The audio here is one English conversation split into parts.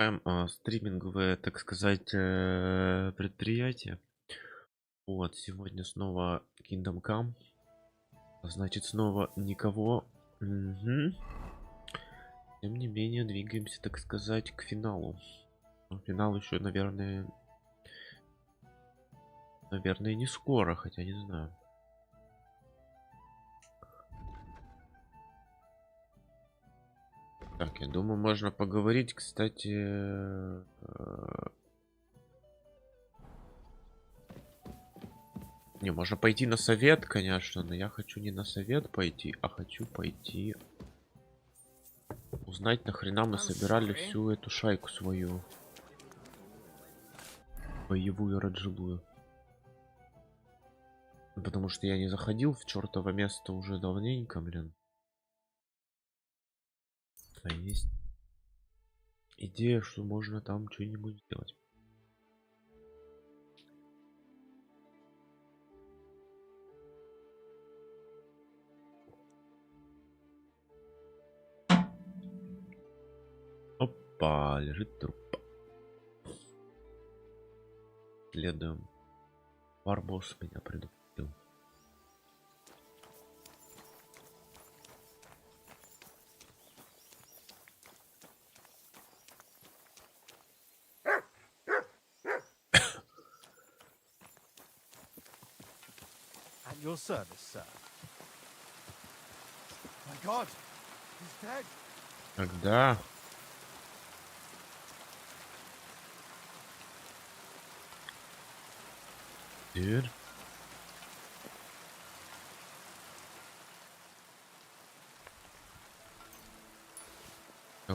Стриминговое, так сказать, предприятие. Вот, сегодня снова Kingdom Come. Значит, снова никого. Мгм. Тем не менее, двигаемся, так сказать, к финалу. Финал еще, наверное, не скоро, хотя не знаю. Так, я думаю, можно поговорить, кстати. Не, можно пойти на совет, конечно, но я хочу не на совет пойти, а хочу пойти узнать, нахрена мы собирали всю эту шайку свою боевую раджелую. Потому что я не заходил в чертово место уже давненько, блин. А есть идея, что можно там что-нибудь сделать. Опа, лежит труп. Следуем. Барбос меня предупредил. At your service, sir. My God, he's dead. Когда? Dude.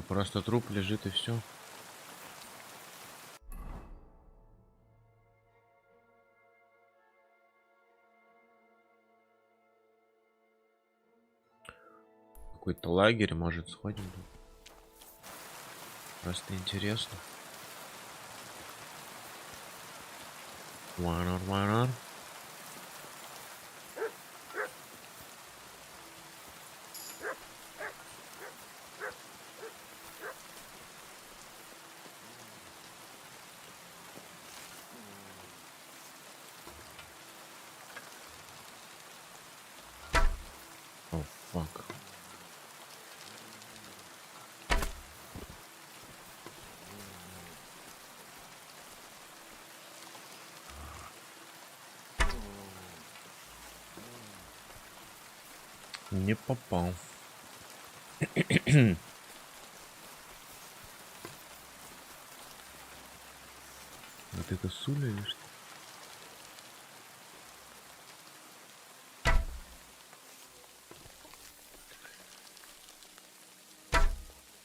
Просто труп лежит и все. Какой-то лагерь, может, сходим. Просто интересно. Why not? Oh, fuck. Не попал. Вот это суля или что?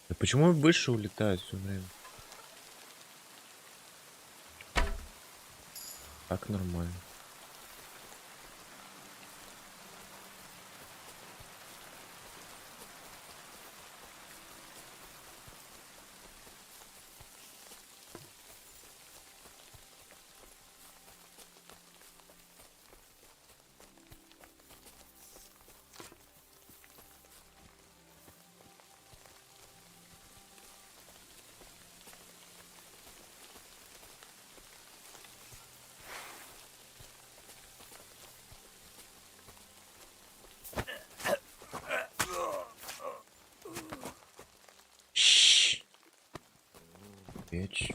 Да почему выше улетает все время? Так нормально. Печь.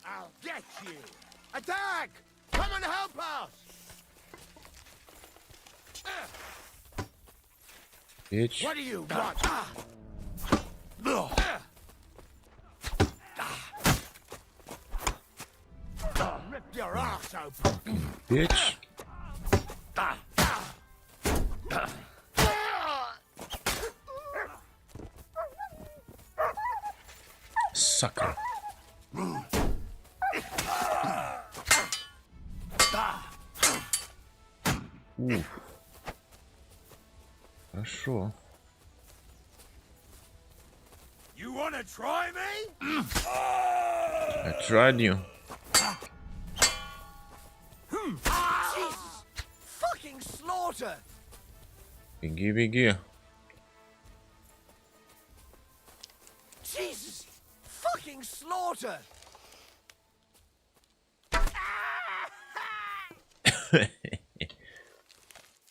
I'll get you! Attack! Come and help us! Печь. What do you want? Rip your ass open! Печь. Sucker. Уф. Хорошо. You wanna try me? I tried you. Jesus! Fucking slaughter! Беги, беги. Jesus! Fucking slaughter!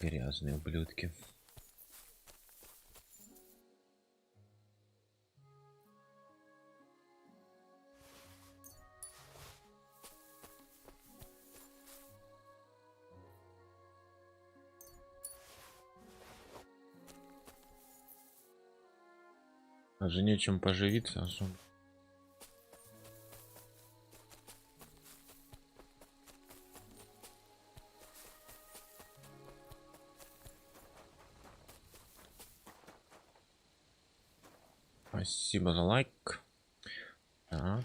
Грязные ублюдки. Даже нечем поживиться особо. Спасибо за лайк. Так.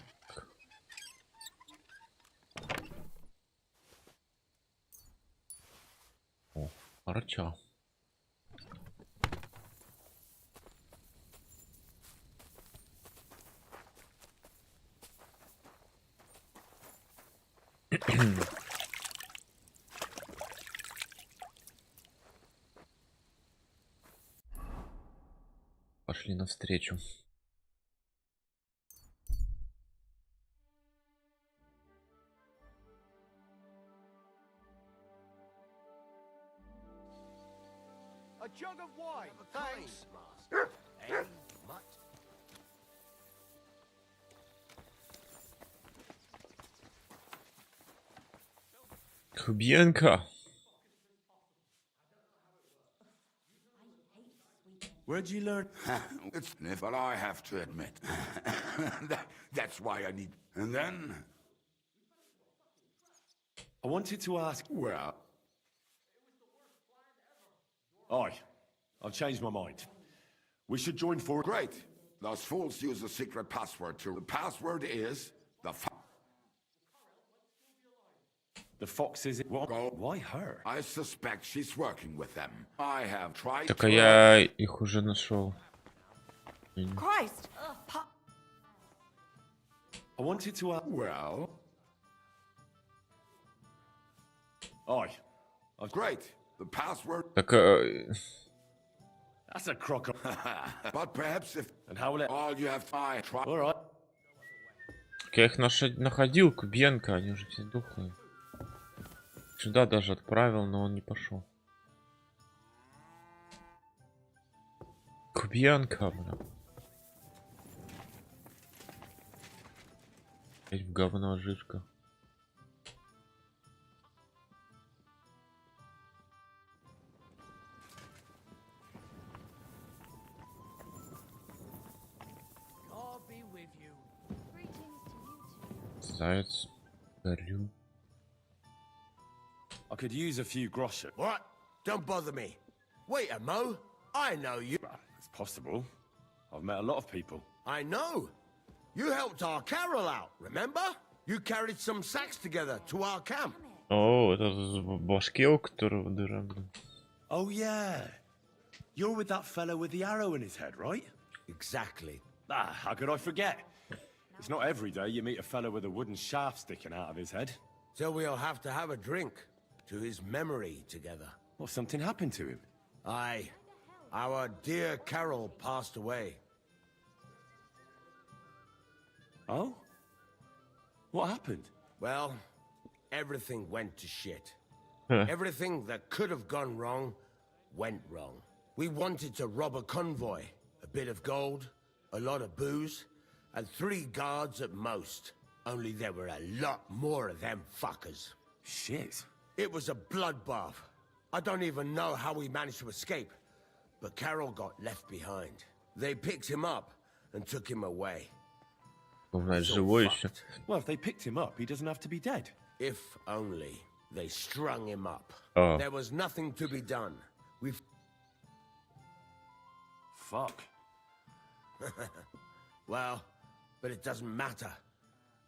О, арча. Пошли навстречу. A jug of wine, thanks, master. Hey, mutt. Хубенко. Where'd you learn? It's but I have to admit. That's why I need. And then, I wanted to ask. well, I've changed my mind. We should join for. great. Those fools use a secret password too. The password is the. The foxes. What? Go. Why her? I suspect she's working with them. I have tried. Так а я их уже нашел. Christ! I wanted to ask. Well, great. The password. Так That's a crock. But perhaps if And how will it? all you have I try. All right. я их находил, Кубенко, они уже все духлые. Сюда даже отправил, но он не пошел. Кубенко, бля. Опять в говно жишка. God be with you. Заяц. Горю. I could use a few groschen. What? Don't bother me. Wait a mo. I know you. It's possible. I've met a lot of people. I know. You helped our Carol out, remember? You carried some sacks together to our camp. О, это в башке, у которого дыра, блин. Oh yeah. You're with that fellow with the arrow in his head, right? Exactly. How could I forget? It's not every day you meet a fellow with a wooden shaft sticking out of his head. So we'll have to have a drink to his memory together. Well, something happened to him. Aye. Our dear Carol passed away. Oh? What happened? Well, everything went to shit. Everything that could have gone wrong, went wrong. We wanted to rob a convoy. A bit of gold, a lot of booze, and 3 guards at most. Only there were a lot more of them fuckers. Shit. It was a bloodbath. I don't even know how we managed to escape. But Carol got left behind. They picked him up and took him away. Главное, So живой еще. fucked. Well, if they picked him up, he doesn't have to be dead. If only they strung him up. Oh. There was nothing to be done. We've... Fuck. Well, but it doesn't matter.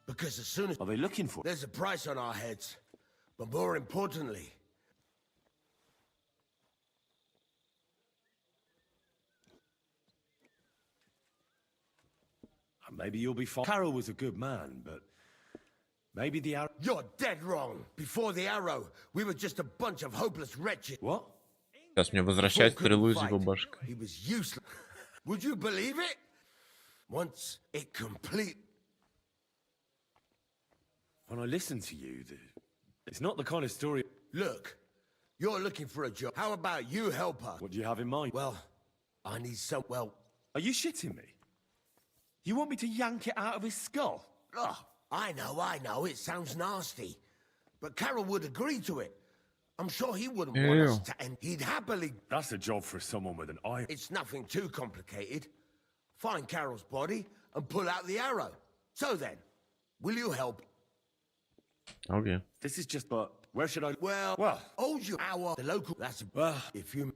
Because as soon as Are they looking for? there's a price on our heads, but more importantly, Maybe you'll be fine. Carol was a good man, but maybe the arrow. you're dead wrong. Before the arrow, we were just a bunch of hopeless wretches. What? Сейчас мне возвращать стрелу из его башки. He was useless. Would you believe it? Once it complete. When I listen to you, it's not the kind of story. Look, you're looking for a job. How about you help her? What do you have in mind? Well, I need some. Well, Are you shitting me? You want me to yank it out of his skull? ugh, I know. It sounds nasty, but Carol would agree to it. I'm sure he wouldn't want us to end. He'd happily. That's a job for someone with an eye. It's nothing too complicated. Find Carol's body and pull out the arrow. So then, will you help? Окей. This is just. But where should I? Well, hold your hour. The local. That's if you.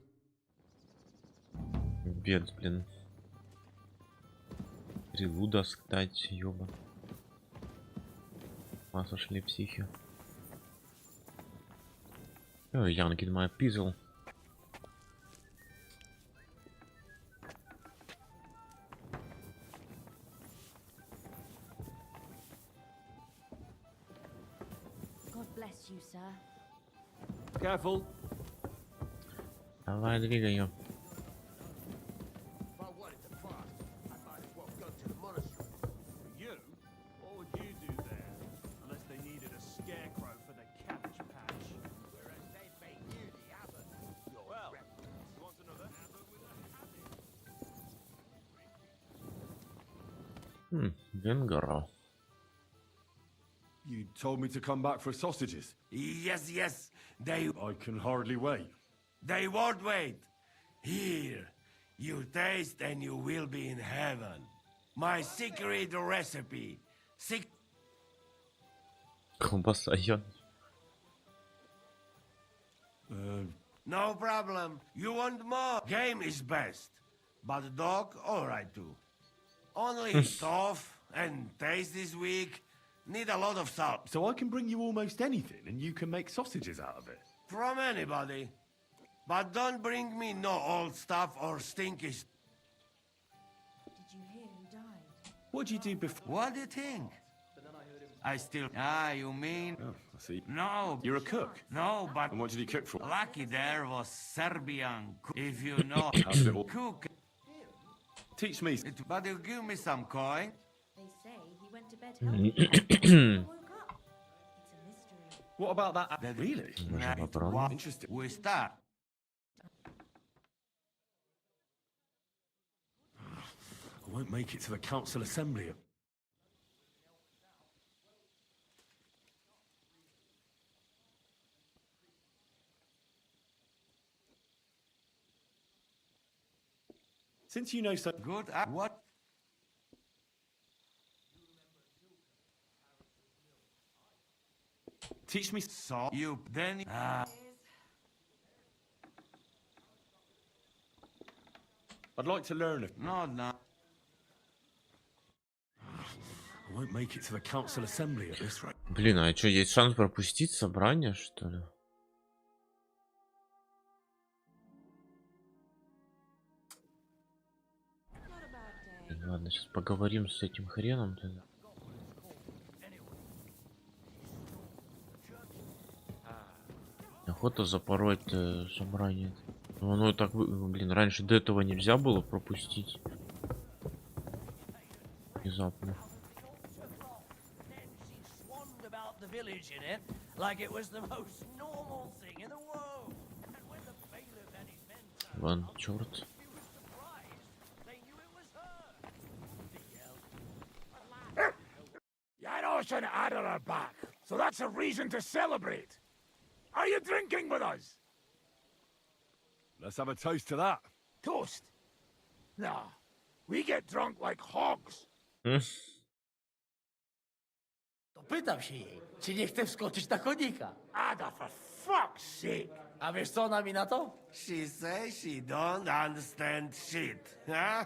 Бед, блин. Стрелу достать, ёба. А, сошли психи. Oh, yanking my pistol. God bless you, sir. Careful. Давай, двигай её. If I wanted to fast, I might as well go to the monastery. You? What would you do there? Unless they needed a scarecrow for the cabbage patch. Whereas they make you the abbot. Well, you want another abbot with a habit? Венгара. You told me to come back for sausages. Yes, they I can hardly wait. won't wait. Here, you taste and you will be in heaven. My secret recipe. Колбаса, я. No problem. You want more? Game is best. But dog, alright too. Only tough and taste this weak. Need a lot of salt. So I can bring you almost anything, and you can make sausages out of it. From anybody. But don't bring me no old stuff or stinky Did you hear he died? What do you do before? What do you think? I still... Ah, you mean... Oh, I see. No. You're a cook. No, but... And what did you cook for? Lucky there was Serbian cook. If you know... How did it all... Cook. Teach me. But you give me some coin. They say he went to bed healthy and woke up. It's a mystery. What about that? Really? Можно попробовать. Interesting. We start. I won't make it to the council assembly. Since you know so... Good. What? Teach me... So you then... I'd like to learn if... No. I won't make it to the council assembly at this rate. Блин, а что, есть шанс пропустить собрание, что ли? Not a bad day. Ладно, сейчас поговорим с этим хреном тогда. Охота запороть собрание. Ну, оно так, блин, раньше до этого нельзя было пропустить. Внезапно. Ван, черт. An adder are back, so that's a reason to celebrate. Are you drinking with us? Let's have a toast to that. Toast? Nah, we get drunk like hogs. Pytam się jej, czy nie chce wskoczyć na konika. Ada, for fuck's sake. A wiesz co ona mi na to? She says she don't understand shit. Huh?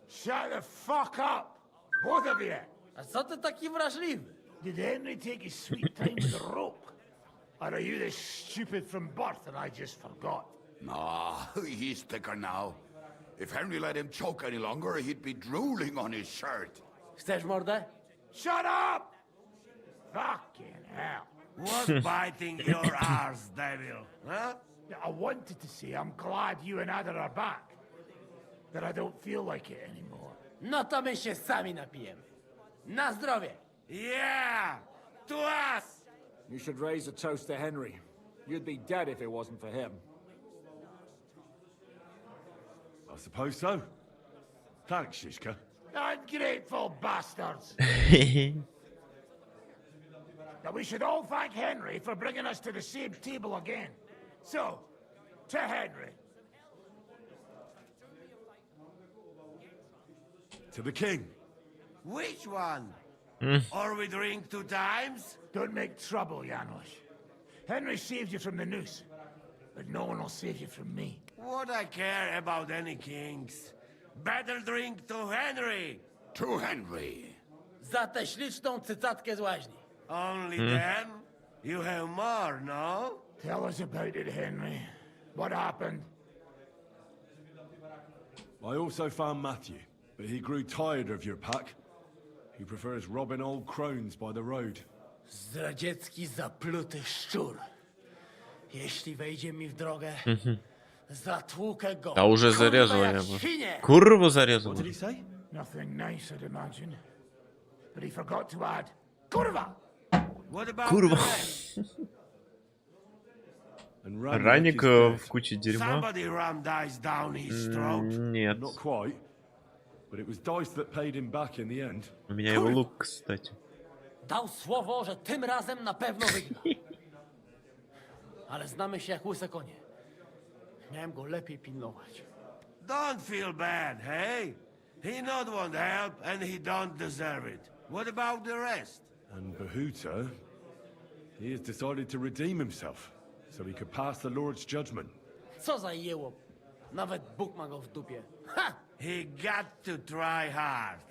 Shut the fuck up. Both of you. A co ty taki wrażliwy? Did Henry take his sweet time with the rope? Or are you this stupid from birth and I just forgot? Nah, he's thicker now. If Henry let him choke any longer, he'd be drooling on his shirt. Chcesz mordę? Shut up! Fucking hell. What's biting your arse, devil? Huh? I wanted to say I'm glad you and Ada are back. That I don't feel like it anymore. No to my się sami napijemy. Na zdrowie! Yeah! To us! You should raise a toast to Henry. You'd be dead if it wasn't for him. I suppose so. Thanks, Shishka. Ungrateful bastards! That we should all thank Henry for bringing us to the same table again. So, to Henry. To the king. Which one? Or we drink 2 times? Don't make trouble, Janos. Henry saved you from the noose, but no one will save you from me. What I care about any kings? Better drink to Henry. To Henry. Za tę śliczną cycatkę z łaźni. Only then? You have more, no? Tell us about it, Henry. What happened? I also found Matthew, but he grew tired of your pack. He prefers robbing old crones by the road. Zdradziecki, zapluty szczur. Jeśli wejdzie mi w drogę, zatłukę go. A уже Kurwa, зарезал jak я бы. świnię. Курву зарезал. What did he say? Nothing nice, I'd imagine. But he forgot to add, Kurva! What about Kurwa. the rest? And Rannik Ранник is dead. в куче дерьма. Somebody rammed ice down his throat. Нет. Not quite. But it was dice that paid him back in the end. У меня его лук, кстати. Dał słowo, że tym razem na pewno wygra. Ale znamy się jak łyse konie. Miałem go lepiej pilnować. Don't feel bad, hey? He not want help and he don't deserve it. What about the rest? And Bahuta, he has decided to redeem himself, so he could pass the Lord's judgment. Co za jełop. Nawet Bóg ma go w dupie. Ha! He got to try hard.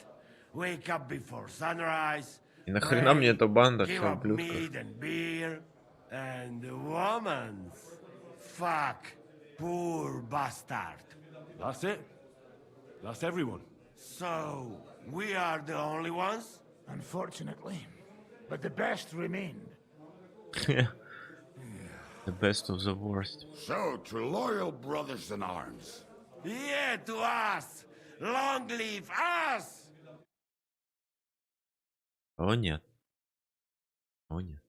Wake up before sunrise. И нахрена мне эта банда Give вся up ублюдков? meat and beer. And the womans. Fuck. Poor bastard. That's it. That's everyone. So, we are the only ones? Unfortunately. But the best remained. The best of the worst. So, to loyal brothers in arms. Yeah, to us. Long live us. О нет. О нет.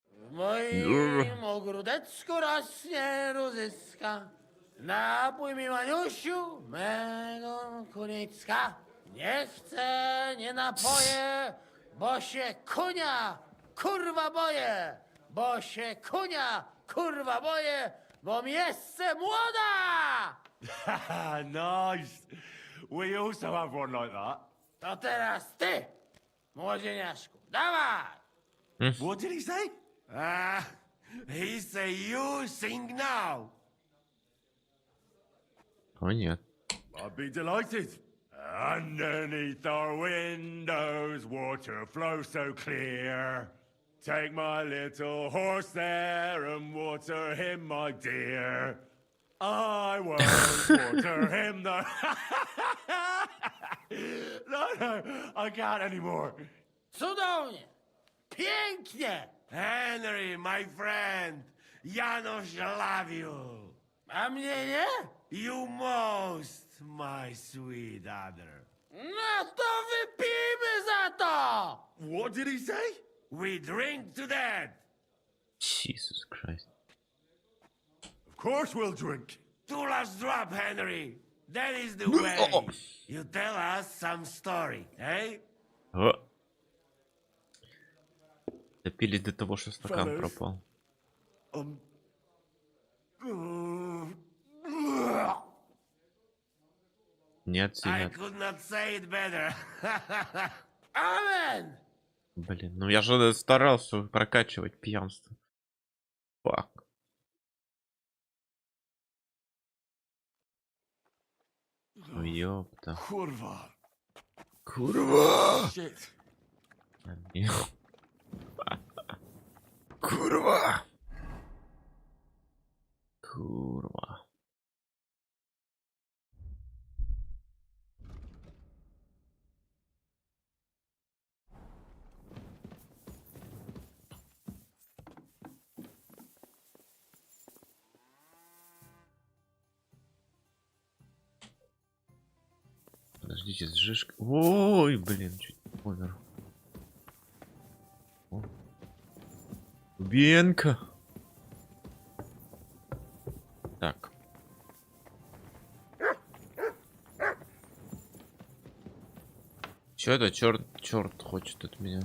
W moim ogródeczku rośnie różyska. Napój mi, Maniusiu, mego kunicka. Nie chcę, nie napoję, bo się kunia, kurwa boję. Bo się kunia, kurwa boję, bo mi jeszcze młoda. Nice. We also have one like that. To teraz ty, młodzieniaszku, dawaj. What did he say? He say you sing now. О нет. I'd be delighted. Underneath our windows, water flows so clear. Take my little horse there and water him, my dear. I won't water him, no. No, I can't anymore. Cudownie, pięknie. Henry, my friend. Janos love you. A mnie nie? You most, my sweet other. No to wypijmy za to! What did he say? We drink to that. Jesus Christ. Of course we'll drink. To last drop, Henry. That is the way. You tell us some story, eh? О. Допились до того, что стакан Fellas. пропал. Нет, I синят. could not say it better. Amen! Блин, ну я же старался прокачивать пьянство. Фак. Ну ёпта. Kurwa. Kurwa! Shit. Kurwa! Kurwa. Подождите, с жишкой. Ой, блин, чуть не помер. О. Бенка. Так. Чё это черт хочет от меня?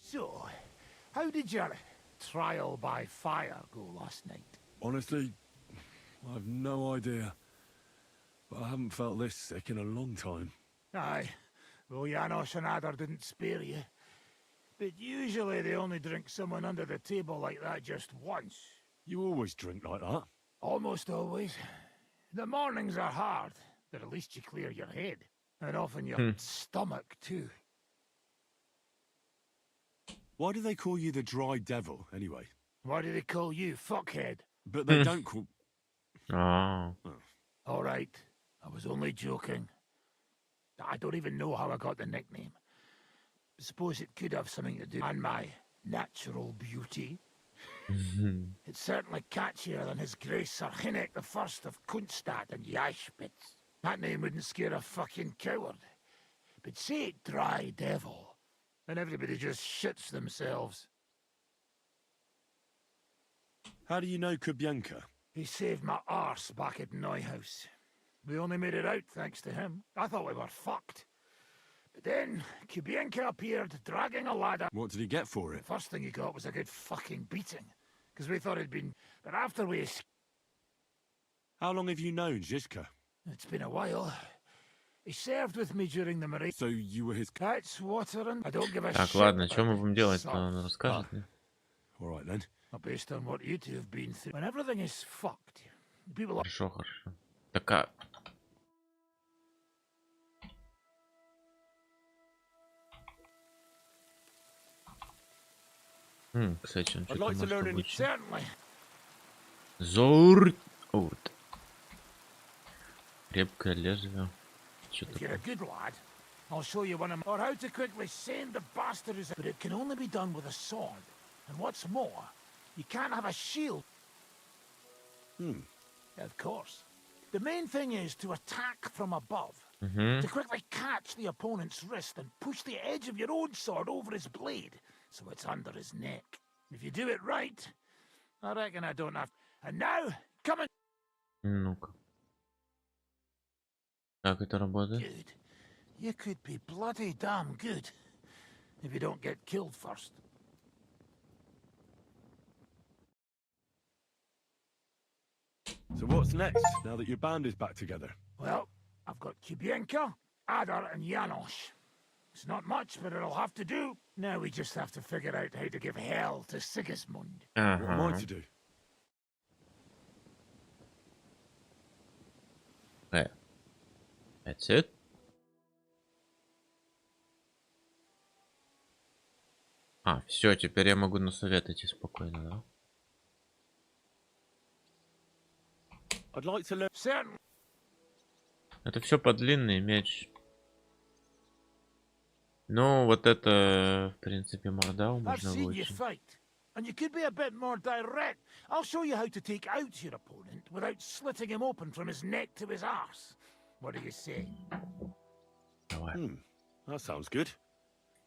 So, how did your trial by fire go last night? Honestly, I've no idea. But I haven't felt this sick in a long time. Aye. Well, Janos and Adder didn't spare you. But usually they only drink someone under the table like that just once. You always drink like that. Almost always. The mornings are hard, but at least you clear your head. And often your stomach, too. Why do they call you the Dry Devil, anyway? Why do they call you fuckhead? But they don't call... Oh. All right. I was only joking. I don't even know how I got the nickname. Suppose it could have something to do with my natural beauty. It's certainly catchier than His Grace Sir Hinnek the First of Kunststadt and Yashpitz. That name wouldn't scare a fucking coward. But say it Dry Devil, and everybody just shits themselves. How do you know Kubienka? He saved my arse back at Neuhaus. We only made it out thanks to him. I thought we were fucked. But then, Kubienka appeared, dragging a ladder. What did he get for it? First thing he got was a good fucking beating. Because we thought he'd been... But after we... How long have you known Zizka? It's been a while. He served with me during the Marine... So you were his... Catch water and... I don't give a Так, shit ладно, about что мы it. будем делать? Son. Он расскажет мне. All right, then. Based on what you two have been through. When everything is fucked, people are... Хорошо, хорошо. Так, а... Кстати, он I'd что-то like to может learn any... обучить. Certainly. Зор... Вот. Крепкое лезвие. Что If you're a такое? good lad, I'll show you one of... Or how to quickly send the bastard who's... But it can only be done with a sword. And what's more, you can't have a shield. Of course. The main thing is to attack from above. To quickly catch the opponent's wrist and push the edge of your own sword over his blade, so it's under his neck. If you do it right, I reckon I don't have... And now, come and... Ну-ка. Как это работает? Good. You could be bloody damn good if you don't get killed first. So what's next, now that your band is back together? Well, I've got Kubienka, Adar, and Janos. It's not much, but it'll have to do. Now we just have to figure out how to give hell to Sigismund. What am I Ага. to do? That's it? А, все, теперь я могу на совет идти спокойно, да? I'd like to learn... Certainly. Это все по длинный меч. Ну, вот это, в принципе, мордау I've можно seen you выучить. fight, and you could be a bit more direct. I'll show you how to take out your opponent without slitting him open from his neck to his arse. What do you say? Давай. That sounds good.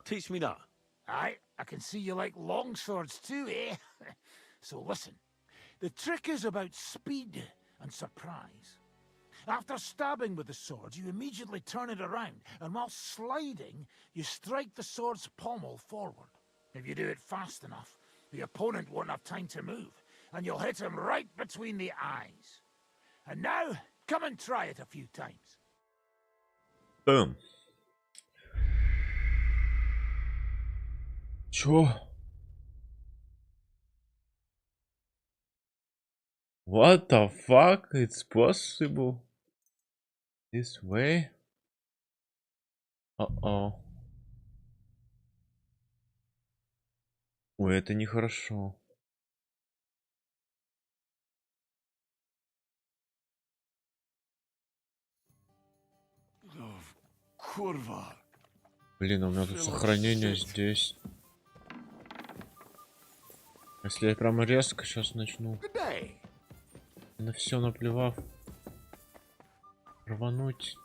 Teach me that. Aye, I can see you like long swords too, eh? So listen, the trick is about speed and surprise. After stabbing with the sword, you immediately turn it around, and while sliding, you strike the sword's pommel forward. If you do it fast enough, the opponent won't have time to move, and you'll hit him right between the eyes. And now, come and try it a few times. Бум. Чё? What the fuck? It's possible this way? Uh-oh. Ой, это нехорошо. Kurwa. Блин, у меня тут сохранение здесь. Если я прямо резко сейчас начну на все наплевав рвануть,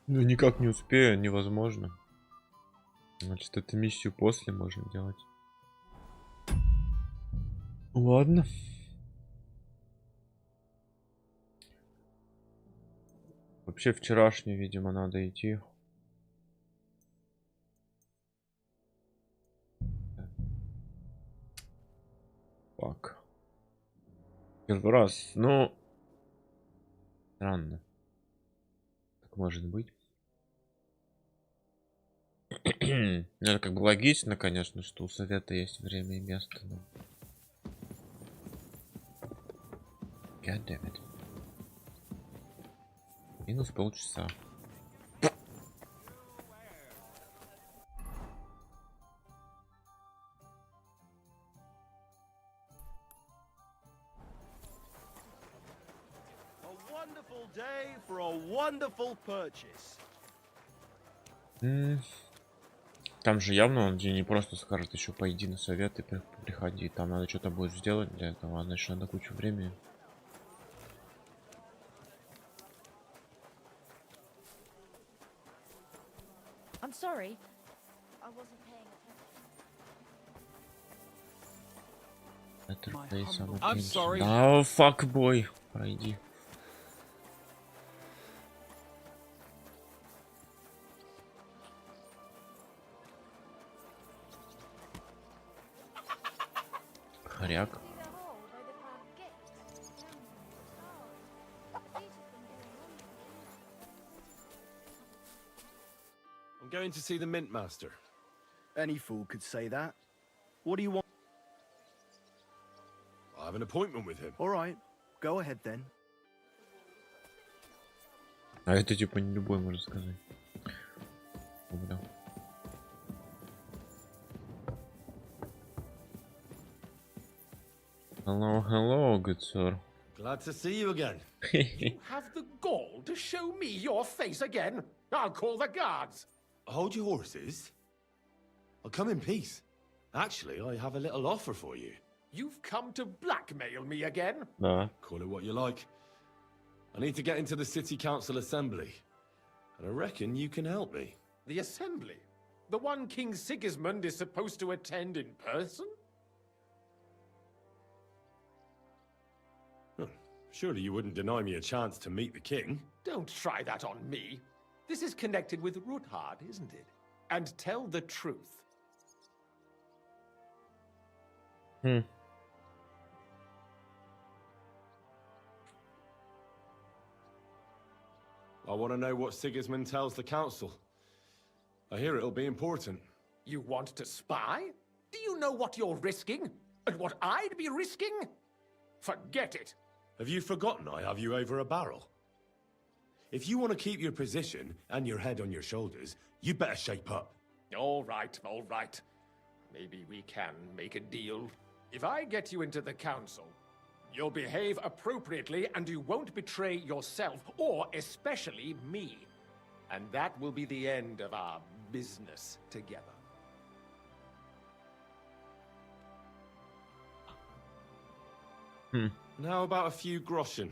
ну никак не успею, невозможно. Значит, эту миссию после можно делать. Ладно. Вообще вчерашний, видимо, надо идти. Фак. Первый раз, ну... Странно. Так может быть. Это как бы логично, конечно, что у Совета есть время и место, но... God damn it. Минус полчаса. Day for a wonderful purchase. Там же явно он тебе не просто скажет, еще пойди на совет и приходи. Там надо что-то будет сделать для этого, а значит надо кучу времени. I'm sorry. I wasn't paying attention. I'm sorry. Oh, fuck boy. Пройди. Хряк. I'm going to see the Mint Master. Any fool could say that. What do you want? I have an appointment with him. All right, go ahead then. А это типа не любой, можно сказать. Бля. Hello, hello, good sir. Glad to see you again. You have the gall to show me your face again? I'll call the guards. Hold your horses. I'll come in peace. Actually, I have a little offer for you. You've come to blackmail me again? Да. Call it what you like. I need to get into the City Council Assembly. And I reckon you can help me. The Assembly? The one King Sigismund is supposed to attend in person? Surely you wouldn't deny me a chance to meet the king? Don't try that on me. This is connected with Ruthard, isn't it? And tell the truth. I want to know what Sigismund tells the council. I hear it'll be important. You want to spy? Do you know what you're risking? And what I'd be risking? Forget it. Have you forgotten I have you over a barrel? If you want to keep your position and your head on your shoulders, you better shape up. All right, all right. Maybe we can make a deal. If I get you into the council, you'll behave appropriately and you won't betray yourself, or especially me. And that will be the end of our business together. And how about a few groschen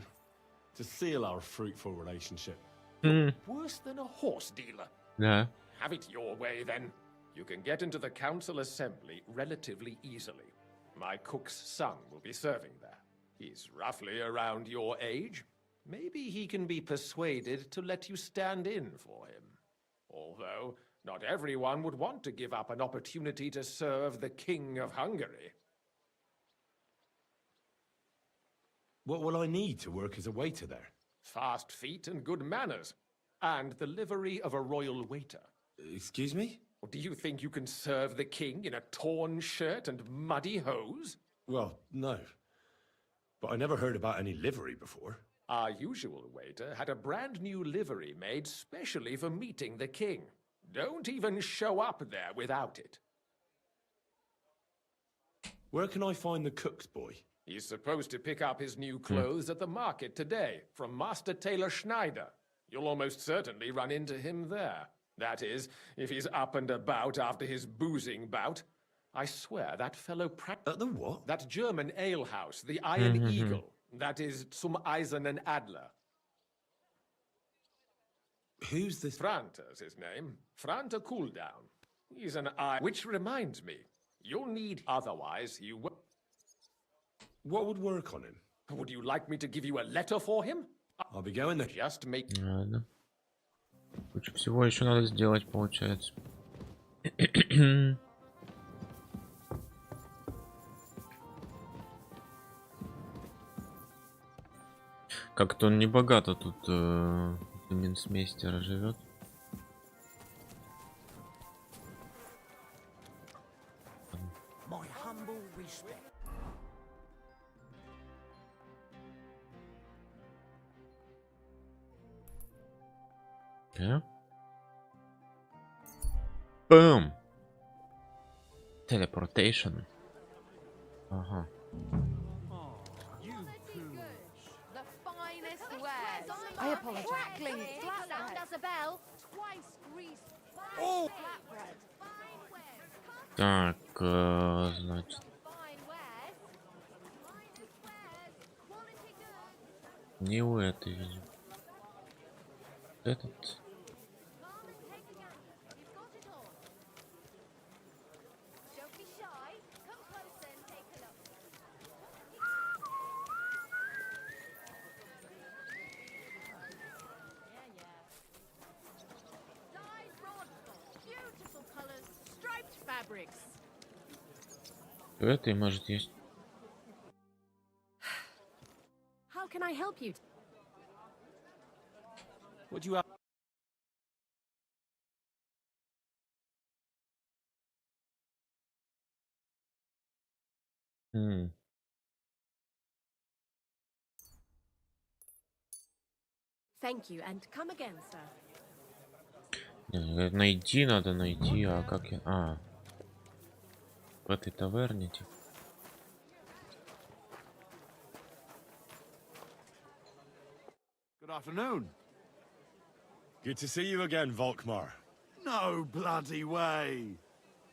to seal our fruitful relationship? Worse than a horse dealer. Да. Have it your way, then. You can get into the council assembly relatively easily. My cook's son will be serving there. He's roughly around your age. Maybe he can be persuaded to let you stand in for him. Although, not everyone would want to give up an opportunity to serve the King of Hungary. What will I need to work as a waiter there? Fast feet and good manners. And the livery of a royal waiter. Excuse me? do you think you can serve the king in a torn shirt and muddy hose? Well, no. But I never heard about any livery before. Our usual waiter had a brand new livery made specially for meeting the king. Don't even show up there without it. Where can I find the cook's boy? He's supposed to pick up his new clothes at the market today from Master Tailor Schneider. You'll almost certainly run into him there. That is, if he's up and about after his boozing bout. I swear that fellow At the what? That German alehouse, the Iron Eagle. That is zum Eisernen Adler. Who's this? Franter's his name. Franter Cooldown. He's an eye. Which reminds me, you'll need. Otherwise, you will. What would work on him? Would you like me to give you a letter for him? I'll be going there. Just make. Ладно. Куча всего еще надо сделать, получается. Как-то он не богато тут Минсмейстера живет. My humble respect. Okay. Boom. Teleportation. Ага. I apologize. Crackling sound as a bell. Twice greased. Oh! Flatbread. Так, значит. Не у этой, видимо. Этот. У этой, может, есть. How can I help you? What do you have? Thank you, and come again, sir. Не, найти надо найти, а как я... А. В этой таверне, типа. Good afternoon. Good to see you again, Volkmar. No bloody way.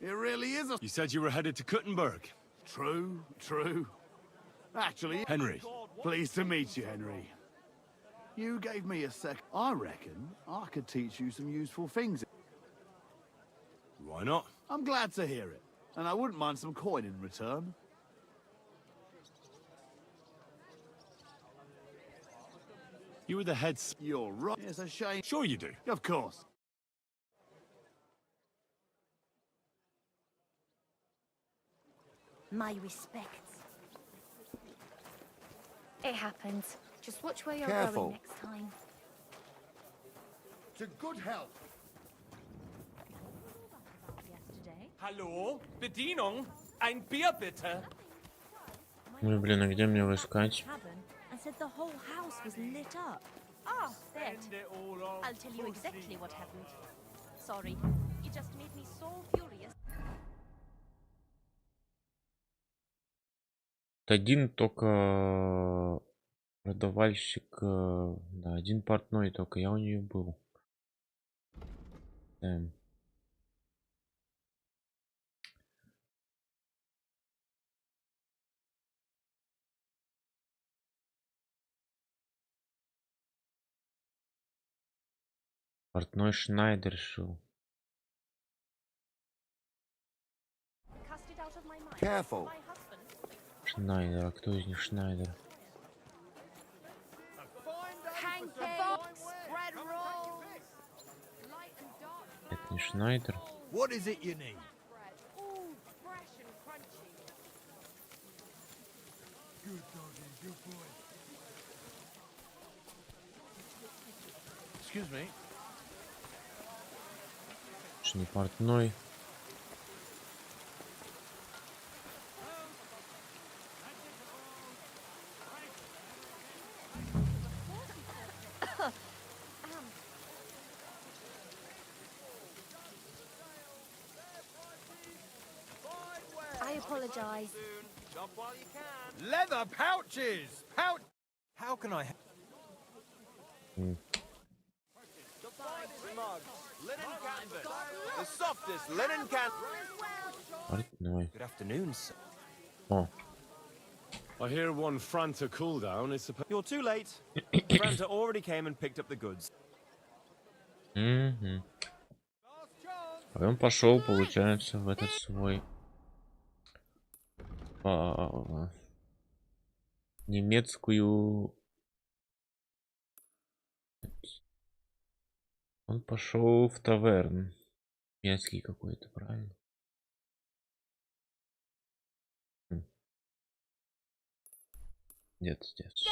It really is a... You said you were headed to Kuttenberg. True, true. Actually, Henry. pleased to meet you, Henry. You gave me a sec. I reckon I could teach you some useful things. Why not? I'm glad to hear it. And I wouldn't mind some coin in return. You were the head... You're right. It's a shame. Sure you do. Of course. My respects. It happens. Just watch where you're Careful. going next time. To good health. Yesterday. Hallo? Bedienung? Ein Bier bitte? Ну, блин, а где мне его искать? I said the whole house was lit up. Ah, there. I'll tell you exactly what happened. Sorry, you just made me so furious. Один только продавальщик, да, один портной только, я у нее был. Портной Шнайдер шил. Careful. Шнайдер, а кто из них Шнайдер? Это не Шнайдер. What is it you need? Excuse me. Не портной. apologise. Leather pouches! How can I... Linen canvas. The softest linen canvas. Good afternoon, sir. О, I hear one Franta cooldown is supposed. You're too late. Franta already came and picked up the goods. угу. А он пошел, получается, в этот свой немецкую. Он пошел в таверн. Немецкий какой-то, правильно? Нет, здесь.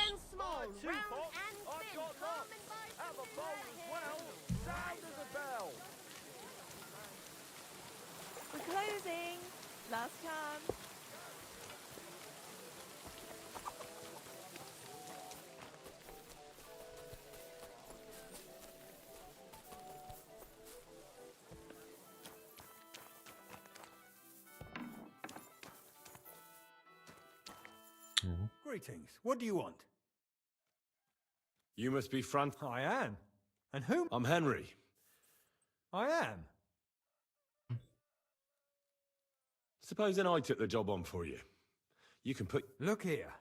We're closing. Last chance. Greetings. What do you want? You must be Franta. I am. And who? I'm Henry. I am. Supposing I took the job on for you. You can put. Look here.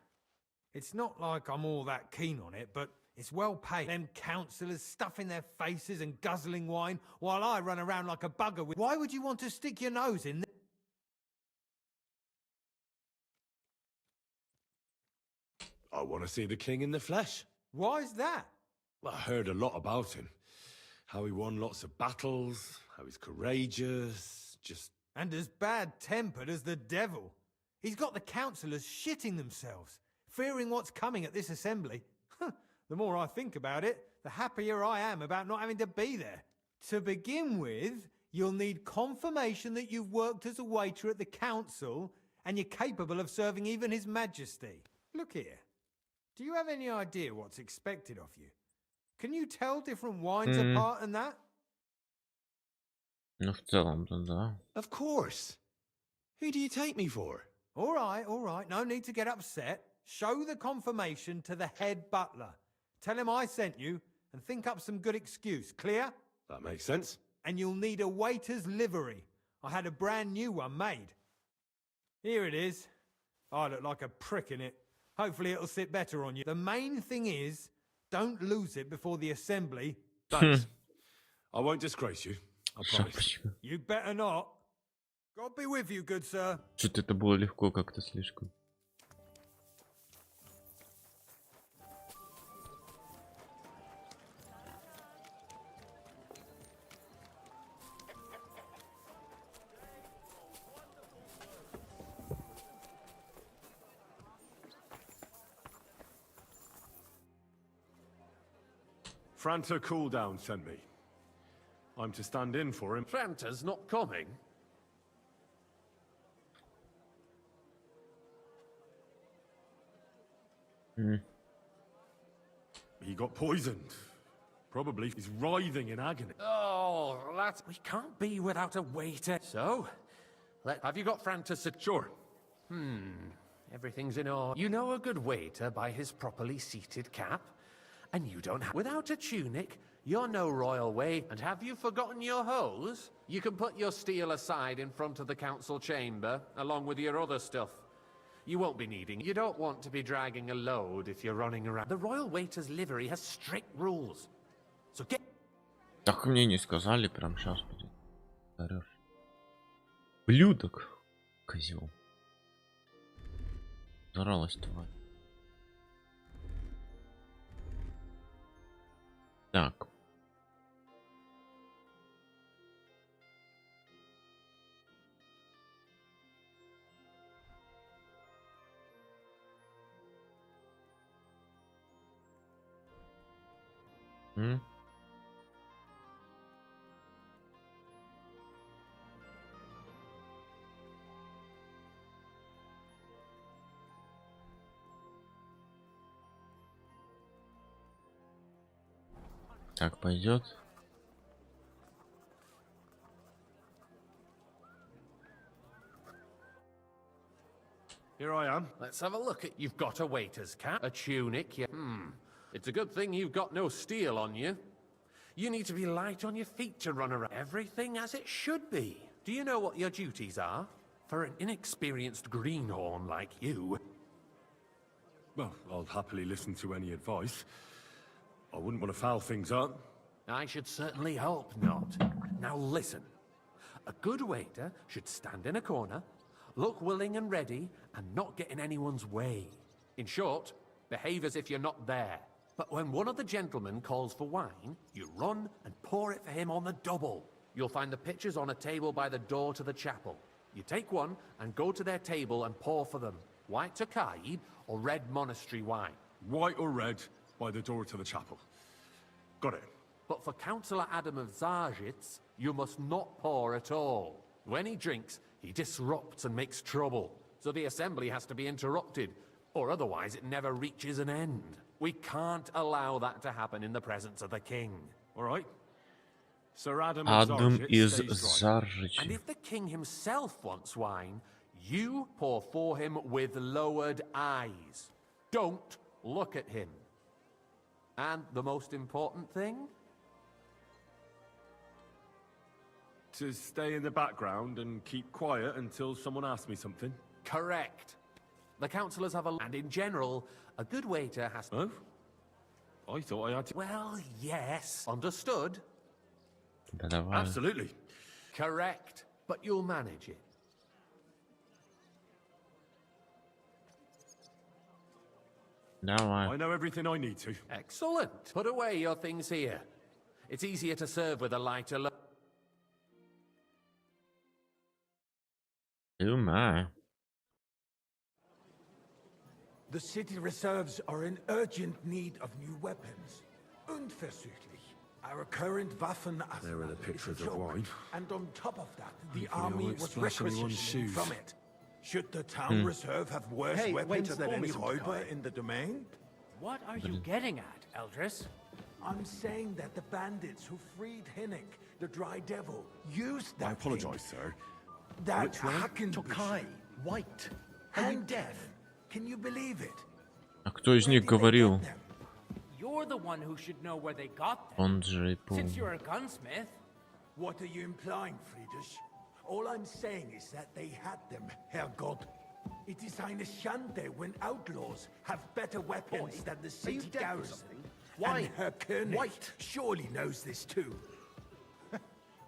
It's not like I'm all that keen on it, but it's well paid. Them councillors stuffing their faces and guzzling wine while I run around like a bugger with... Why would you want to stick your nose in there? I want to see the king in the flesh. Why's that? Well, I heard a lot about him. How he won lots of battles, how he's courageous, just... And as bad-tempered as the devil. He's got the councillors shitting themselves, fearing what's coming at this assembly. The more I think about it, the happier I am about not having to be there. To begin with, you'll need confirmation that you've worked as a waiter at the council and you're capable of serving even His Majesty. Look here. Do you have any idea what's expected of you? Can you tell different wines apart and that? Ну, в целом-то да. Of course. Who do you take me for? All right. No need to get upset. Show the confirmation to the head butler. Tell him I sent you and think up some good excuse. Clear? That makes sense. And you'll need a waiter's livery. I had a brand new one made. Here it is. I look like a prick in it. Hopefully it'll sit better on you. The main thing is, don't lose it before the assembly. Thanks. I won't disgrace you. I promise. You better not. God be with you, good sir. Что-то это было легко как-то слишком. Franta Cooldown sent me. I'm to stand in for him. Franta's not coming. He got poisoned. Probably he's writhing in agony. Oh, that's... We can't be without a waiter. So, have you got Franta's... Sure. Everything's in order. You know a good waiter by his properly seated cap? And you don't have... Without a tunic, you're no royal way. And have you forgotten your hose? You can put your steel aside in front of the council chamber, along with your other stuff. You won't be needing... You don't want to be dragging a load if you're running around. The royal waiter's livery has strict rules. So get... Так мне не сказали, прям сейчас будет. Хорош. Блюдок. Козел. Заралась тварь. Так. Так, пойдет. Here I am. Let's have a look at. You've got a waiter's cap, a tunic. It's a good thing you've got no steel on you. You need to be light on your feet to run around. Everything as it should be. Do you know what your duties are? For an inexperienced greenhorn like you. Well, I'll happily listen to any advice. I wouldn't want to foul things up. I should certainly hope not. Now listen. A good waiter should stand in a corner, look willing and ready, and not get in anyone's way. In short, behave as if you're not there. But when one of the gentlemen calls for wine, you run and pour it for him on the double. You'll find the pitchers on a table by the door to the chapel. You take one and go to their table and pour for them. White Tokaib or red monastery wine. White or red, by the door to the chapel. Got it. But for Councillor Adam of Zarzhitz, you must not pour at all. When he drinks, he disrupts and makes trouble. So the assembly has to be interrupted, or otherwise it never reaches an end. We can't allow that to happen in the presence of the king. All right. Sir Adam is Zarzhitz. And if the king himself wants wine, you pour for him with lowered eyes. Don't look at him. And the most important thing? To stay in the background and keep quiet until someone asks me something. Correct. The councillors have a... And in general, a good waiter has... Oh? I thought I had to... Well, yes. Understood? Absolutely. Correct. But you'll manage it. I know everything I need to. Excellent. Put away your things here. It's easier to serve with a lighter load. Oh my. The city reserves are in urgent need of new weapons. Unverzüglich. Our current Waffen There are the pictures of wine. And on top of that, the Hopefully I army won't was splash anyone's requisitioning shoes. from it. Should the town reserve have worse weapons than any Räuber in the domain? What are you getting at, Eldris? I'm saying that the bandits who freed Hinnick, the Dry Devil, used that I apologize, sir. That Which one? Tokai, white, and death. Can you believe it? А кто из них говорил? You're the one who should know where they got them. Он же и помнит. Since you're a gunsmith. What are you implying, Friedrich? All I'm saying is that they had them, Herrgott. It is eine Schande when outlaws have better weapons than the city garrison. Why? And Herr König surely knows this too.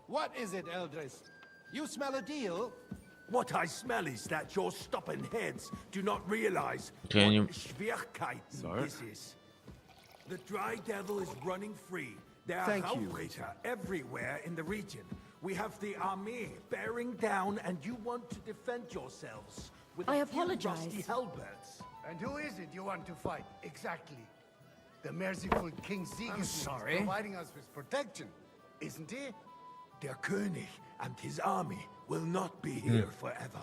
What is it, Eldris? You smell a deal? What I smell is that your stubborn heads do not realize Can you- what Schwierigkeiten this is. The Dry Devil is running free. There are Thank you. Raubräter everywhere in the region. We have the army bearing down, and you want to defend yourselves with I a few apologize. rusty halberds. And who is it you want to fight, exactly? The merciful King Sigismund is sorry. providing us with protection, isn't he? Der König and his army will not be here forever.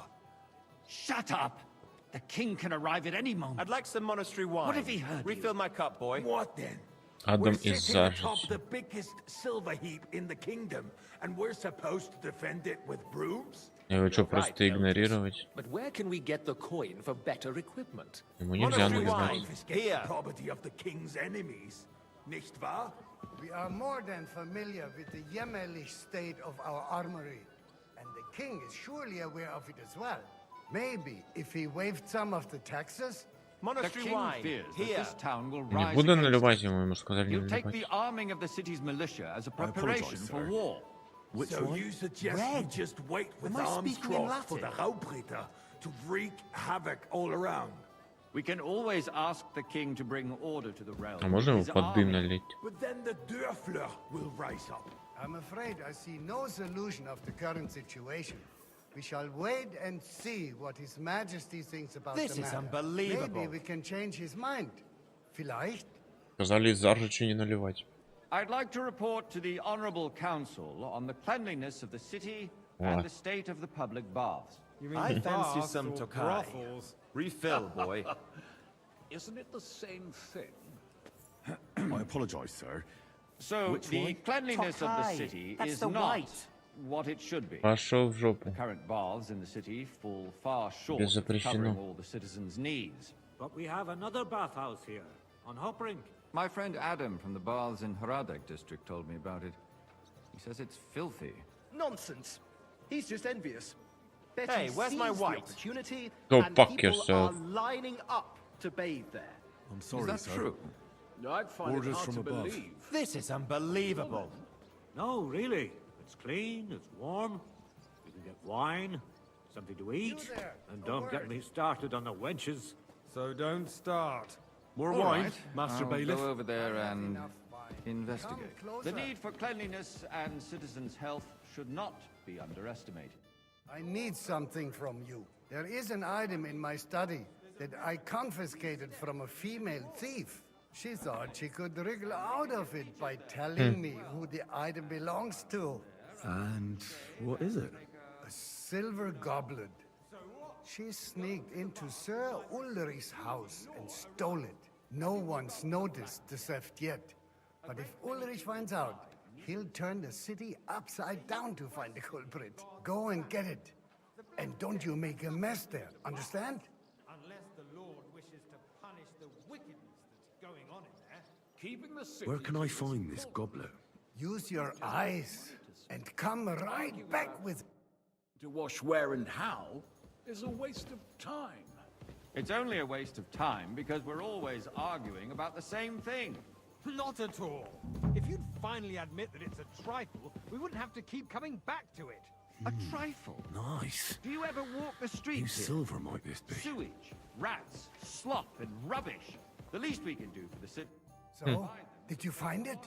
Shut up! The king can arrive at any moment. I'd like some monastery wine. What have he heard? Refill my cup, boy. What then? Adam We're is sitting atop Zarzhitz. the biggest silver heap in the kingdom, and we're supposed to defend it with brooms? Его что, просто игнорировать? But where can we get the coin for better equipment? Ему нельзя Monastery нужно. wine confiscates the property of the king's enemies, nicht wahr? We are more than familiar with the jämmerlich state of our armory, and the king is surely aware of it as well. Maybe if he waived some of the taxes. The Monastery king wine. fears that Here. this town will Не rise буду against наливать us. ему, ему сказали не He'll take наливать. the arming of the city's militia as a apologize, preparation for sir. war. Which So one? you suggest we just wait with Am I arms speaking in crossed for the Latin? Raubräter to wreak havoc all around? We can always ask the king to bring order to the realm. А можно ему His под дым army- налить? But then the Dörfler will rise up. I'm afraid I see no solution of the current situation. We shall wait and see what His Majesty thinks about This the is matter. unbelievable. Maybe we can change his mind. Vielleicht? Сказали из Заржича не наливать. I'd like to report to the Honorable Council on the cleanliness of the city What? and the state of the public baths. I fancy some Tokai. Refill, boy. Isn't it the same thing? I apologize, sir. So Which the one? cleanliness of the Tokai. city That's is the not white. what it should be. Пошел в жопу. The current baths in the city fall far short Без of covering запрещено. all the citizens' needs. But we have another bathhouse here, on Hopbrink. My friend Adam from the baths in Haradek district told me about it. He says it's filthy. Nonsense. He's just envious. Bet Hey, he where's my sees the white? opportunity Go and fuck people yourself. are lining up to bathe there. I'm Is sorry, that sir. true? I'd find Orders it hard from to above. believe. This is unbelievable. No, really. It's clean, it's warm. You can get wine, something to eat. there, And a don't get word. me started on the wenches. So don't start. More All wine, right. Master I'll Bailiff. go over there and Enough wine. investigate. Come The closer. need for cleanliness and citizens' health should not be underestimated. I need something from you. There is an item in my study that I confiscated from a female thief. She thought she could wriggle out of it by telling me who the item belongs to. And what is it? A silver goblet. She sneaked into Sir Ulrich's house and stole it. No one's noticed the theft yet. But if Ulrich finds out, he'll turn the city upside down to find the culprit. Go and get it. And don't you make a mess there, understand? Unless the Lord wishes to punish the wickedness that's going on in there. Keeping the city Where can I find this goblet? Use your eyes and come right back with... To wash where and how is a waste of time. It's only a waste of time because we're always arguing about the same thing. Not at all. If you'd finally admit that it's a trifle, we wouldn't have to keep coming back to it. A trifle? Nice. Do you ever walk the Whose streets here? silver might this be? Sewage, rats, slop, and rubbish. The least we can do for the city. So, did you find it?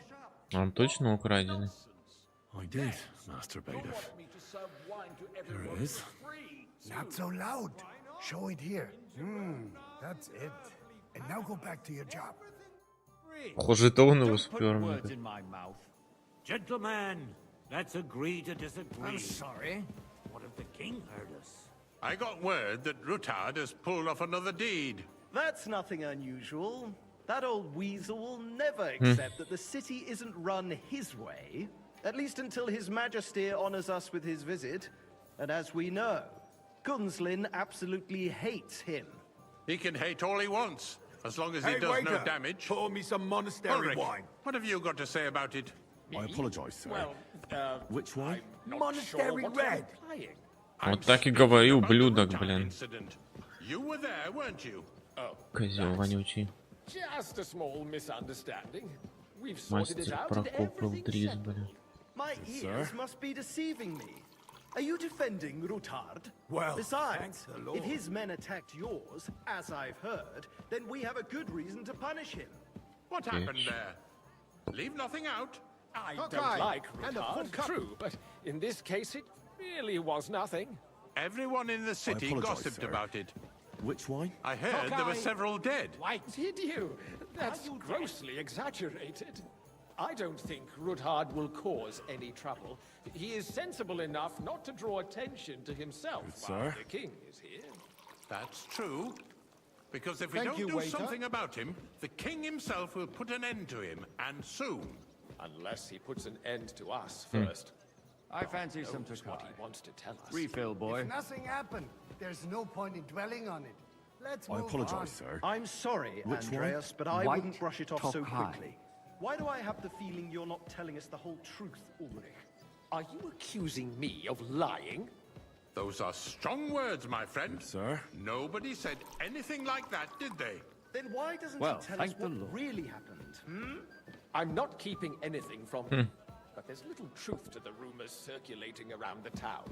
Он точно украденный. I did, Master Bailiff. Here it is. Not so loud. Show it here. That's it. And now go back to your job. Похоже, это он его Don't put спер. words in my mouth. Gentlemen, let's agree to disagree. I'm sorry. What if the king heard us? I got word that Rutard has pulled off another deed. That's nothing unusual. That old weasel will never accept that the city isn't run his way, at least until His Majesty honors us with his visit. And as we know, Gunslin absolutely hates him. He can hate all he wants, as long as he Hey, does no waiter, damage. pour me some monastery Ulrich, wine. what have you got to say about it? I apologize, sir. Well, Which wine? Monastery red. Вот так и говори, ублюдок, блин. You were there, weren't you? Козел вонючий. Just a small misunderstanding. We've sorted it Мастер out and Прокопов everything's Дрис, settled. блин. My ears must be deceiving me. Are you defending Rutard? Well, besides, thank the Lord. if his men attacked yours, as I've heard, then we have a good reason to punish him. What happened there? Leave nothing out. I Okay. don't like And a full Rutard, cup. true, but in this case it really was nothing. Everyone in the city apologize, gossiped sir. about it. Which wine? I heard there were several dead. Did you? That's grossly exaggerated. I don't think Rutard will cause any trouble. He is sensible enough not to draw attention to himself while sir. the king is here. That's true. Because if we Thank don't you, do waiter. something about him, the king himself will put an end to him, and soon. Unless he puts an end to us first. I fancy some Knows what Tokai. he wants to tell us. Refill, boy. If nothing happened, there's no point in dwelling on it. Let's I move apologize, on. sir. I'm sorry, Which one? Andreas, but I White wouldn't brush it off so Tokai. quickly. Why do I have the feeling you're not telling us the whole truth, Ulrich? Are you accusing me of lying? Those are strong words, my friend. Sir? Nobody said anything like that, did they? Then why doesn't Well, he tell us thank the what Lord. really happened? I'm not keeping anything from him. But there's little truth to the rumors circulating around the town.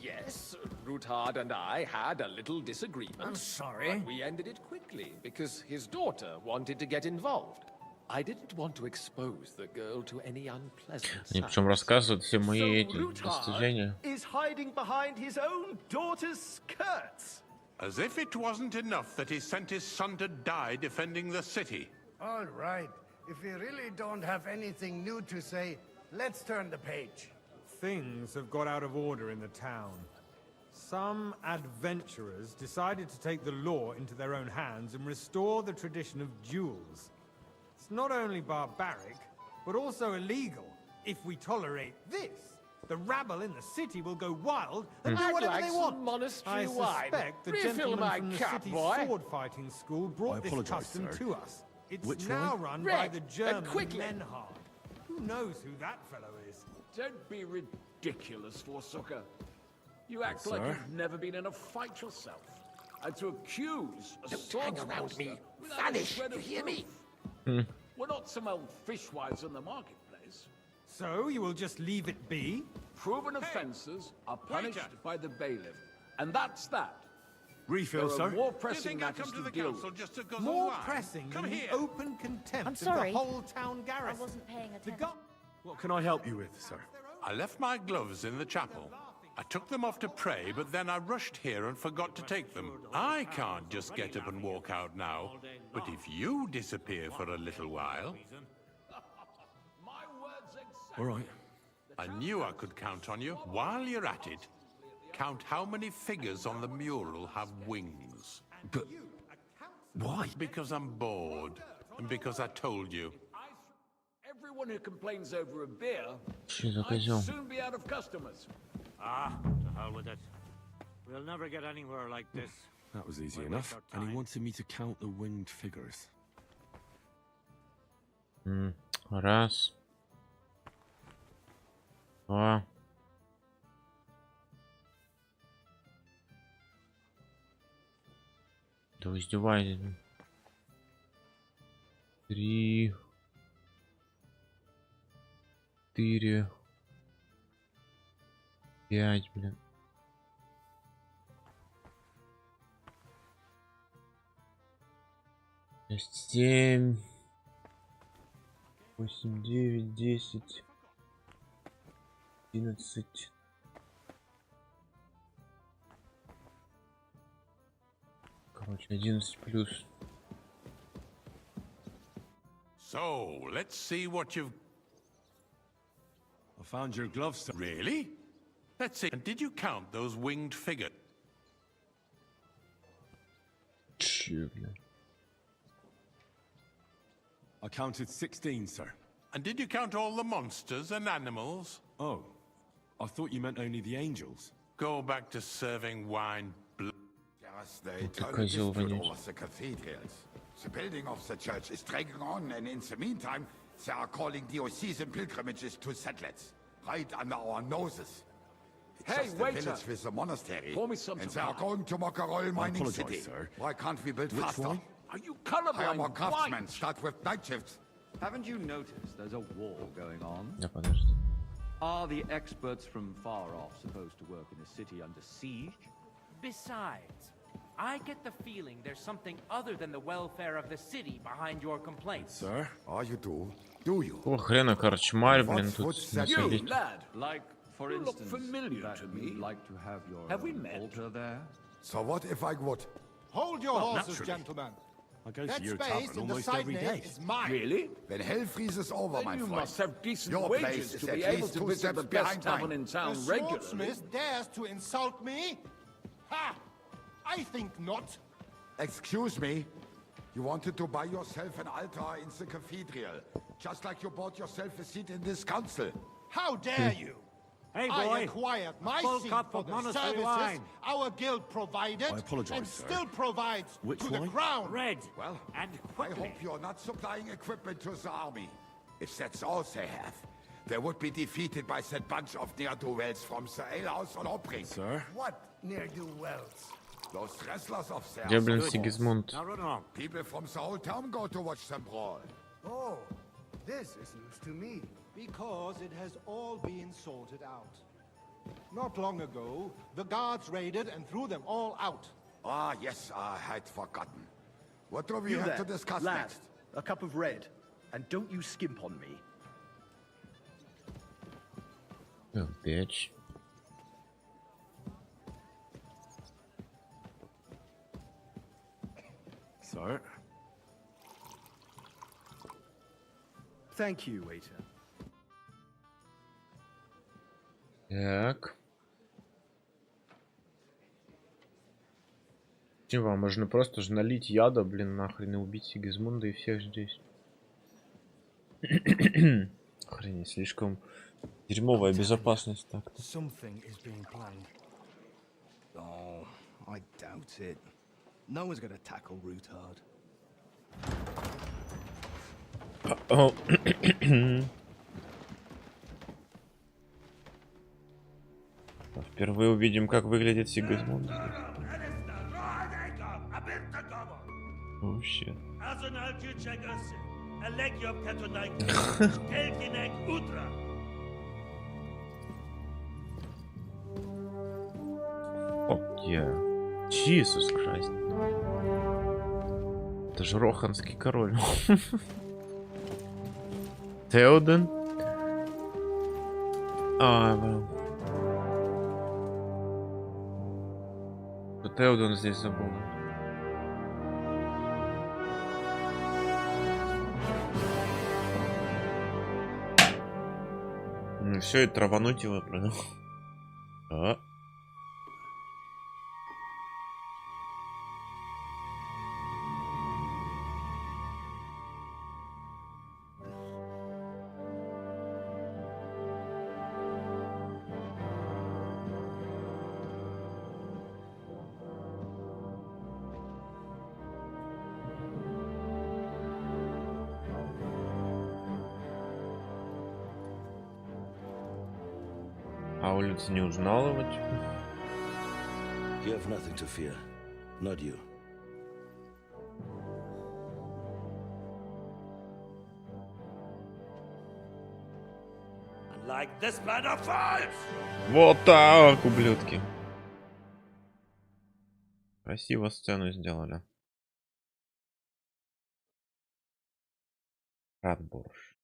Yes, Rutard and I had a little disagreement. I'm sorry. But we ended it quickly because his daughter wanted to get involved. I didn't want to expose the girl to any unpleasant Они sights. причем рассказывают все мои So эти Rutard достижения. is hiding behind his own daughter's skirts. As if it wasn't enough that he sent his son to die defending the city. All right. If we really don't have anything new to say, let's turn the page. Things have got out of order in the town. Some adventurers decided to take the law into their own hands and restore the tradition of duels. It's not only barbaric, but also illegal if we tolerate this. The rabble in the city will go wild and do I'd whatever like they some want. monastery I suspect the wine. Refill gentleman my from the cup, city's boy. sword fighting school brought this apologise, custom sir. to us. It's Which now one? run by Red, the and German quickly. Menhard. Who knows who that fellow is? Don't be ridiculous, Forsucker. You act Yes, like sir. you've never been in a fight yourself. And to accuse a Don't hang swordsmaster around me. without a Vanish, shred you of hear me? proof. We're not some old fishwives in the marketplace. So you will just leave it be? Proven offences are punished by the bailiff. And that's that. Refill, There sir. are more pressing matters to deal with. More pressing than the open contempt I'm of sorry. the whole town I garrison. wasn't paying The attention. What can I help you with, sir? I left my gloves in the chapel. I took them off to pray, but then I rushed here and forgot to take them. I can't just get up and walk out now. But if you disappear for a little while... All right. I knew I could count on you. While you're at it, count how many figures on the mural have wings. But why? Because I'm bored, and because I told you. Everyone who complains over a beer Что за might козел? soon be out of customers. Ah, to hell with it. We'll never get anywhere like this. That was easy Why enough. waste our And he time? wanted me to count the winged figures. Раз. Два. Да вы издеваетесь. 3. 4. 5, блин. 7. 8, 9, 10. 11. Короче, 11 плюс. So, let's see what you've... I found your gloves, sir. Really? Let's see. And did you count those winged figures? Че, блин. I counted 16, sir. And did you count all the monsters and animals? Oh, I thought you meant only the angels. Go back to serving wine. Yes, they Ты turn a козел dispute вонючий. over the cathedrals. The building of the church is dragging on, and in the meantime, they are calling diocesan pilgrimages to settlers, right under our noses. It's Hey, just a waiter! village with a monastery, Pour me some and they are wine. going to mock a royal mining apologise, city. sir. Why can't we build Which faster? one? Are you Hire more colorblind? craftsmen, White? start with night shifts. Haven't you noticed there's a war going on? Да, подожди. Are the experts from far off supposed to work in a city under siege? Besides, I get the feeling there's something other than the welfare of the city behind your complaints. Sir? Oh, you do? Do you? Какого хрена корчмарь, блин, тут What's на that? You, совете? lad. Like, for You look instance, familiar that to me. you'd like to have your Have we own met? altar there? So what if I would? Hold your Well, horses, naturally. gentlemen. I go That to your space tavern in the almost side every nave day. is mine. Really? When hell freezes over, Then my you friend. must have decent Your place wages is to at be able least to 2 visit the steps best behind tavern mine. in The town regularly. swordsmith dares to insult me? Ha! I think not. Excuse me? You wanted to buy yourself an altar in the cathedral, just like you bought yourself a seat in this council. How dare you? Hey, I boy! acquired my full seat cup for of the monastery services wine. our guild provided, I apologise, and sir. still provides Which to the wine? crown. Red! Well, And I quickly! hope you're not supplying equipment to the army. If that's all they have, they would be defeated by that bunch of ne'er-do-wells from the alehouse on Opring. Sir? What? Ne'er-do-wells. Those wrestlers of theirs. Где, блин, are Сигизмунд? Now run along. People from the whole town go to watch them brawl. Oh, this is news to me. Because it has all been sorted out. Not long ago, the guards raided and threw them all out. Ah, yes, I had forgotten. What do we You have there, to discuss lad, next? a cup of red. And don't you skimp on me. Oh, bitch. Sir? Thank you, waiter. Так. Чего, можно просто же налить яда, блин, нахрен, и убить Сигизмунда и всех здесь. Охренеть, слишком Дерьмовая безопасность так. Something is being planned. Oh, I doubt it. No one's gonna tackle Rootard. Впервые увидим, как выглядит Сигизмунд. Oh shit. Fuck yeah. Jesus Christ. Это же роханский король. Теоден? Теоден здесь забыл. Ну все, и травануть его продал. А улица не узнал его, типа? You have nothing to fear. Not you. Like this plan of fives! Вот так, ублюдки. Красиво сцену сделали. Радборш.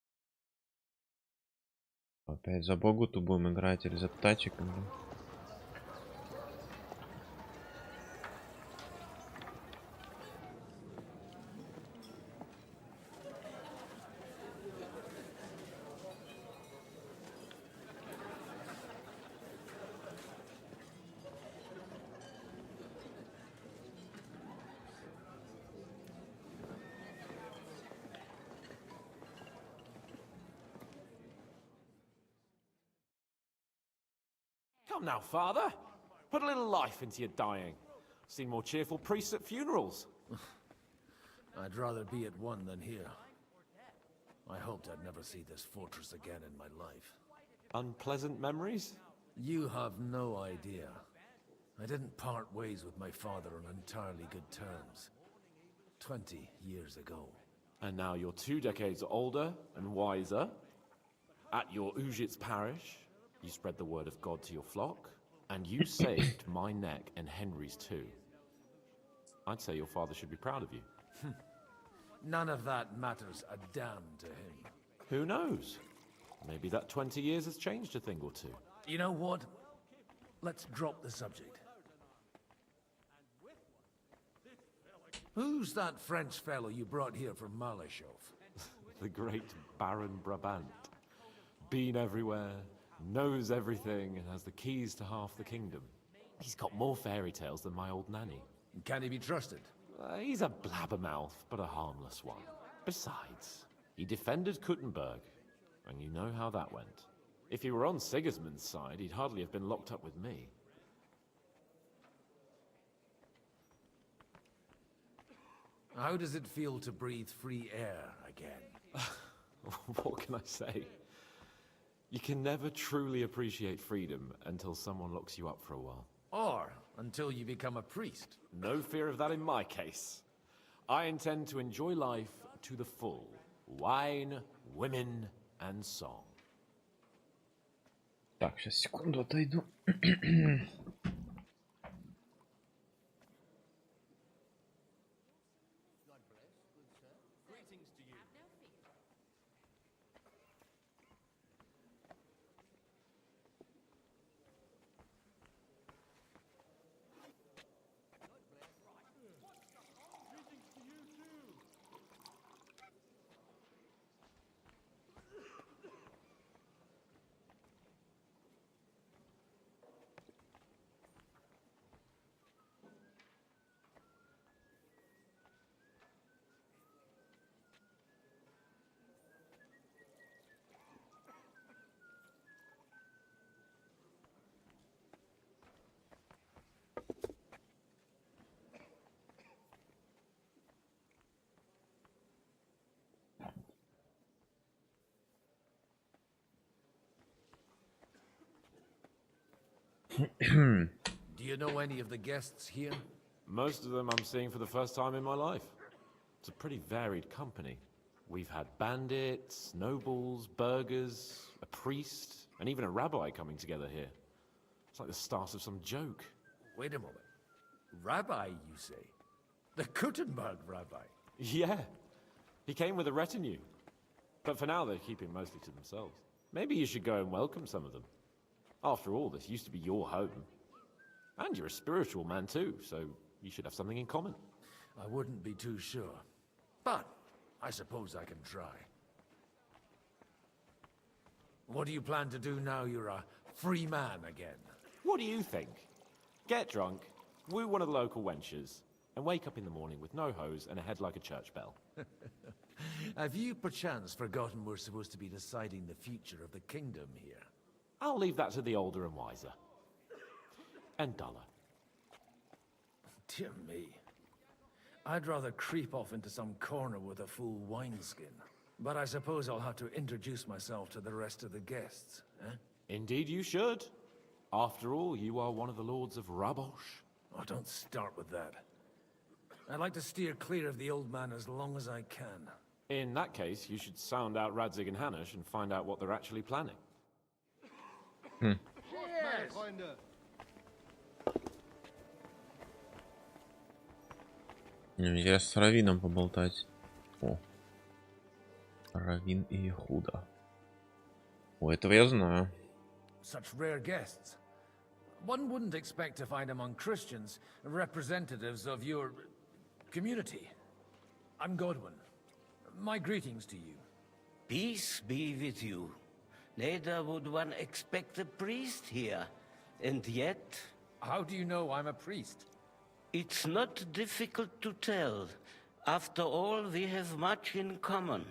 Опять за Богуту будем играть или за тачиком? Come now, father. Put a little life into your dying. Seen more cheerful priests at funerals. I'd rather be at one than here. I hoped I'd never see this fortress again in my life. Unpleasant memories? You have no idea. I didn't part ways with my father on entirely good terms. 20 years ago. And now you're 2 decades older and wiser. At your Ujit's parish, you spread the word of God to your flock, and you saved my neck and Henry's too. I'd say your father should be proud of you. None of that matters a damn to him. Who knows? Maybe that 20 years has changed a thing or two. You know what? Let's drop the subject. Who's that French fellow you brought here from Malashov? The great Baron Brabant. Been everywhere, knows everything, and has the keys to half the kingdom. He's got more fairy tales than my old nanny. Can he be trusted? He's a blabbermouth, but a harmless one. Besides, he defended Kuttenberg, and you know how that went. If he were on Sigismund's side, he'd hardly have been locked up with me. How does it feel to breathe free air again? What can I say? You can never truly appreciate freedom until someone locks you up for a while. Or until you become a priest. No fear of that in my case. I intend to enjoy life to the full. Wine, women, and song. Так, сейчас секунду отойду. Do you know any of the guests here? Most of them I'm seeing for the first time in my life. It's a pretty varied company. We've had bandits, nobles, burghers, a priest, and even a rabbi coming together here. It's like the start of some joke. Wait a moment. Rabbi, you say? The Gutenberg rabbi? Yeah. He came with a retinue. But for now, they're keeping mostly to themselves. Maybe you should go and welcome some of them. After all, this used to be your home. And you're a spiritual man too, so you should have something in common. I wouldn't be too sure. But I suppose I can try. What do you plan to do now you're a free man again? What do you think? Get drunk, woo one of the local wenches, and wake up in the morning with no hose and a head like a church bell. Have you perchance forgotten we're supposed to be deciding the future of the kingdom here? I'll leave that to the older and wiser. And duller. Dear me. I'd rather creep off into some corner with a full wineskin. But I suppose I'll have to introduce myself to the rest of the guests, eh? Indeed you should. After all, you are one of the lords of Rabosh. Oh, don't start with that. I'd like to steer clear of the old man as long as I can. In that case, you should sound out Radzig and Hanush and find out what they're actually planning. Нельзя с Равином поболтать. О. Равин и Худа. О, этого я знаю. Such rare guests. One wouldn't expect to find among Christians representatives of your community. I'm Godwin. My greetings to you. Peace be with you. Neither would one expect a priest here. And yet... How do you know I'm a priest? It's not difficult to tell. After all, we have much in common.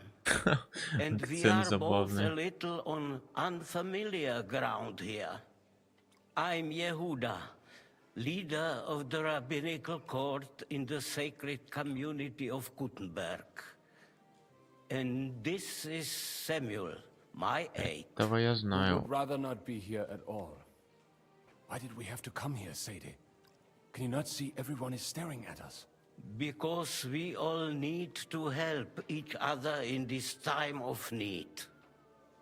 And we are both a little on unfamiliar ground here. I'm Yehuda, leader of the rabbinical court in the sacred community of Gutenberg. And this is Samuel, my aide. Этого я We знаю. would rather not be here at all. Why did we have to come here, Sadie? Can you not see everyone is staring at us? Because we all need to help each other in this time of need.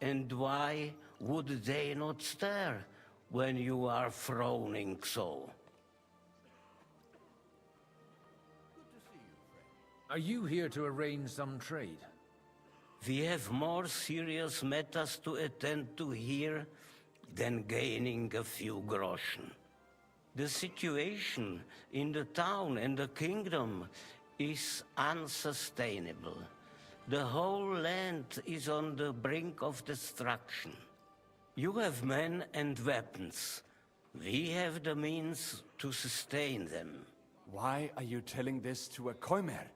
And why would they not stare when you are frowning so? Are you here to arrange some trade? We have more serious matters to attend to here than gaining a few groschen. The situation in the town and the kingdom is unsustainable. The whole land is on the brink of destruction. You have men and weapons. We have the means to sustain them. Why are you telling this to a Koimer?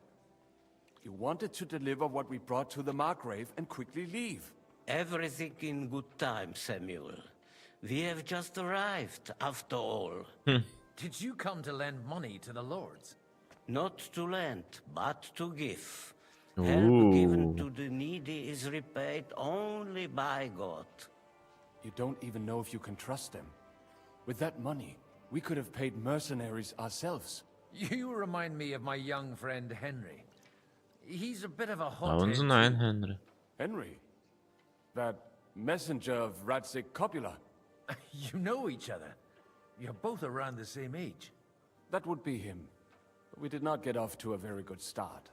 You wanted to deliver what we brought to the Margrave and quickly leave. Everything in good time, Samuel. We have just arrived, after all. Did you come to lend money to the lords? Not to lend, but to give. Help given Ooh. to the needy is repaid only by God. You don't even know if you can trust them. With that money, we could have paid mercenaries ourselves. You remind me of my young friend Henry. He's a bit of a А он hothead. знает Генри. Henry? That messenger of Radzig Copula? You know each other. You're both around the same age. That would be him. But we did not get off to a very good start.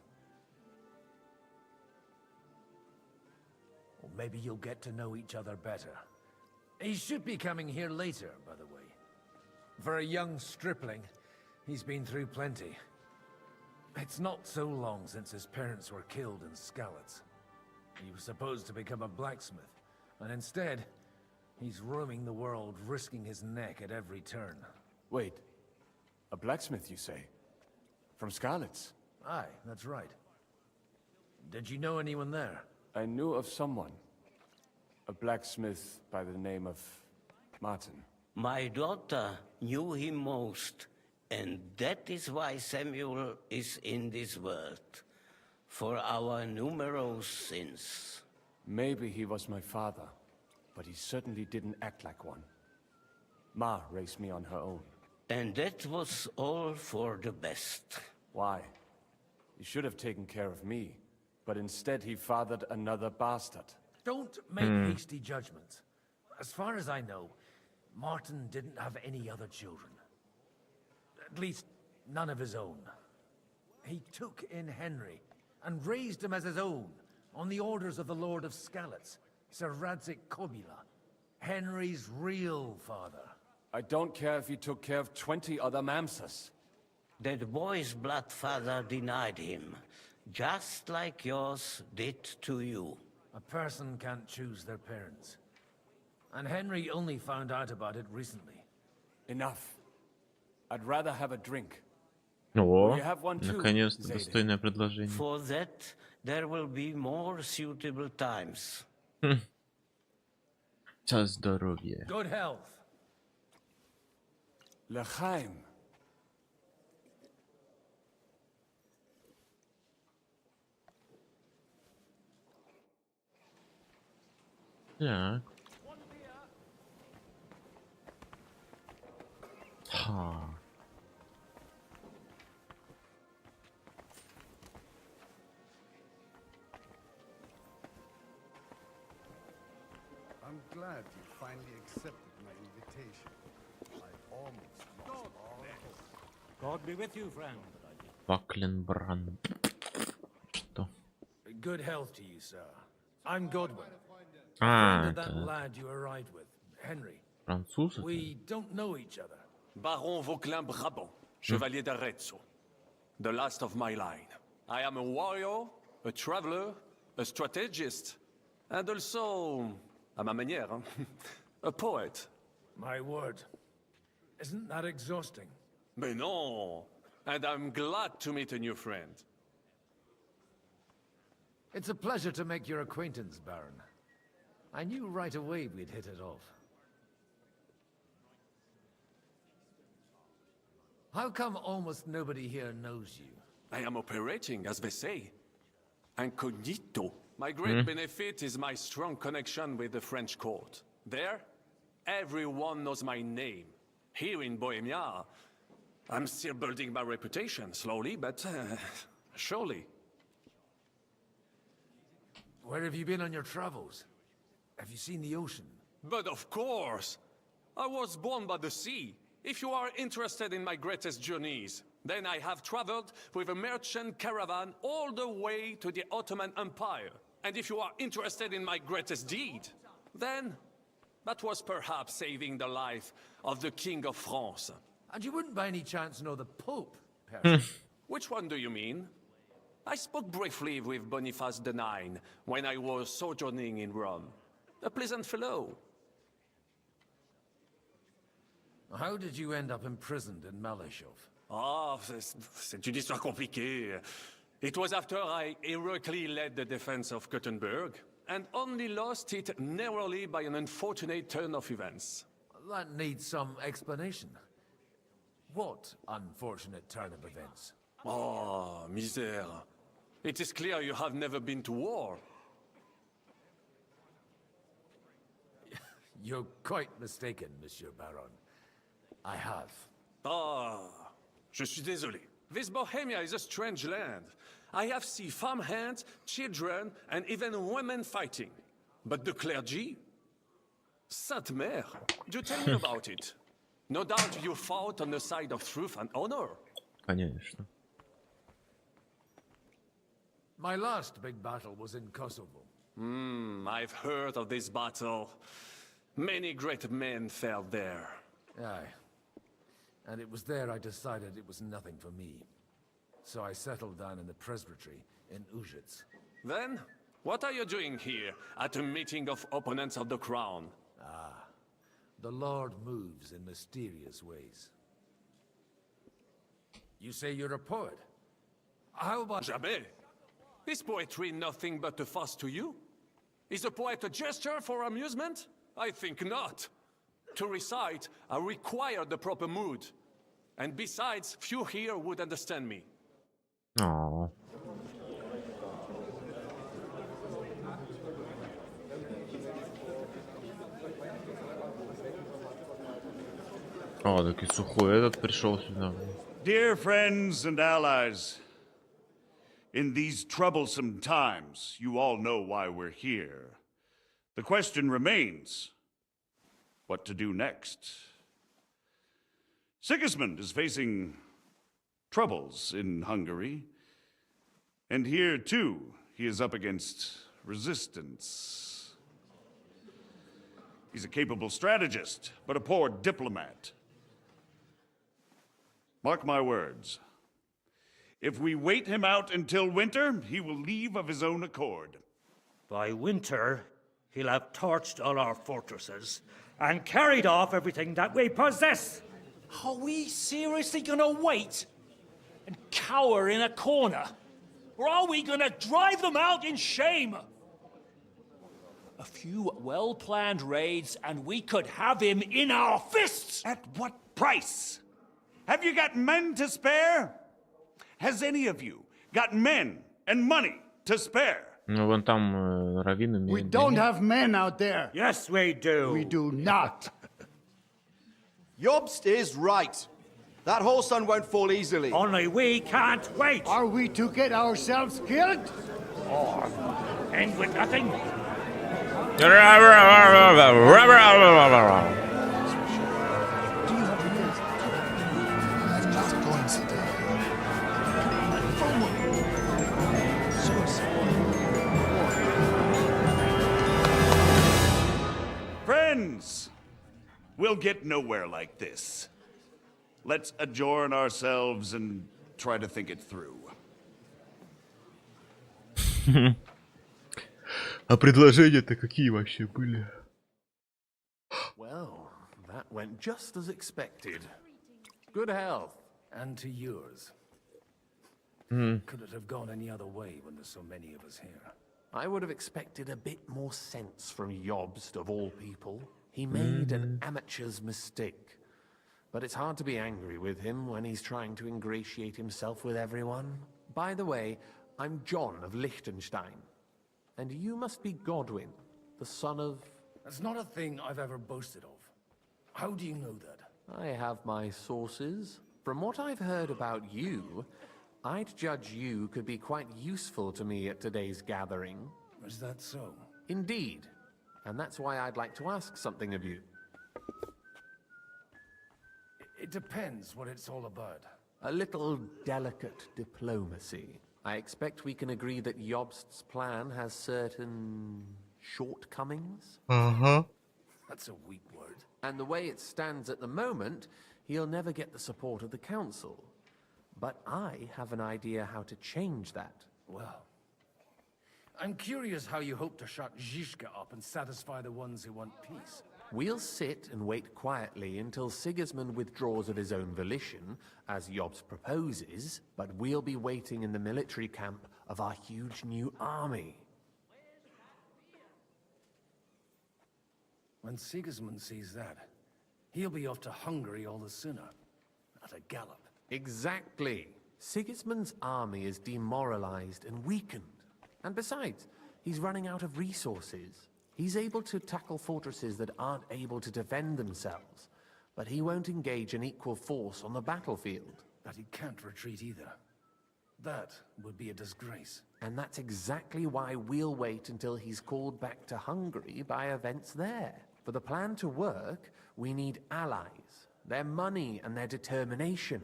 Or maybe you'll get to know each other better. He should be coming here later, by the way. For a young stripling, he's been through plenty. It's not so long since his parents were killed in Skalitz. He was supposed to become a blacksmith, and instead, he's roaming the world, risking his neck at every turn. Wait. A blacksmith, you say? From Skalitz? Aye, that's right. Did you know anyone there? I knew of someone. A blacksmith by the name of Martin. My daughter knew him most, and that is why Samuel is in this world. For our numerous sins. Maybe he was my father, but he certainly didn't act like one. Ma raised me on her own. And that was all for the best. Why? He should have taken care of me, but instead he fathered another bastard. Don't make hasty judgments. As far as I know, Martin didn't have any other children. At least, none of his own. He took in Henry and raised him as his own on the orders of the Lord of Skalitz, Sir Radzik Kobila, Henry's real father. I don't care if he took care of 20 other Mamsas. That boy's blood father denied him, just like yours did to you. A person can't choose their parents. And Henry only found out about it recently. Enough. I'd rather have a drink. О, наконец-то достойное предложение. For that, there will be more suitable times. За здоровье. Good health. L'chaim. Так. Ха. I'm glad you finally accepted my invitation. I almost lost all hope. God be with you, friend. Пакленбран. Что? Good health to you, sir. I'm Godwin. А, That это lad you arrived with, Henry. француз? это? We don't know each other. Baron Vauquelin Brabant, Chevalier d'Arezzo. The last of my line. I am a warrior, a traveler, a strategist, and also, à ma manière, a poet. My word. Isn't that exhausting? Mais non! And I'm glad to meet a new friend. It's a pleasure to make your acquaintance, Baron. I knew right away we'd hit it off. How come almost nobody here knows you? I am operating, as they say, incognito. My great benefit is my strong connection with the French court. There, everyone knows my name. Here in Bohemia, I'm still building my reputation, slowly, but surely. Where have you been on your travels? Have you seen the ocean? But of course! I was born by the sea. If you are interested in my greatest journeys, then I have traveled with a merchant caravan all the way to the Ottoman Empire. And if you are interested in my greatest deed, then that was perhaps saving the life of the King of France. And you wouldn't by any chance know the Pope, Percy? Which one do you mean? I spoke briefly with Boniface IX when I was sojourning in Rome. A pleasant fellow. How did you end up imprisoned in Malashov? Ah, c'est une histoire compliquée. It was after I heroically led the defense of Gothenburg, and only lost it narrowly by an unfortunate turn of events. That needs some explanation. What unfortunate turn of events? Oh, misère. It is clear you have never been to war. You're quite mistaken, Monsieur Baron. I have. Ah, je suis désolé. This Bohemia is a strange land. I have seen farmhands, children, and even women fighting. But the clergy? Sainte Mère, do tell me about it. No doubt you fought on the side of truth and honor. Конечно. My last big battle was in Kosovo. I've heard of this battle. Many great men fell there. Aye. And it was there I decided it was nothing for me. So I settled down in the presbytery in Ujits. Then, what are you doing here at a meeting of opponents of the crown? Ah, the Lord moves in mysterious ways. You say you're a poet? How about... Jamais! Is poetry nothing but a farce to you? Is a poet a gesture for amusement? I think not. To recite, I require the proper mood. And besides, few here would understand me. Oh. О, так и сухой этот пришел сюда. Dear friends and allies, in these troublesome times, you all know why we're here. The question remains, what to do next? Sigismund is facing troubles in Hungary, and here too, he is up against resistance. He's a capable strategist, but a poor diplomat. Mark my words. If we wait him out until winter, he will leave of his own accord. By winter, he'll have torched all our fortresses and carried off everything that we possess. Are we seriously gonna wait and cower in a corner? Or are we gonna drive them out in shame? A few well-planned raids and we could have him in our fists! At what price? Have you got men to spare? Has any of you got men and money to spare? Ну, вон там раввин имеет. We don't have men out there. Yes, we do. We do not. Jobst is right. That whole sun won't fall easily. Only we can't wait. Are we to get ourselves killed? Or end with nothing? Friends, we'll get nowhere like this. Let's adjourn ourselves and try to think it through. А предложения-то какие вообще были? Well, that went just as expected. Good health. And to yours. Mm. Could it have gone any other way when there's so many of us here? I would have expected a bit more sense from Jobst, of all people. He made an amateur's mistake. But it's hard to be angry with him when he's trying to ingratiate himself with everyone. By the way, I'm John of Liechtenstein. And you must be Godwin, the son of... That's not a thing I've ever boasted of. How do you know that? I have my sources. From what I've heard about you, I'd judge you could be quite useful to me at today's gathering. Is that so? Indeed. And that's why I'd like to ask something of you. It depends what it's all about. A little delicate diplomacy. I expect we can agree that Jobst's plan has certain shortcomings. Uh-huh. That's a weak word. And the way it stands at the moment, he'll never get the support of the council. But I have an idea how to change that. Well, I'm curious how you hope to shut Zizka up and satisfy the ones who want peace. We'll sit and wait quietly until Sigismund withdraws of his own volition, as Jobst proposes, but we'll be waiting in the military camp of our huge new army. When Sigismund sees that, he'll be off to Hungary all the sooner. At a gallop. Exactly. Sigismund's army is demoralized and weakened. And besides, he's running out of resources. He's able to tackle fortresses that aren't able to defend themselves, but he won't engage an equal force on the battlefield. But he can't retreat either. That would be a disgrace. And that's exactly why we'll wait until he's called back to Hungary by events there. For the plan to work, we need allies, their money and their determination.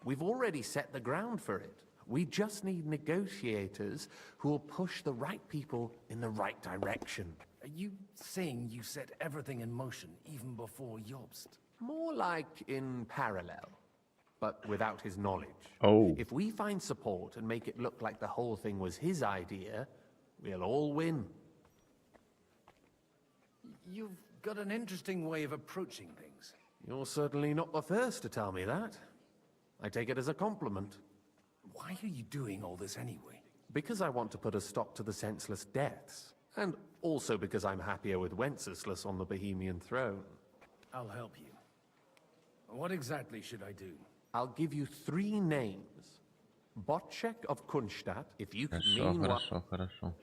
We've already set the ground for it. We just need negotiators who will push the right people in the right direction. Are you saying you set everything in motion even before Jobst? More like in parallel, but without his knowledge. Oh. If we find support and make it look like the whole thing was his idea, we'll all win. You've got an interesting way of approaching things. You're certainly not the first to tell me that. I take it as a compliment. Why are you doing all this anyway? Because I want to put a stop to the senseless deaths. And also because I'm happier with Wenceslas on the Bohemian throne. I'll help you. What exactly should I do? I'll give you 3 names. Botchek of Kunstadt, if you can mean what... Хорошо.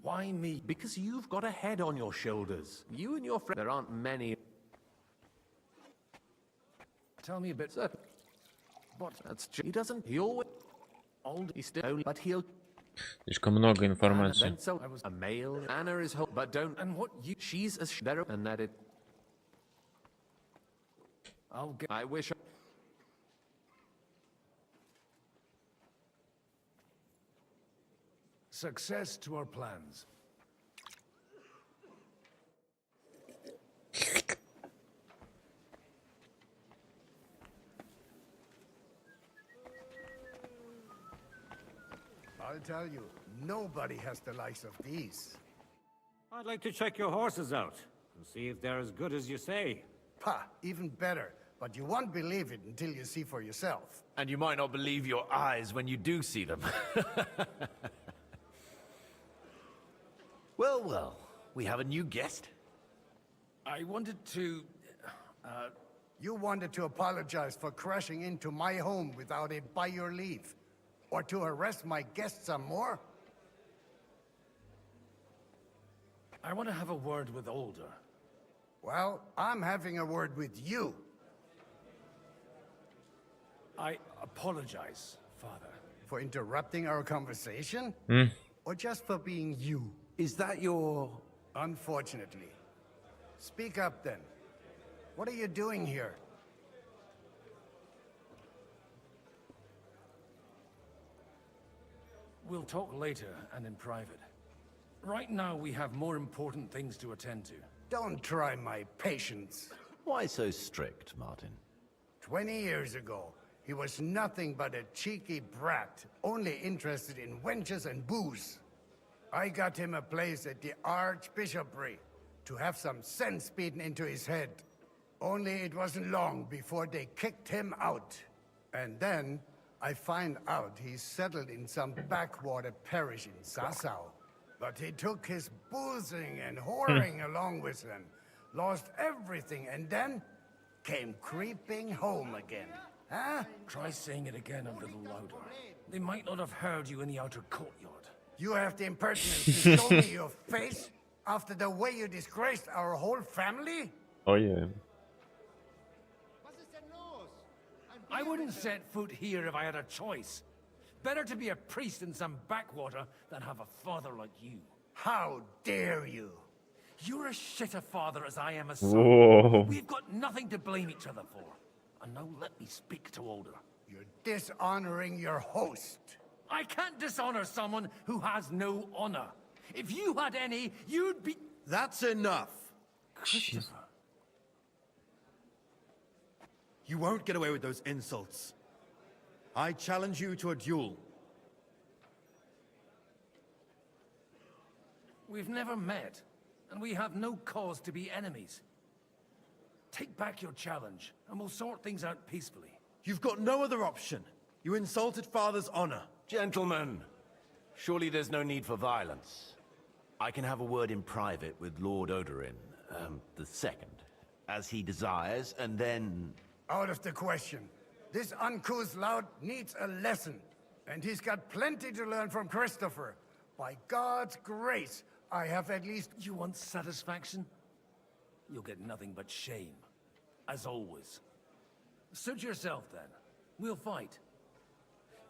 Why me? Because you've got a head on your shoulders. You and your friend. There aren't many. Tell me a bit. What? That's he doesn't. He always old. He's still only, but he'll. Слишком много информации. And so I was a male. Anna is whole, but don't. And what you? She's a there, and that it. I'll get. I wish. Success to our plans. I'll tell you, nobody has the likes of these. I'd like to check your horses out and see if they're as good as you say. Pah, even better. But you won't believe it until you see for yourself. And you might not believe your eyes when you do see them. Well, well, we have a new guest. I wanted to... You wanted to apologize for crashing into my home without it by your leave. Or to arrest my guests some more? I want to have a word with Older. Well, I'm having a word with you. I apologize, Father. For interrupting our conversation? Or just for being you? Is that your... Unfortunately. Speak up then. What are you doing here? We'll talk later and in private. Right now we have more important things to attend to. Don't try my patience. Why so strict, Martin? 20 years ago, he was nothing but a cheeky brat, only interested in wenches and booze. I got him a place at the Archbishopric to have some sense beaten into his head. Only it wasn't long before they kicked him out. And then I find out he's settled in some backwater parish in Sassau. But he took his boozing and whoring along with him, lost everything, and then came creeping home again. Huh? Try saying it again a little louder. They might not have heard you in the outer courtyard. You have the impertinence to show me your face after the way you disgraced our whole family? Oh yeah. I wouldn't set foot here if I had a choice. Better to be a priest in some backwater than have a father like you. How dare you? You're as shit a father as I am a son. Whoa. We've got nothing to blame each other for. And now let me speak to Older. You're dishonoring your host. I can't dishonor someone who has no honor. If you had any, you'd be... That's enough. Christopher. You won't get away with those insults. I challenge you to a duel. We've never met, and we have no cause to be enemies. Take back your challenge, and we'll sort things out peacefully. You've got no other option. You insulted Father's honor. Gentlemen, surely there's no need for violence. I can have a word in private with Lord Odorin, the second, as he desires, and then... Out of the question. This uncouth lout needs a lesson, and he's got plenty to learn from Christopher. By God's grace, I have at least... You want satisfaction? You'll get nothing but shame. As always. Suit yourself, then. We'll fight.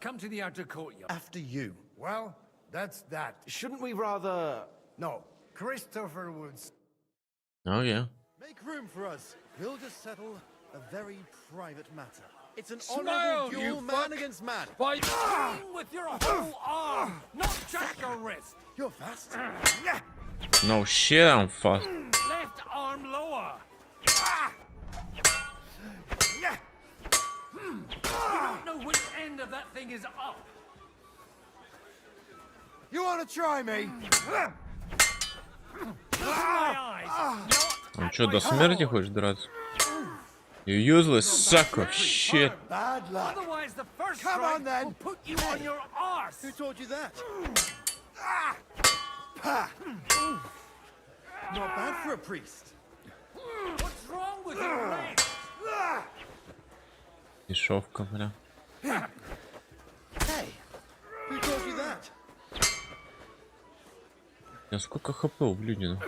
Come to the outer courtyard. After you. Well, that's that. Shouldn't we rather... No. Christopher would... Oh yeah. Make room for us. We'll just settle a very private matter. It's an Smile, honorable duel, you man against man. By swing with your whole arm, not just your wrist. You're fast. No shit, I'm fast. Left arm lower. You don't know which end of that thing is up. You want to try me? Он что, до смерти хочешь драться? You useless suck of shit. Bad luck. Otherwise, the first Come on, strike then. will put you on your arse. Who taught you that? Not bad for a priest. What's wrong with your legs? Дешевка, бля. Hey, who taught you that? А сколько хп у блюдина?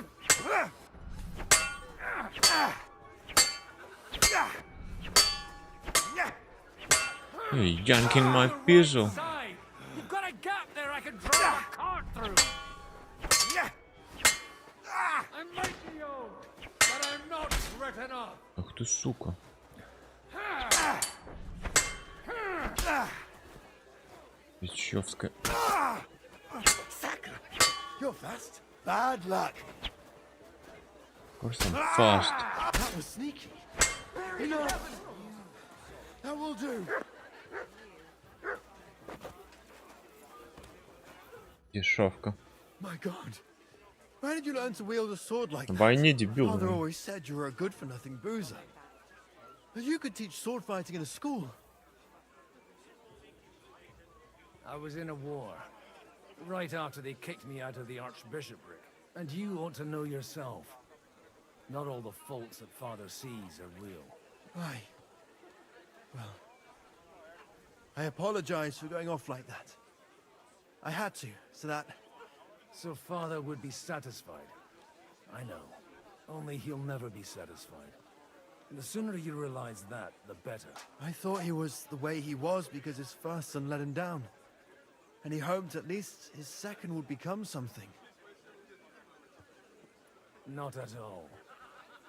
Hey, yanking my pistol. You've got a gap there I can drive a cart through. I might be old, but I'm not written off. Ах ты сука. Бичевская. You're fast. Bad luck. Of course I'm fast. That was sneaky. Enough. That will do. Дешевка. My God. Where did you learn to wield a sword like На that? войне дебил. Father always said you were a good-for-nothing boozer. But you could teach sword fighting in a school. I was in a war, right after they kicked me out of the archbishopric. And you ought to know yourself. Not all the faults that Father sees are real. Aye. Well, I apologize for going off like that. I had to, so that... So Father would be satisfied. I know. Only he'll never be satisfied. And the sooner you realize that, the better. I thought he was the way he was because his first son let him down. And he hoped at least his second would become something. Not at all.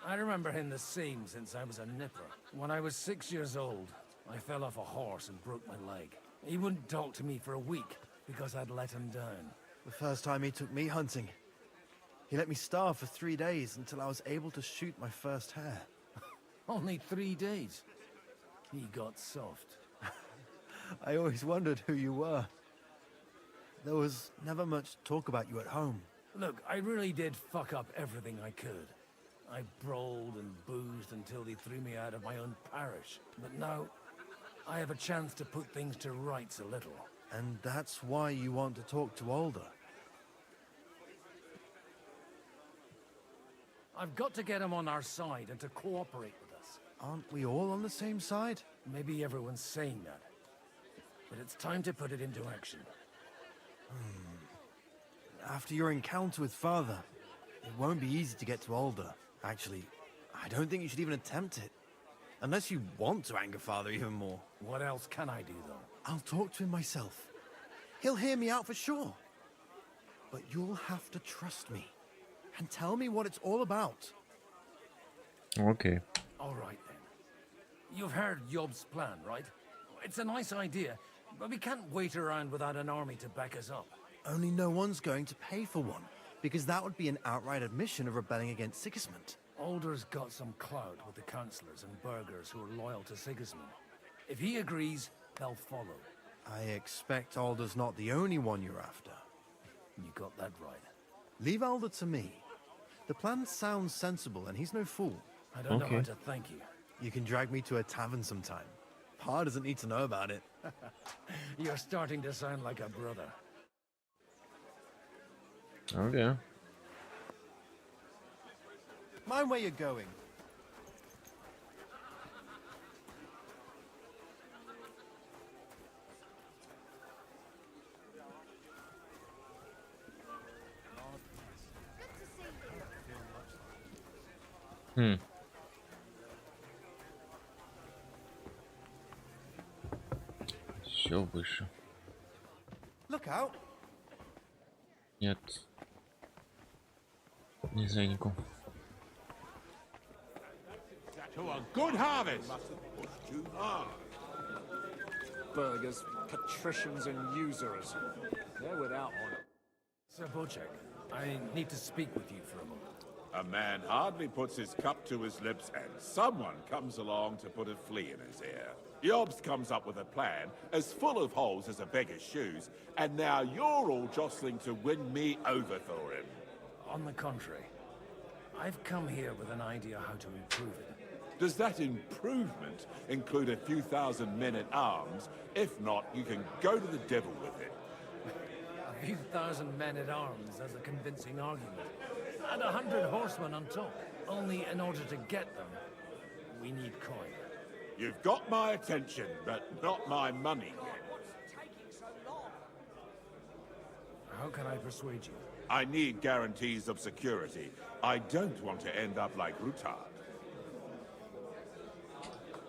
I remember him the same since I was a nipper. When I was 6 years old, I fell off a horse and broke my leg. He wouldn't talk to me for a week because I'd let him down. The first time he took me hunting, he let me starve for 3 days until I was able to shoot my first hare. Only 3 days. He got soft. I always wondered who you were. There was never much talk about you at home. Look, I really did fuck up everything I could. I brawled and boozed until they threw me out of my own parish. But now, I have a chance to put things to rights a little. And that's why you want to talk to Alder. I've got to get him on our side and to cooperate with us. Aren't we all on the same side? Maybe everyone's saying that. But it's time to put it into action. After your encounter with Father, it won't be easy to get to Alder. Actually, I don't think you should even attempt it. Unless you want to anger Father even more. What else can I do, though? I'll talk to him myself. He'll hear me out for sure. But you'll have to trust me. And tell me what it's all about. Okay. All right, then. You've heard Yob's plan, right? It's a nice idea, but we can't wait around without an army to back us up. Only no one's going to pay for one, because that would be an outright admission of rebelling against Sigismund. Alder's got some clout with the councillors and burghers who are loyal to Sigismund. If he agrees, they'll follow. I expect Alder's not the only one you're after. You got that right. Leave Alder to me. The plan sounds sensible, and he's no fool. I don't know how to thank you. You can drag me to a tavern sometime. Pa doesn't need to know about it. You're starting to sound like a brother. Okay. Mind where you're going. Все выше. Look out. Нет. Не знаю никого. To a good harvest. Burghers, patricians, and usurers. They're without honor. Sir Bocek, I need to speak with you for a moment. A man hardly puts his cup to his lips and someone comes along to put a flea in his ear. Yobs comes up with a plan as full of holes as a beggar's shoes, and now you're all jostling to win me over for him. On the contrary, I've come here with an idea how to improve it. Does that improvement include a few thousand men at arms? If not, you can go to the devil with it. A few thousand men at arms as a convincing argument. And 100 horsemen on top. Only in order to get them, we need coin. You've got my attention, but not my money yet. How can I persuade you? I need guarantees of security. I don't want to end up like Rutard.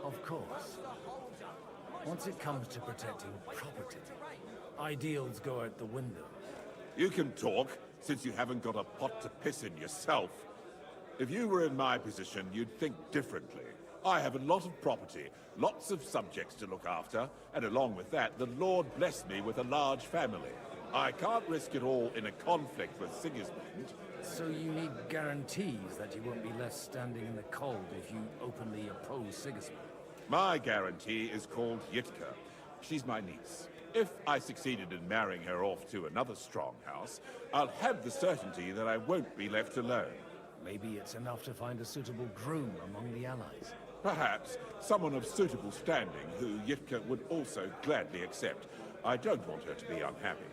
Of course. Once it comes to protecting property, ideals go out the window. You can talk, since you haven't got a pot to piss in yourself. If you were in my position, you'd think differently. I have a lot of property, lots of subjects to look after, and along with that, the Lord blessed me with a large family. I can't risk it all in a conflict with Sigismund. So you need guarantees that you won't be left standing in the cold if you openly oppose Sigismund. My guarantee is called Yitka. She's my niece. If I succeeded in marrying her off to another strong house, I'll have the certainty that I won't be left alone. Maybe it's enough to find a suitable groom among the allies. Perhaps someone of suitable standing who Yitka would also gladly accept. I don't want her to be unhappy.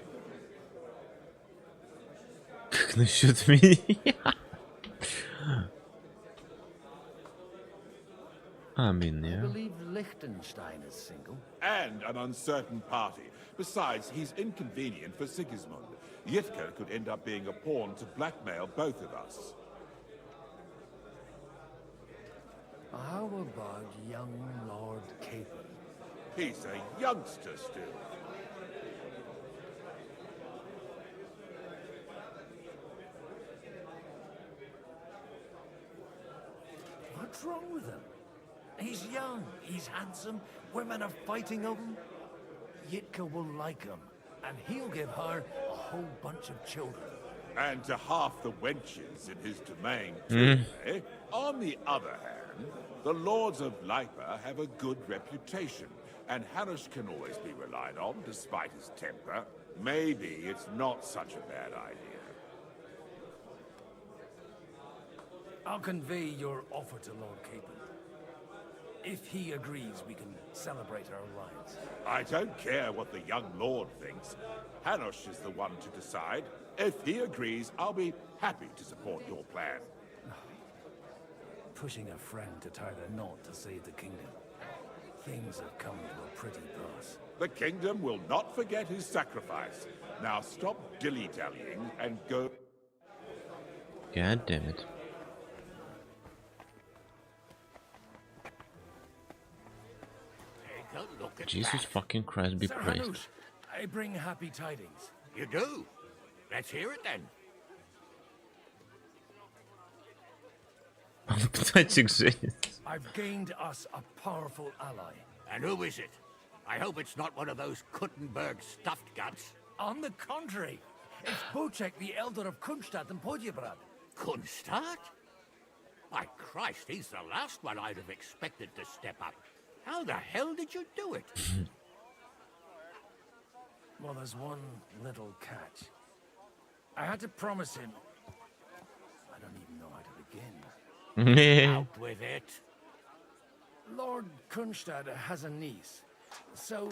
Как насчет меня? I mean, I yeah. believe Liechtenstein is single. And an uncertain party. Besides, he's inconvenient for Sigismund. Yitka could end up being a pawn to blackmail both of us. How about young Lord Capon? He's a youngster still. What's wrong with him? He's young, he's handsome, women are fighting over him. Yitka will like him, and he'll give her a whole bunch of children. And to half the wenches in his domain, too, eh? On the other hand, the lords of Lipa have a good reputation, and Hanush can always be relied on, despite his temper. Maybe it's not such a bad idea. I'll convey your offer to Lord Capon. If he agrees, we can celebrate our alliance. I don't care what the young lord thinks. Hanush is the one to decide. If he agrees, I'll be happy to support your plan. Pushing a friend to tie the knot to save the kingdom. Things have come to a pretty pass. The kingdom will not forget his sacrifice. Now stop dilly-dallying and go... God damn it. Jesus fucking Christ, be Sir praised. Hanush, I bring happy tidings. You do? Let's hear it then. I've gained us a powerful ally. And who is it? I hope it's not one of those Kuttenberg stuffed guts. On the contrary, it's Bocek, the elder of Kunstadt and Podjebrad. Kunstadt? By Christ, he's the last one I'd have expected to step up. How the hell did you do it? Well, there's one little catch. I had to promise him... I don't even know how to begin. Out with it. Lord Kunstadt has a niece, so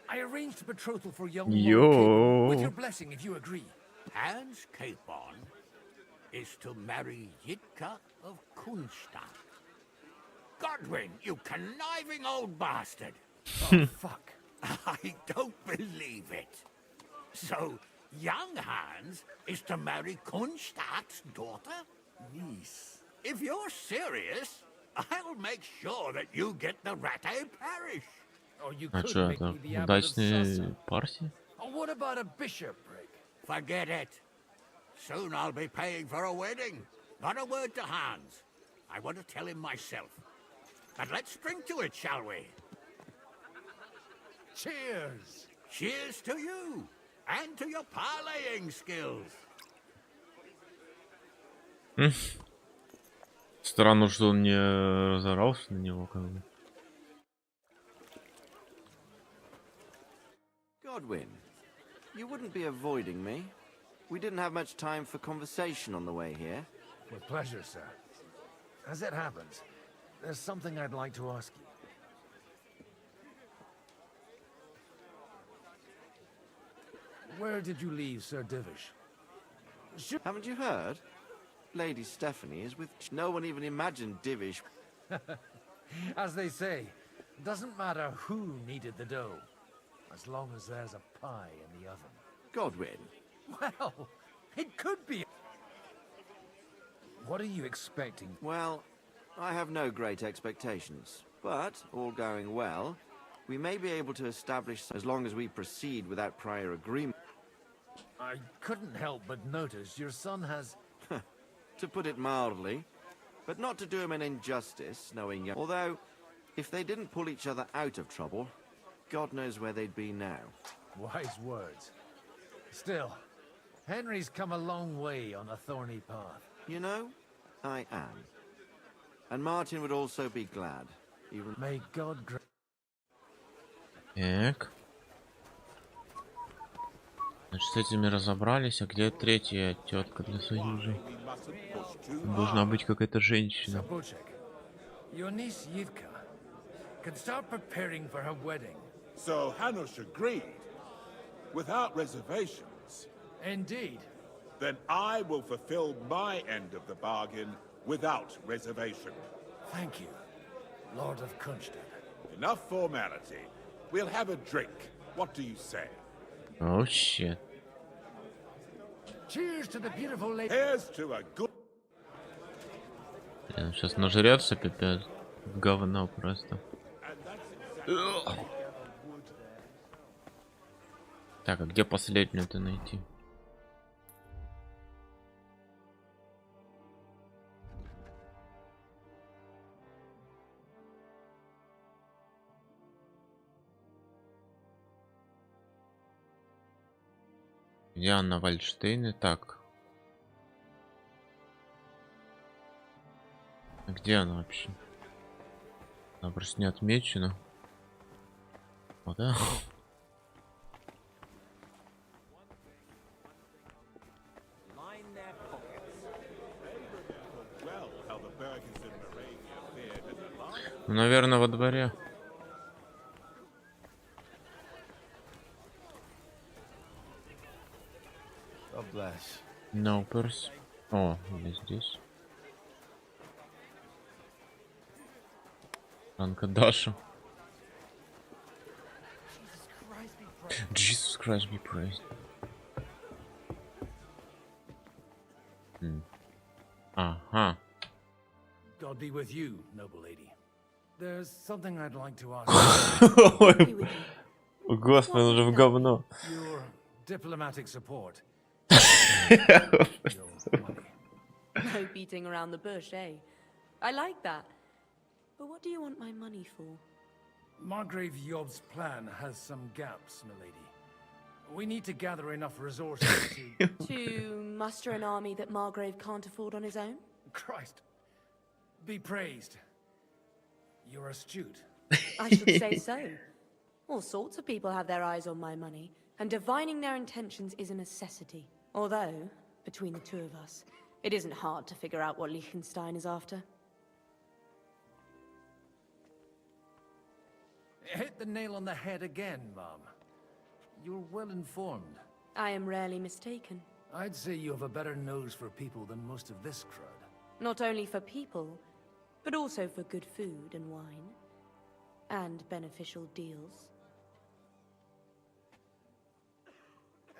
I arranged a betrothal for young Lord Capon, with your blessing if you agree. Hans Capon is to marry Yitka of Kunstadt. Godwin, you conniving old bastard! Oh, fuck. I don't believe it. So, young Hans is to marry Kunstadt's daughter? Niece. If you're serious, I'll make sure that you get the Rattay parish. Or you А could чё, make это me the abbot of удачные Sassa. партии? Or what about a bishopric? Forget it. Soon I'll be paying for a wedding. Not a word to Hans. I want to tell him myself. But let's drink to it, shall we? Cheers! Cheers to you, and to your parlaying skills. Странно, что он не разорался на него, как бы. Godwin, you wouldn't be avoiding me. We didn't have much time for conversation on the way here. With pleasure, sir. As it happens, there's something I'd like to ask you. Where did you leave Sir Divish? Haven't you heard? Lady Stephanie is with... No one even imagined Divish. As they say, it doesn't matter who kneaded the dough, as long as there's a pie in the oven. Godwin, Well, it could be. What are you expecting? Well, I have no great expectations, but all going well, we may be able to establish as long as we proceed without prior agreement. I couldn't help but notice your son has... To put it mildly, but not to do him an injustice, knowing young... Although, if they didn't pull each other out of trouble, God knows where they'd be now. Wise words. Still, Henry's come a long way on a thorny path. You know, I am. And Martin would also be glad. Even... May God grant... Так. Значит, с этими разобрались. А где третья тетка для союза? Должна быть какая-то женщина. Your niece Yivka can start preparing for her wedding. So Hanush agreed, without reservations. Indeed. Then I will fulfill my end of the bargain without reservation. Thank you, Lord of Kunstad. Enough formality. We'll have a drink. What do you say? Oh shit. Cheers to the beautiful lady. Here's to a good... Он сейчас нажрется, пипец. Говно просто. Так, а где последнюю-то найти? Где Анна Вальштейне? Так. А где она вообще? Она просто не отмечена. О, да? Ну, наверное, во дворе. No purse. О, или здесь. Анка Даша. Jesus Christ be praised. Ага. God be with you, noble lady. There's something I'd like to ask. Господи, он уже в говно. Your diplomatic support. No beating around the bush, eh? I like that. But what do you want my money for? Margrave Yob's plan has some gaps, milady. We need to gather enough resources to... To muster an army that Margrave can't afford on his own? Christ. Be praised. You're astute. I should say so. All sorts of people have their eyes on my money, and divining their intentions is a necessity. Although, between the two of us, it isn't hard to figure out what Liechtenstein is after. Hit the nail on the head again, Mom. You're well informed. I am rarely mistaken. I'd say you have a better nose for people than most of this crowd. Not only for people, but also for good food and wine. And beneficial deals.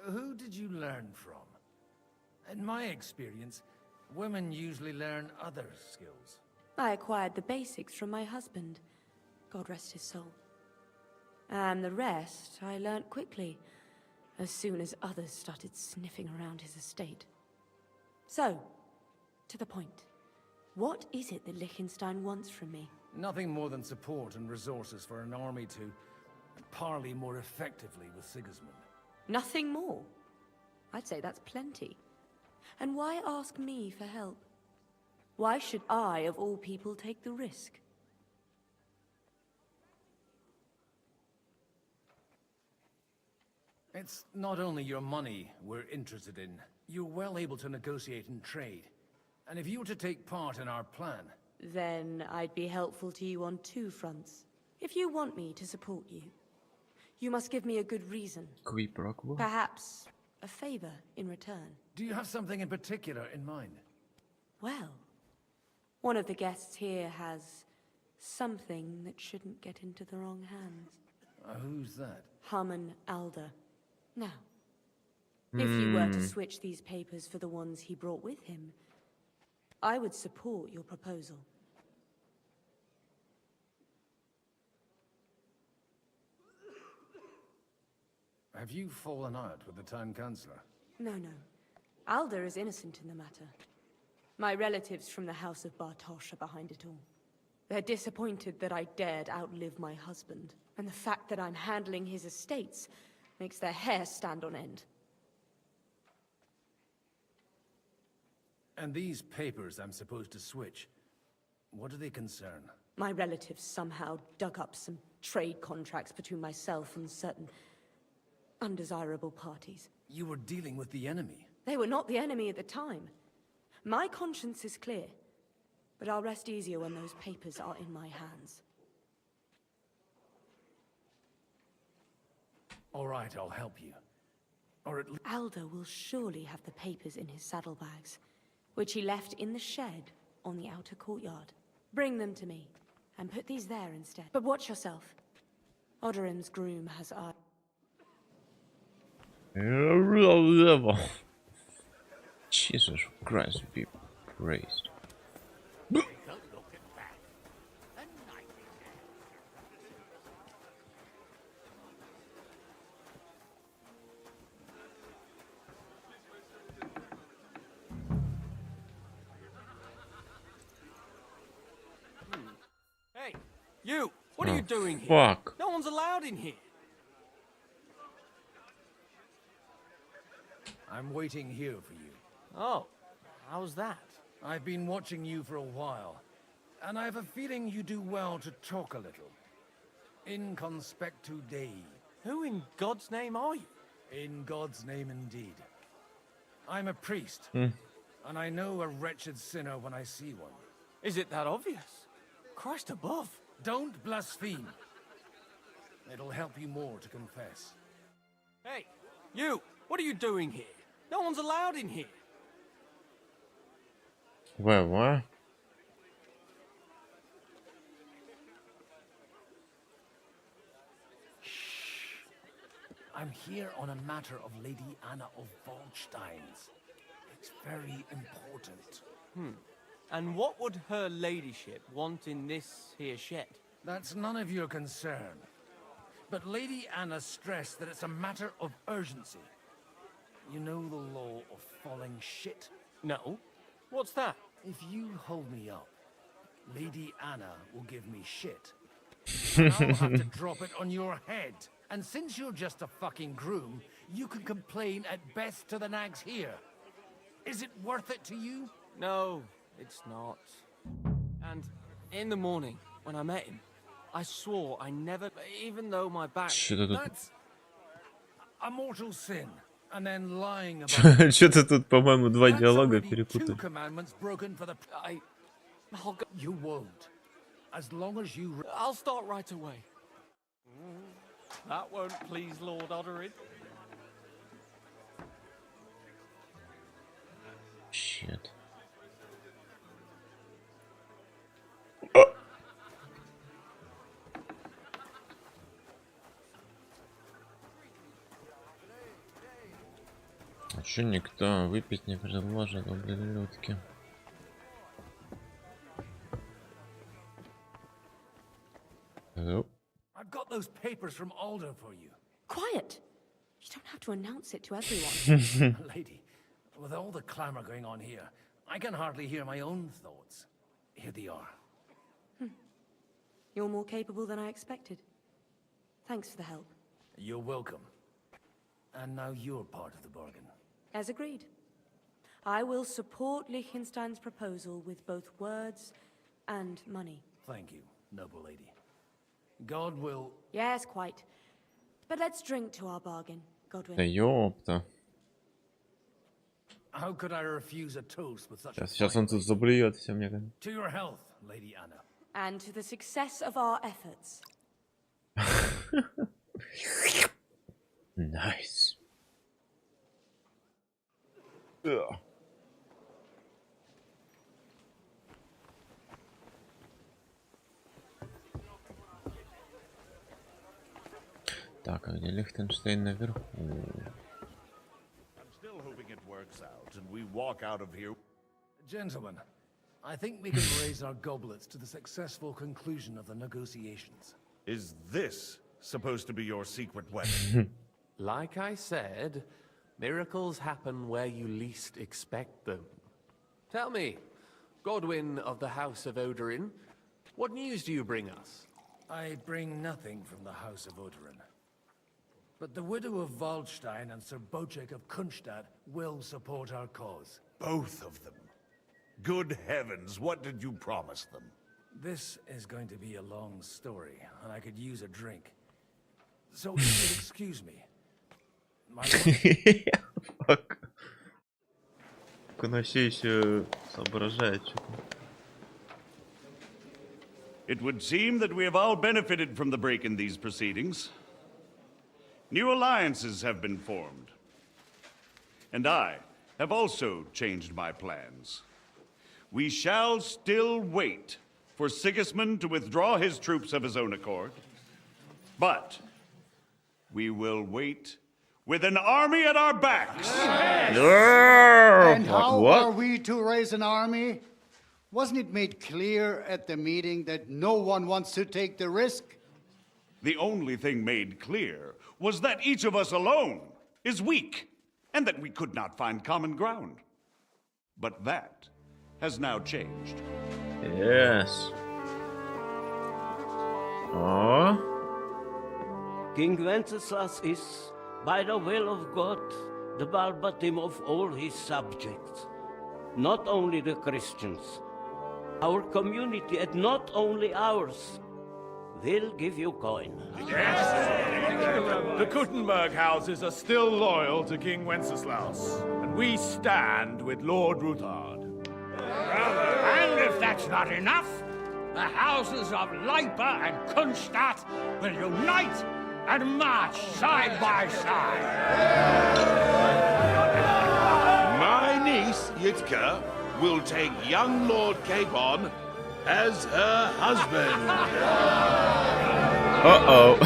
Who did you learn from? In my experience, women usually learn other skills. I acquired the basics from my husband. God rest his soul. And the rest I learnt quickly, as soon as others started sniffing around his estate. So, to the point. What is it that Liechtenstein wants from me? Nothing more than support and resources for an army to parley more effectively with Sigismund. Nothing more? I'd say that's plenty. And why ask me for help? Why should I, of all people, take the risk? It's not only your money we're interested in. You're well able to negotiate and trade. And if you were to take part in our plan... Then I'd be helpful to you on two fronts. If you want me to support you, you must give me a good reason. Perhaps a favor in return. Do you have something in particular in mind? Well, one of the guests here has something that shouldn't get into the wrong hands. Who's that? Harmon Alder. Now, If you were to switch these papers for the ones he brought with him, I would support your proposal. Have you fallen out with the town councillor? No, no. Alder is innocent in the matter. My relatives from the House of Bartosz are behind it all. They're disappointed that I dared outlive my husband, and the fact that I'm handling his estates makes their hair stand on end. And these papers I'm supposed to switch, what do they concern? My relatives somehow dug up some trade contracts between myself and certain undesirable parties. You were dealing with the enemy. They were not the enemy at the time. My conscience is clear, but I'll rest easier when those papers are in my hands. All right, I'll help you. Or at least... Alder will surely have the papers in his saddlebags, which he left in the shed on the outer courtyard. Bring them to me, and put these there instead. But watch yourself. Odorin's groom has eyes. Jesus Christ, be praised. Hey, you! What are you doing here? Fuck. No one's allowed in here. I'm waiting here for you. Oh, how's that? I've been watching you for a while, and I have a feeling you do well to talk a little. In conspectu Dei. Who in God's name are you? In God's name indeed. I'm a priest, Hmm. and I know a wretched sinner when I see one. Is it that obvious? Christ above. Don't blaspheme. It'll help you more to confess. Hey, you! What are you doing here? No one's allowed in here. Wait, what? I'm here on a matter of Lady Anna of Waldstein's. It's very important. And what would her ladyship want in this here shed? That's none of your concern. But Lady Anna stressed that it's a matter of urgency. You know the law of falling shit? No. What's that? If you hold me up, Lady Anna will give me shit. And I'll have to drop it on your head. And since you're just a fucking groom, you can complain at best to the nags here. Is it worth it to you? No, it's not. And in the morning, when I met him, I swore I never, even though my back... That's a mortal sin. And then lying about... Что-то тут, по-моему, два диалога Two перепутали. commandments broken for the... I'll go... You won't. As long as you... I'll start right away. That won't please Lord Odorin. Shit. А чё никто выпить не предложит, ублюдки? Hello? I've got those papers from Alder for you. Quiet! You don't have to announce it to everyone. Lady, with all the clamor going on here, I can hardly hear my own thoughts. Here they are. You're more capable than I expected. Thanks for the help. You're welcome. And now you're part of the bargain. As agreed. I will support Liechtenstein's proposal with both words and money. Thank you, noble lady. God will... Yes, quite. But let's drink to our bargain, Godwin. Да ёпта. How could I refuse a toast with such a... Сейчас он тут заблюет все, мне кажется. To your health, Lady Anna. And to the success of our efforts. Nice. Ugh. Так, а где Лихтенштейн наверху? we walk out of here. Gentlemen, I think we can raise our goblets to the successful conclusion of the negotiations. Is this supposed to be your secret weapon? Like I said, miracles happen where you least expect them. Tell me, Godwin of the House of Odorin, what news do you bring us? I bring nothing from the House of Odorin. But the widow of Waldstein and Sir Bocek of Kunstadt will support our cause. Both of them. Good heavens, what did you promise them? This is going to be a long story, and I could use a drink. So if you'll excuse me. My Fuck. Она все еще соображает что-то. It would seem that we have all benefited from the break in these proceedings. New alliances have been formed. And I have also changed my plans. We shall still wait for Sigismund to withdraw his troops of his own accord. But we will wait with an army at our backs. And how are we to raise an army? Wasn't it made clear at the meeting that no one wants to take the risk? The only thing made clear was that each of us alone is weak, and that we could not find common ground. But that has now changed. Yes. Oh. King Wenceslas is, by the will of God, the balbatim of all his subjects. Not only the Christians, our community, and not only ours, will give you coin. The Kuttenberg houses are still loyal to King Wenceslas, and we stand with Lord Ruthard. And if that's not enough, the houses of Leipa and Kunstadt will unite and march side by side. My niece, Yitka, will take young Lord Capon as her husband. Uh-oh.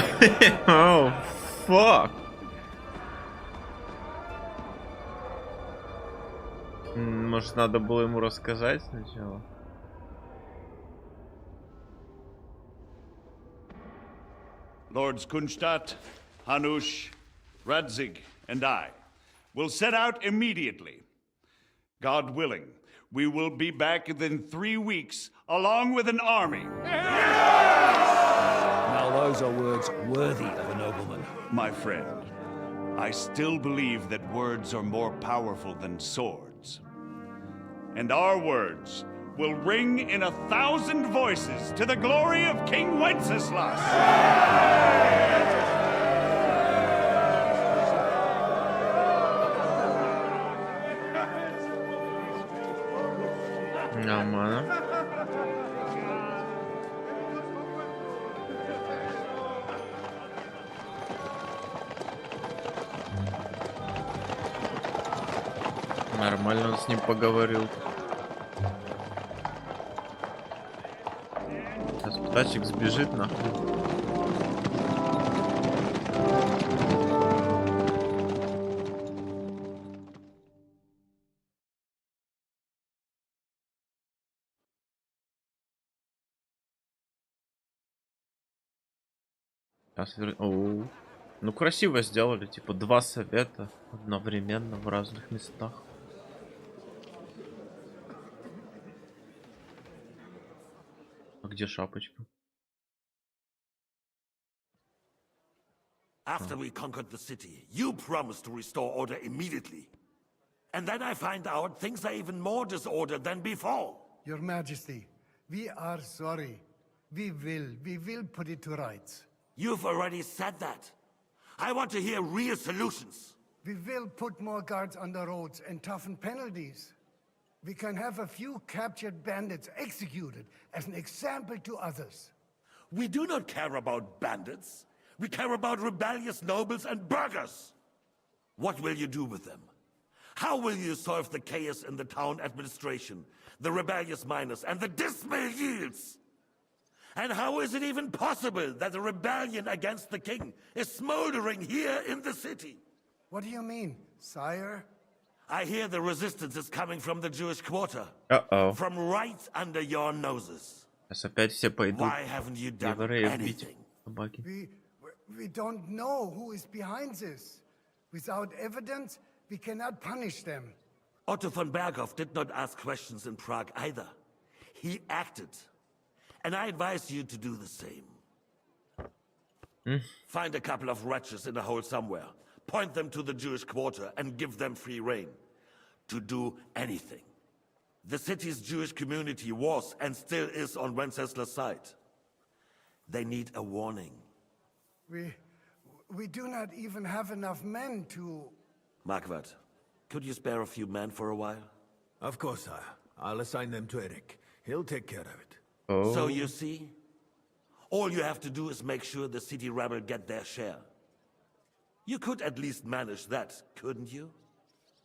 Oh, fuck. Может, надо было ему рассказать сначала? Lords Kunstadt, Hanush, Radzig, and I will set out immediately. God willing, we will be back within 3 weeks, along with an army. Now those are words worthy of a nobleman. My friend, I still believe that words are more powerful than swords. And our words will ring in 1,000 voices to the glory of King Wenceslas. Нормально. Нормально он с ним поговорил. Сейчас птачек сбежит нахуй. Оу. Ну красиво сделали, типа 2 совета одновременно в разных местах. А где шапочка? After we conquered the city, you promised to restore order immediately. And then I find out things are even more disordered than before. Your Majesty, we are sorry. We will put it to rights. You've already said that. I want to hear real solutions. We will put more guards on the roads and toughen penalties. We can have a few captured bandits executed as an example to others. We do not care about bandits. We care about rebellious nobles and burghers. What will you do with them? How will you solve the chaos in the town administration, the rebellious miners, and the dismal yields? And how is it even possible that a rebellion against the king is smoldering here in the city? What do you mean, sire? I hear the resistance is coming from the Jewish quarter. Uh-oh. From right under your noses. Сейчас опять все пойдут Why haven't you done евреев бить. anything? Собаки. We don't know who is behind this. Without evidence, we cannot punish them. Otto von Berghoff did not ask questions in Prague either. He acted. And I advise you to do the same. Find a couple of wretches in a hole somewhere. Point them to the Jewish quarter and give them free rein. To do anything. The city's Jewish community was and still is on Wenceslas' side. They need a warning. We do not even have enough men to... Marquardt, could you spare a few men for a while? Of course, sire. I'll assign them to Eric. He'll take care of it. Oh. So you see, all you have to do is make sure the city rebel get their share. You could at least manage that, couldn't you?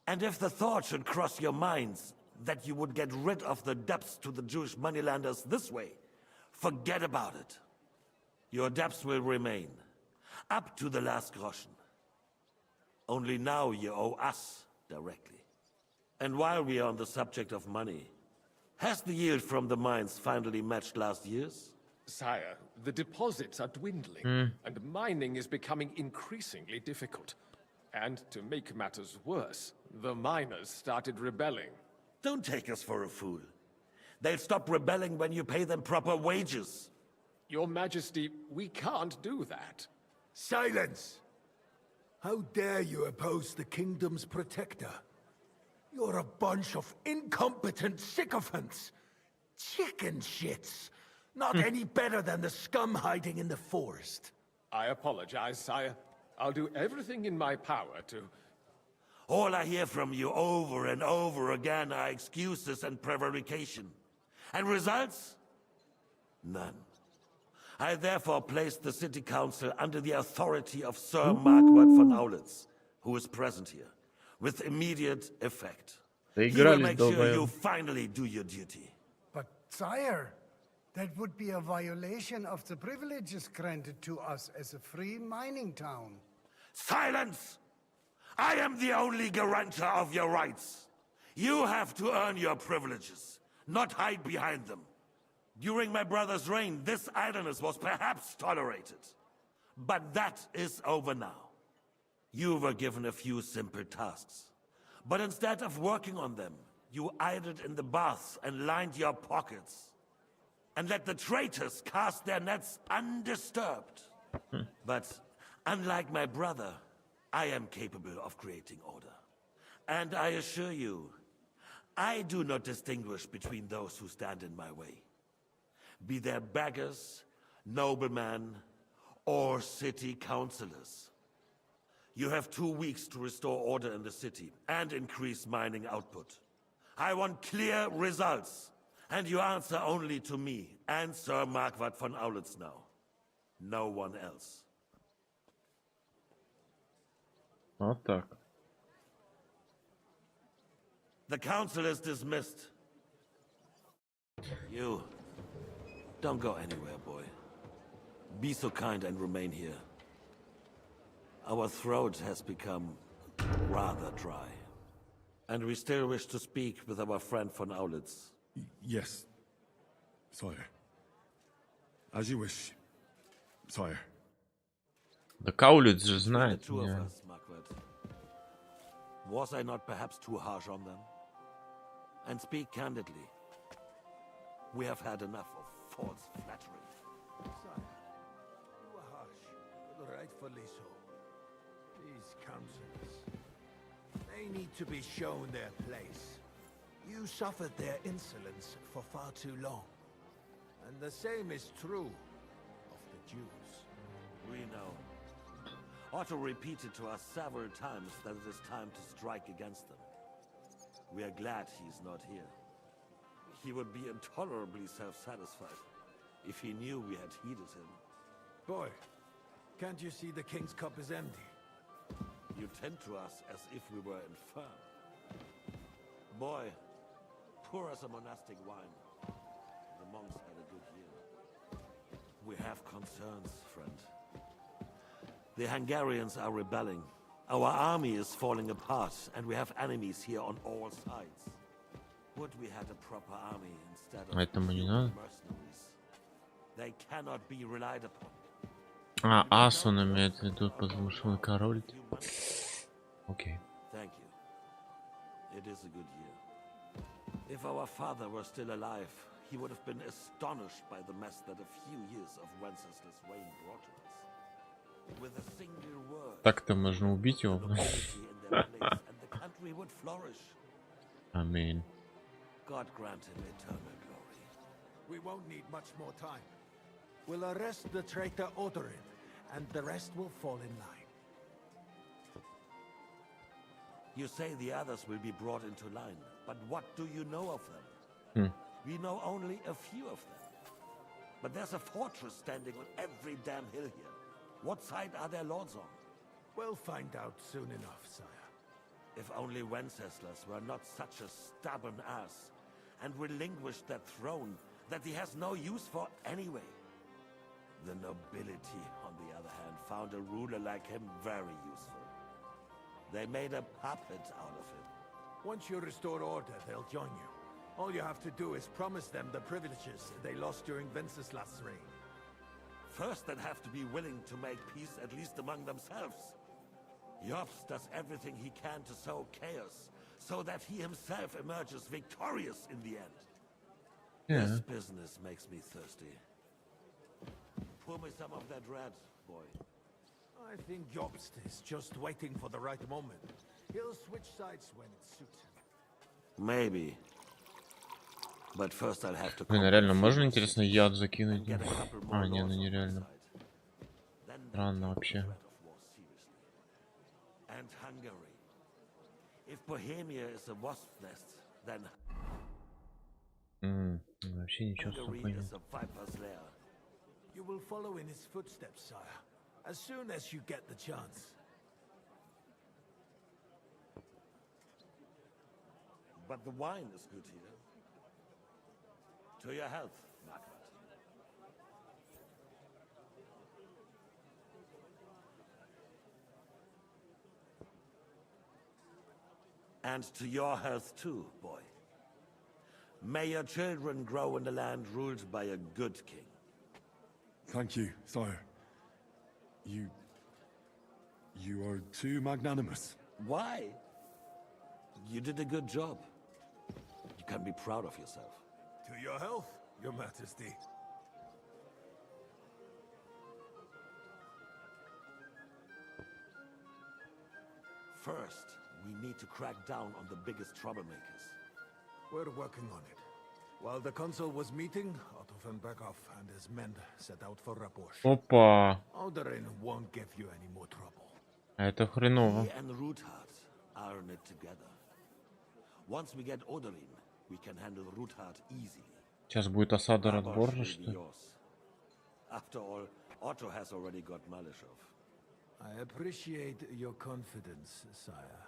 And if the thought should cross your minds that you would get rid of the debts to the Jewish moneylenders this way, forget about it. Your debts will remain, up to the last groschen. Only now you owe us directly. And while we are on the subject of money, has the yield from the mines finally matched last year's? Sire, the deposits are dwindling, and mining is becoming increasingly difficult. And to make matters worse, the miners started rebelling. Don't take us for a fool. They'll stop rebelling when you pay them proper wages. Your Majesty, we can't do that. Silence! How dare you oppose the kingdom's protector? You're a bunch of incompetent sycophants. Chicken shits. Not any better than the scum hiding in the forest. I apologize, sire. I'll do everything in my power to... All I hear from you over and over again are excuses and prevarication. And results? None. I therefore placed the city council under the authority of Sir Marquardt von Aulitz, who is present here, with immediate effect. He will make sure you finally do your duty. But, sire, that would be a violation of the privileges granted to us as a free mining town. Silence! I am the only guarantor of your rights. You have to earn your privileges, not hide behind them. During my brother's reign, this idleness was perhaps tolerated. But that is over now. You were given a few simple tasks. But instead of working on them, you idled in the baths and lined your pockets. And let the traitors cast their nets undisturbed. But unlike my brother, I am capable of creating order. And I assure you, I do not distinguish between those who stand in my way. Be they beggars, noblemen, or city councillors. You have 2 weeks to restore order in the city and increase mining output. I want clear results, and you answer only to me and Sir Marquardt von Aulitz now. No one else. Вот так. The council is dismissed. You, don't go anywhere, boy. Be so kind and remain here. Our throat has become rather dry. And we still wish to speak with our friend von Aulitz. Yes, sire. As you wish, sire. Да Каулиц же The знает two of меня. us, Marquardt. Was I not perhaps too harsh on them? And speak candidly. We have had enough of false flattery. Sire, you were harsh, but rightfully so. These councillors, they need to be shown their place. You suffered their insolence for far too long. And the same is true of the Jews. We know. Otto repeated to us several times that it is time to strike against them. We are glad he's not here. He would be intolerably self-satisfied if he knew we had heeded him. Boy, can't you see the king's cup is empty? You tend to us as if we were infirm. Boy, pour us a monastic wine. The monks had a good year. We have concerns, friend. The Hungarians are rebelling, Our army is falling apart, and we have enemies here on all sides. Would we had a proper army instead of Этому не надо. mercenaries? They cannot be relied upon. Ас он имеет в виду, потому что он король. Окей. Thank you. It is a good year. If our father were still alive, he would have been astonished by the mess that a few years of Wenceslas reign brought to us. With a single word, Так-то можно убить его. nobility in their place, and the country would flourish. Аминь. God grant him eternal glory. We won't need much more time. We'll arrest the traitor Odorin, and the rest will fall in line. You say the others will be brought into line, but what do you know of them? We know only a few of them. But there's a fortress standing on every damn hill here. What side are their lords on? We'll find out soon enough, sire. If only Wenceslas were not such a stubborn ass, and relinquished that throne that he has no use for anyway. The nobility, on the other hand, found a ruler like him very useful. They made a puppet out of him. Once you restore order, they'll join you. All you have to do is promise them the privileges they lost during Wenceslas' reign. First, they'd have to be willing to make peace, at least among themselves. Jobs does everything he can to sow chaos, so that he himself emerges victorious in the end. This business makes me thirsty. Pour me some of that red, boy. I think Jobst is just waiting for the right moment. He'll switch sides when it suits him. Maybe. But first I'll have to... Блин, реально, можно, интересно, яд закинуть? А, не, ну нереально. Странно вообще. And Hungary. If Bohemia is a wasp nest, then Вообще ничего Hungary особо is a viper's lair. You will follow in his footsteps, sire, as soon as you get the chance. But the wine is good here. To your health, Margaret. And to your health too, boy. May your children grow in a land ruled by a good king. Thank you, sire. You are too magnanimous. Why? You did a good job. You can be proud of yourself. To your health, your majesty. First, we need to crack down on the biggest troublemakers. We're working on it. While the consul was meeting, Otto von Berghoff and his men set out for Rabosh. Опа. Odorin won't give you any more trouble. Это хреново. He and Ruthard are in it together. Once we get Odorin, we can handle Ruthard easily. Сейчас будет осада Радборжа, что ли? After all, Otto has already got Malishov. I appreciate your confidence, sire.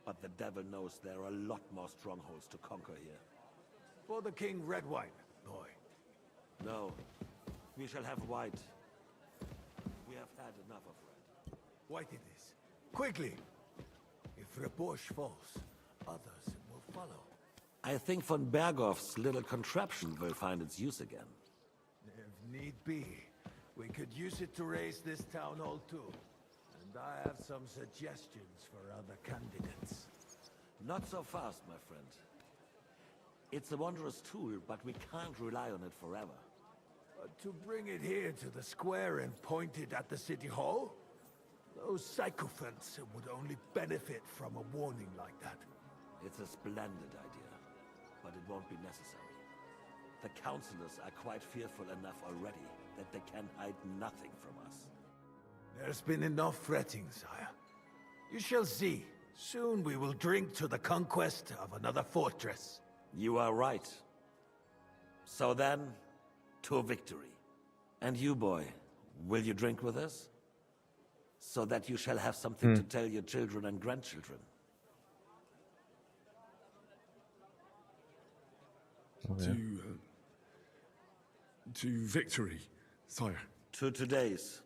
But the devil knows there are a lot more strongholds to conquer here. For the king, red wine, boy. No, we shall have white. We have had enough of red. White it is. Quickly! If Rabosh falls, others will follow. I think von Berghoff's little contraption will find its use again. If need be, we could use it to raise this town hall too. And I have some suggestions for other candidates. Not so fast, my friend. It's a wondrous tool, but we can't rely on it forever. To bring it here to the square and point it at the city hall? Those sycophants would only benefit from a warning like that. It's a splendid idea, but it won't be necessary. The councillors are quite fearful enough already that they can hide nothing from us. There's been enough fretting, sire. You shall see. Soon we will drink to the conquest of another fortress. You are right. So then, to victory. And you, boy, will you drink with us? So that you shall have something to tell your children and grandchildren. To victory, sire. To today's,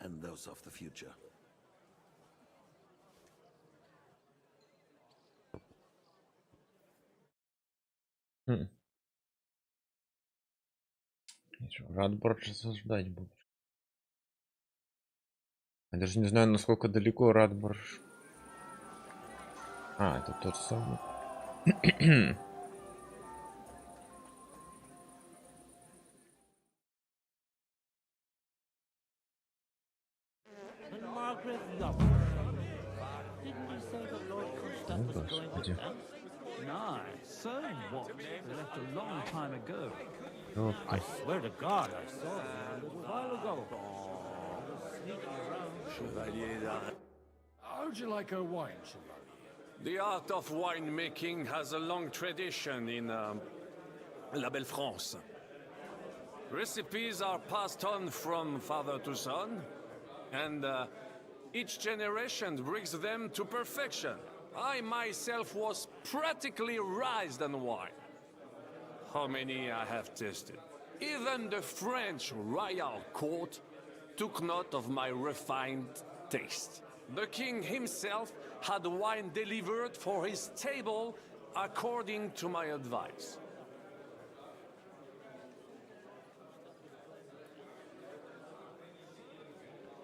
and those of the future. Радборд ждать буду. Я даже не знаю, насколько далеко Радборж. А, это тот самый. О, Господи. So what? They left a long time ago. Oh, I swear to God, I saw them a little while ago. How'd you like her wine, Chevalier? The art of winemaking has a long tradition in La Belle France. Recipes are passed on from father to son, and each generation brings them to perfection. I myself was practically raised on wine. How many I have tasted. Even the French royal court took note of my refined taste. The king himself had wine delivered for his table according to my advice.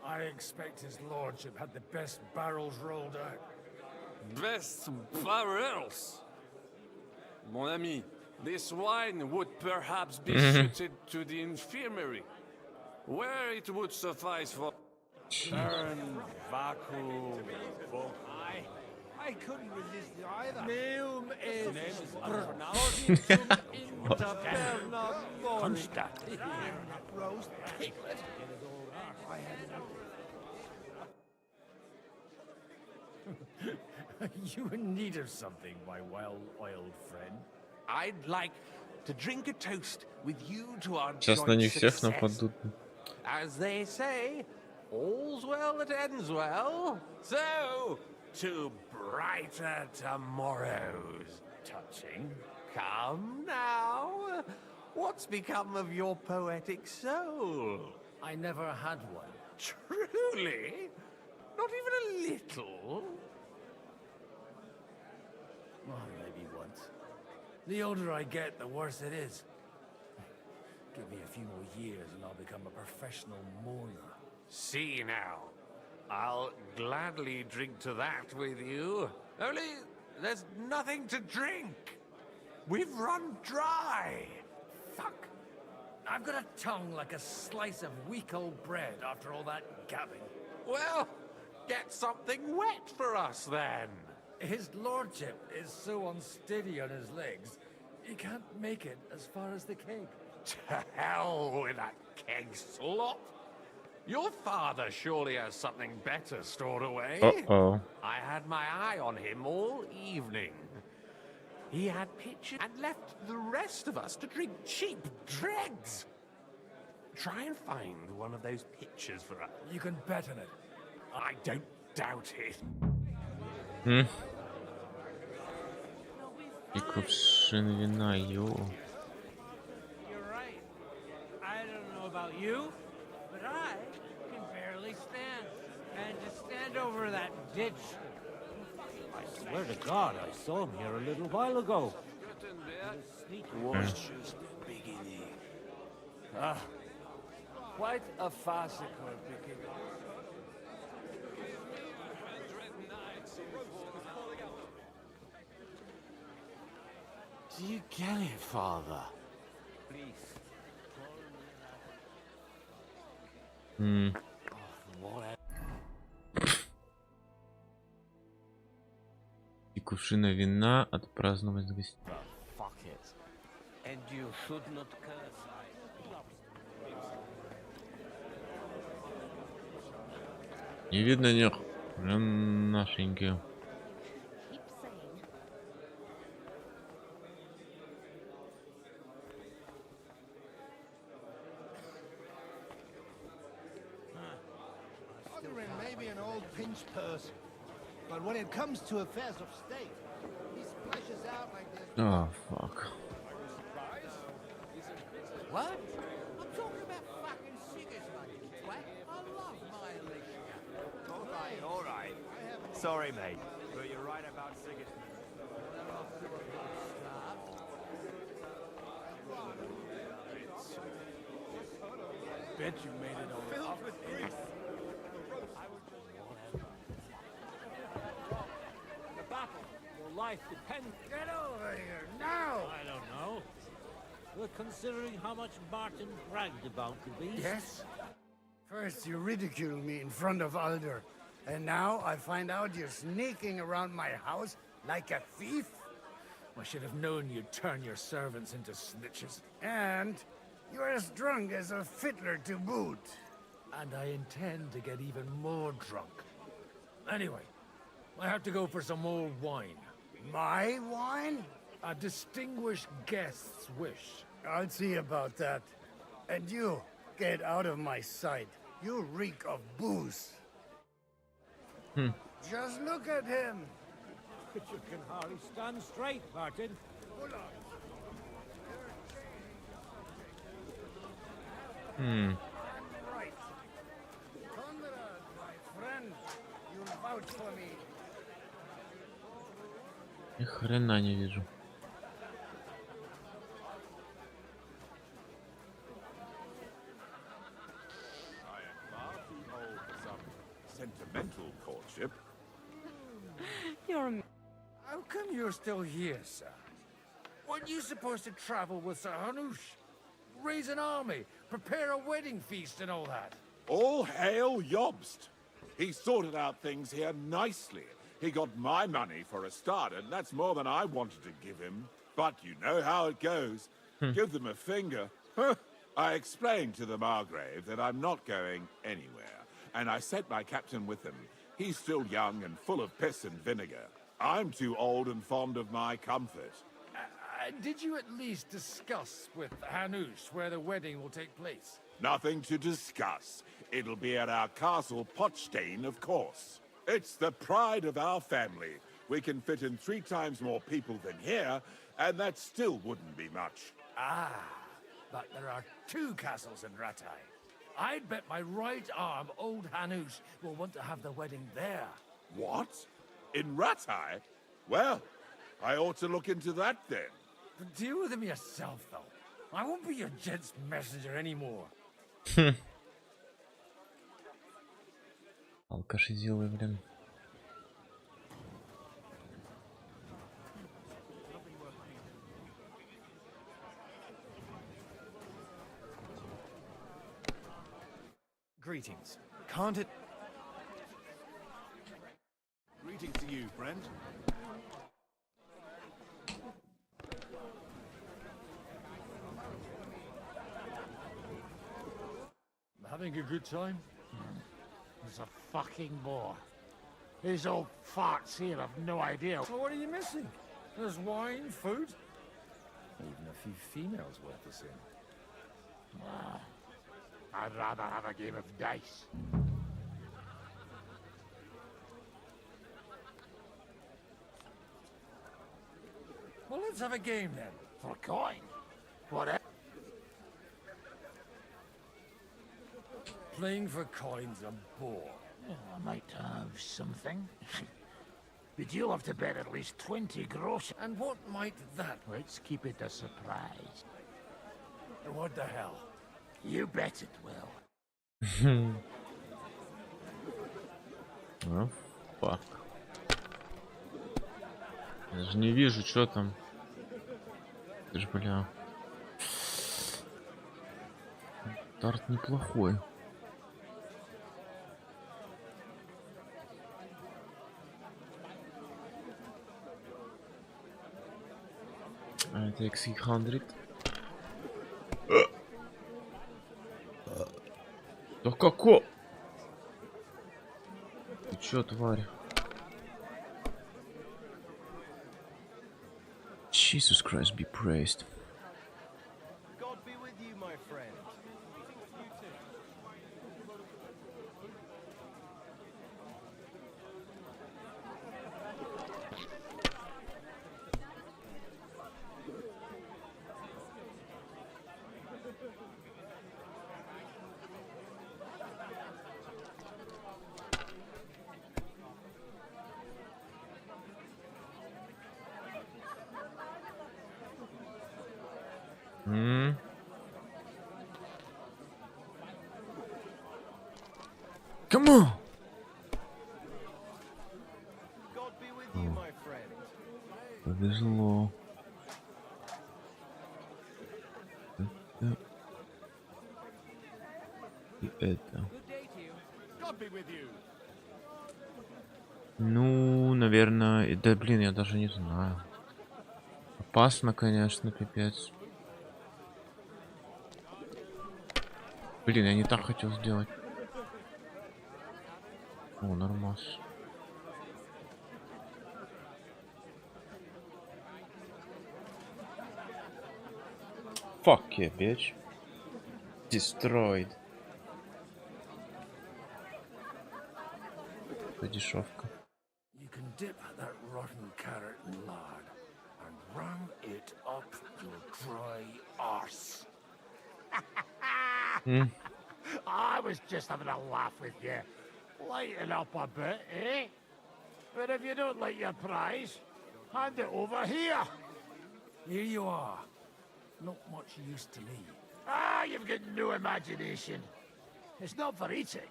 I expect his lordship had the best barrels rolled out. Best barrels? Mon ami, this wine would perhaps be suited to the infirmary, where it would suffice for... Baron Vaku. I couldn't resist either. Neum is roast piglet. You in need of something, my well-oiled friend? I'd like to drink a toast with you to our Сейчас на joint них всех success. нападут. As they say, all's well that ends well. So, to brighter tomorrows. Touching. Come now. What's become of your poetic soul? I never had one. Truly? Not even a little? Oh, maybe once. The older I get, the worse it is. Give me a few more years and I'll become a professional mourner. See now. I'll gladly drink to that with you. Only there's nothing to drink. We've run dry. Fuck. I've got a tongue like a slice of weak old bread after all that gabbing. Well, get something wet for us then. His lordship is so unsteady on his legs, he can't make it as far as the keg. To hell with that keg slop. Your father surely has something better stored away. Uh-oh. I had my eye on him all evening. He had pictures and left the rest of us to drink cheap dregs. Try and find one of those pictures for us. You can bet on it. I don't doubt it. И кувшин вина, ё. You're right. I don't know about you, but I can barely stand. And to stand over that ditch. I swear to God, I saw him here a little while ago. Was just the beginning. Ah, quite a farcical beginning. Do you get it, Father? И кувшина вина отпраздновать с гостями. Fuck it. And you should not curse. Не видно них. Прям нашенькие. Otherin may be an old pinch person, but when it comes to affairs of state, he splashes out like this. Oh, fuck. What? I'm talking about fucking cigars, like twat. I love my liquor. All right. Sorry, mate, but you're right about cigars. bet you made it all up. The battle, your life depends. Get over here now! I don't know. But considering how much Martin bragged about the beast. Yes? First you ridicule me in front of Alder, and now I find out you're sneaking around my house like a thief? I should have known you'd turn your servants into snitches. And you're as drunk as a fiddler to boot. And I intend to get even more drunk. Anyway, I have to go for some old wine. My wine? A distinguished guest's wish. I'll see about that. And you, get out of my sight. You reek of booze. Just look at him. But you can hardly stand straight, Martin. Hold on. I'm right. Conrad, my friend, you'll vouch for me. Ни хрена не вижу. Sentimental courtship. You're a... How come you're still here, sir? Weren't you supposed to travel with Sir Hanush? Raise an army, prepare a wedding feast and all that? All hail Jobst. He sorted out things here nicely. He got my money for a start, and that's more than I wanted to give him. But you know how it goes. Give them a finger. I explained to the Margrave that I'm not going anywhere, and I sent my captain with him. He's still young and full of piss and vinegar. I'm too old and fond of my comfort. Did you at least discuss with Hanush where the wedding will take place? Nothing to discuss. It'll be at our castle Potsdam, of course. It's the pride of our family. We can fit in 3 times more people than here, and that still wouldn't be much. Ah, but there are 2 castles in Rattay. I'd bet my right arm old Hanush will want to have the wedding there. What? In Rattay? Well, I ought to look into that then. But deal with him yourself, though. I won't be your gent's messenger anymore. Алкаши делай, блин. Greetings. Can't it... Greetings to you, friend. Having a good time? It's a fucking bore. These old farts here have no idea. Well, what are you missing? There's wine, food, even a few females worth the same. I'd rather have a game of dice. Well, let's have a game then. For coin? Whatever. Playing for coin's a bore. I might have something. But you'll have to bet at least 20 gross. And what might that? Let's keep it a surprise. What the hell? You bet it will. Oh, fuck. Я же не вижу, что там. Ты ж, бля. Старт неплохой. Это X52. Да како? Ты чё, тварь? Jesus Christ be praised. God be with you, my friend. Come on! Повезло. Это. И это. Ну, наверное, да блин, я даже не знаю. Опасно, конечно, пипец. Блин, я не так хотел сделать. О, нормас. Fuck yeah, bitch. Destroyed. Дешевка. You can dip that rotten carrot in lard and ram it up your dry arse. I was just having a laugh with you. Lighten up a bit, eh? But if you don't like your prize, hand it over here. Here you are. Not much use to me. Ah, you've got no imagination. It's not for eating,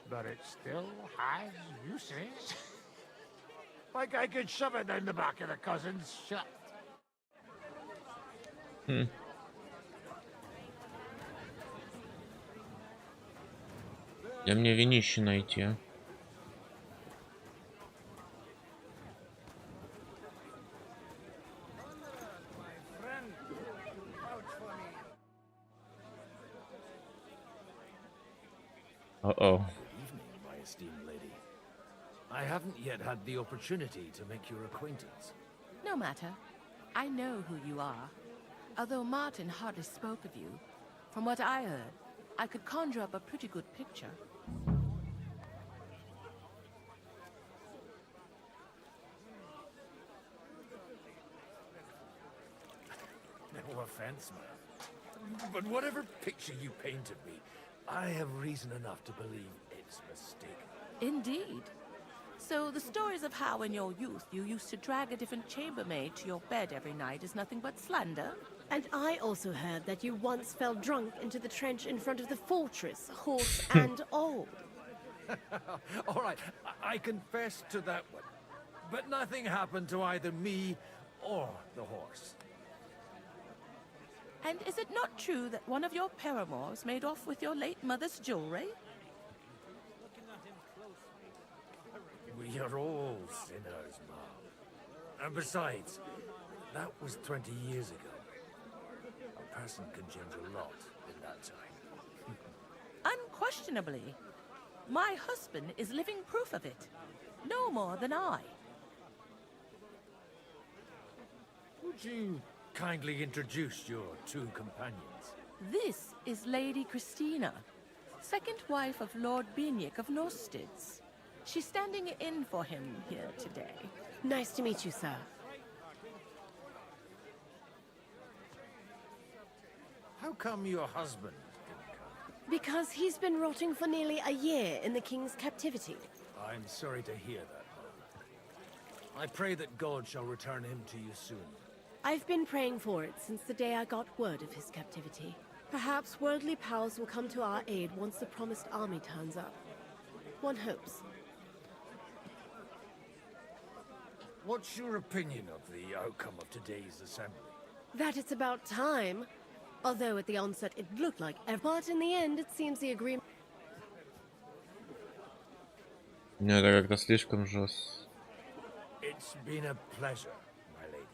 but it still has uses. Like I could shove it down the back of the cousin's shirt. Да мне винище найти, а? Uh-oh. Evening, my esteemed lady. I haven't yet had the opportunity to make your acquaintance. No matter. I know who you are. Although Martin hardly spoke of you, from what I heard, I could conjure up a pretty good picture. No offense, man. But whatever picture you painted me, I have reason enough to believe it's mistaken. Indeed. So the stories of how in your youth you used to drag a different chambermaid to your bed every night is nothing but slander? And I also heard that you once fell drunk into the trench in front of the fortress, horse and all. All right, I confess to that one. But nothing happened to either me or the horse. And is it not true that one of your paramours made off with your late mother's jewelry? We are all sinners, Mom. And besides, that was 20 years ago. A person can change a lot in that time. Unquestionably. My husband is living proof of it. No more than I. Would you kindly introduce your two companions? This is Lady Christina, second wife of Lord Biniak of Norsteds. She's standing in for him here today. Nice to meet you, sir. How come your husband didn't come? Because he's been rotting for nearly a year in the king's captivity. I'm sorry to hear that, Mom. I pray that God shall return him to you soon. I've been praying for it since the day I got word of his captivity. Perhaps worldly powers will come to our aid once the promised army turns up. One hopes. What's your opinion of the outcome of today's assembly? That it's about time. Although at the onset it looked like but in the end it seems the agreement... Ну, это как-то слишком жестко. It's been a pleasure, my lady.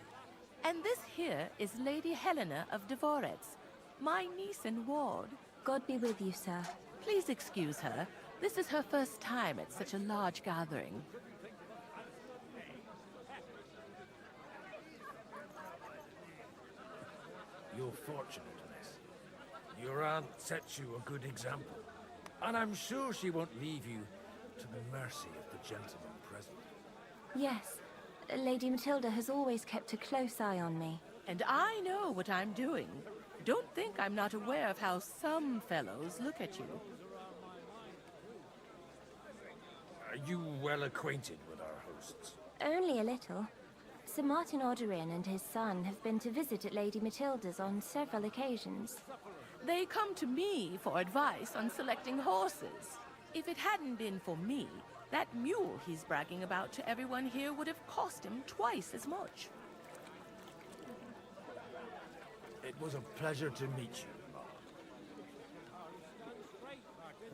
And this here is Lady Helena of Dvorets, my niece and ward. God be with you, sir. Please excuse her. This is her first time at such a large gathering. You're fortunate, miss. Your aunt sets you a good example. And I'm sure she won't leave you to the mercy of the gentleman present. Yes, Lady Matilda has always kept a close eye on me. And I know what I'm doing. Don't think I'm not aware of how some fellows look at you. Are you well acquainted with our hosts? Only a little. Sir Martin Oderin and his son have been to visit at Lady Matilda's on several occasions. They come to me for advice on selecting horses. If it hadn't been for me, that mule he's bragging about to everyone here would have cost him twice as much. It was a pleasure to meet you, Ma.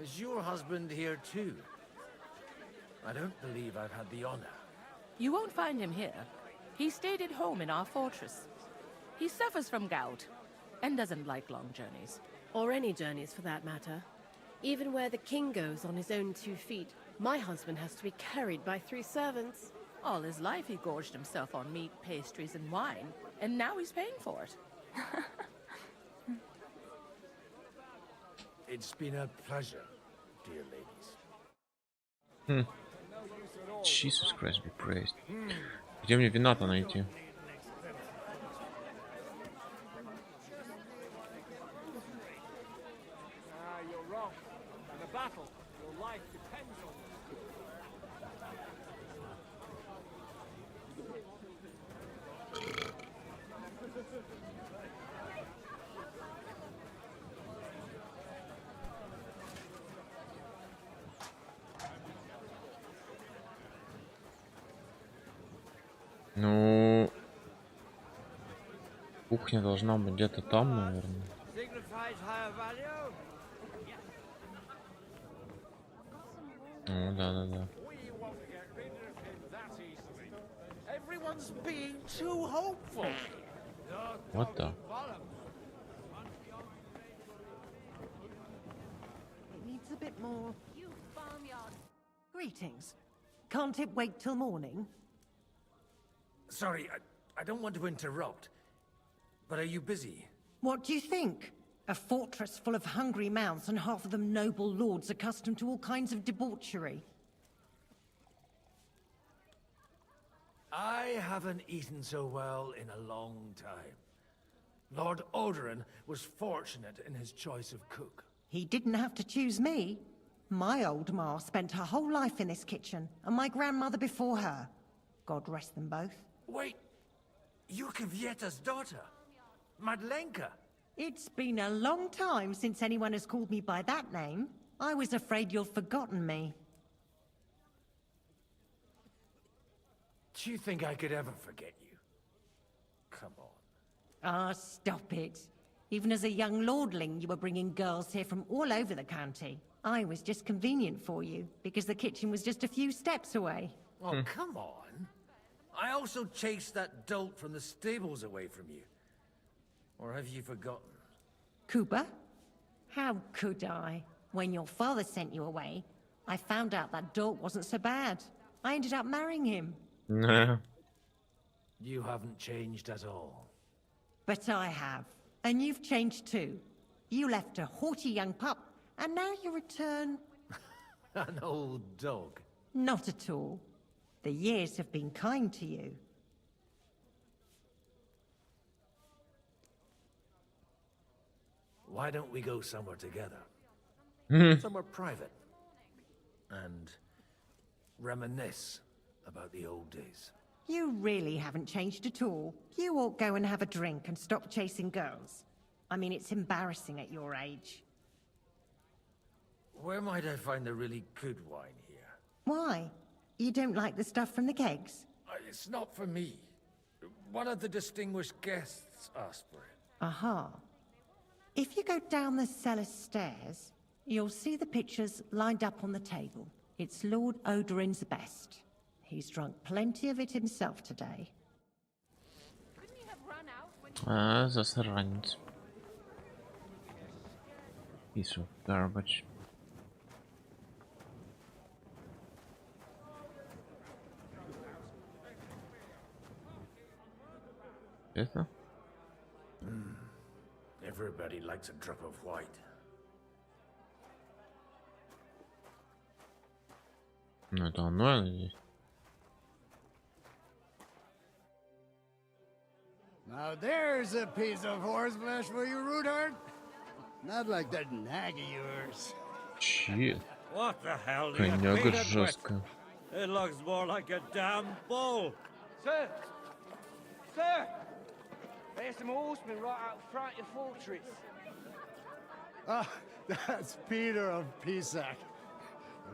Is your husband here too? I don't believe I've had the honor. You won't find him here. He stayed at home in our fortress. He suffers from gout and doesn't like long journeys. Or any journeys, for that matter. Even where the king goes on his own 2 feet, my husband has to be carried by 3 servants. All his life he gorged himself on meat, pastries, and wine, and now he's paying for it. It's been a pleasure, dear ladies. Jesus Christ be praised. Где мне вина-то найти? You're wrong. In a battle, your life depends on Ну, кухня должна быть где-то там, наверное. Ну, да. Everyone's being too hopeful. Вот так. It needs a bit more. Greetings. Can't it wait till morning? Sorry, I don't want to interrupt, but are you busy? What do you think? A fortress full of hungry mouths and half of them noble lords accustomed to all kinds of debauchery. I haven't eaten so well in a long time. Lord Odoran was fortunate in his choice of cook. He didn't have to choose me. My old ma spent her whole life in this kitchen, and my grandmother before her. God rest them both. Wait, you're Kvieta's daughter, Madlenka. It's been a long time since anyone has called me by that name. I was afraid you'd forgotten me. Do you think I could ever forget you? Come on. Ah, stop it. Even as a young lordling, you were bringing girls here from all over the county. I was just convenient for you, because the kitchen was just a few steps away. Oh, come on. I also chased that dolt from the stables away from you. Or have you forgotten? Cooper? How could I? When your father sent you away, I found out that dolt wasn't so bad. I ended up marrying him. No. You haven't changed at all. But I have. And you've changed too. You left a haughty young pup, and now you return... An old dog. Not at all. The years have been kind to you. Why don't we go somewhere together? Somewhere private. And reminisce about the old days. You really haven't changed at all. You ought go and have a drink and stop chasing girls. I mean, it's embarrassing at your age. Where might I find a really good wine here? Why? You don't like the stuff from the kegs? It's not for me. One of the distinguished guests asked for it. Aha. If you go down the cellar stairs, you'll see the pictures lined up on the table. It's Lord Odoran's best. He's drunk plenty of it himself today. Засранец. Piece of garbage. Это? Everybody likes a drop of white. Ну это оно, надеюсь. Now there's a piece of horseflesh for you, Rudart. Not like that nag of yours. Shit. What the hell do you Коняга feed it with? жестко. It looks more like a damn bull. Sir! Sir! There's some horsemen right out front of your fortress. Ah, that's Peter of Pisac.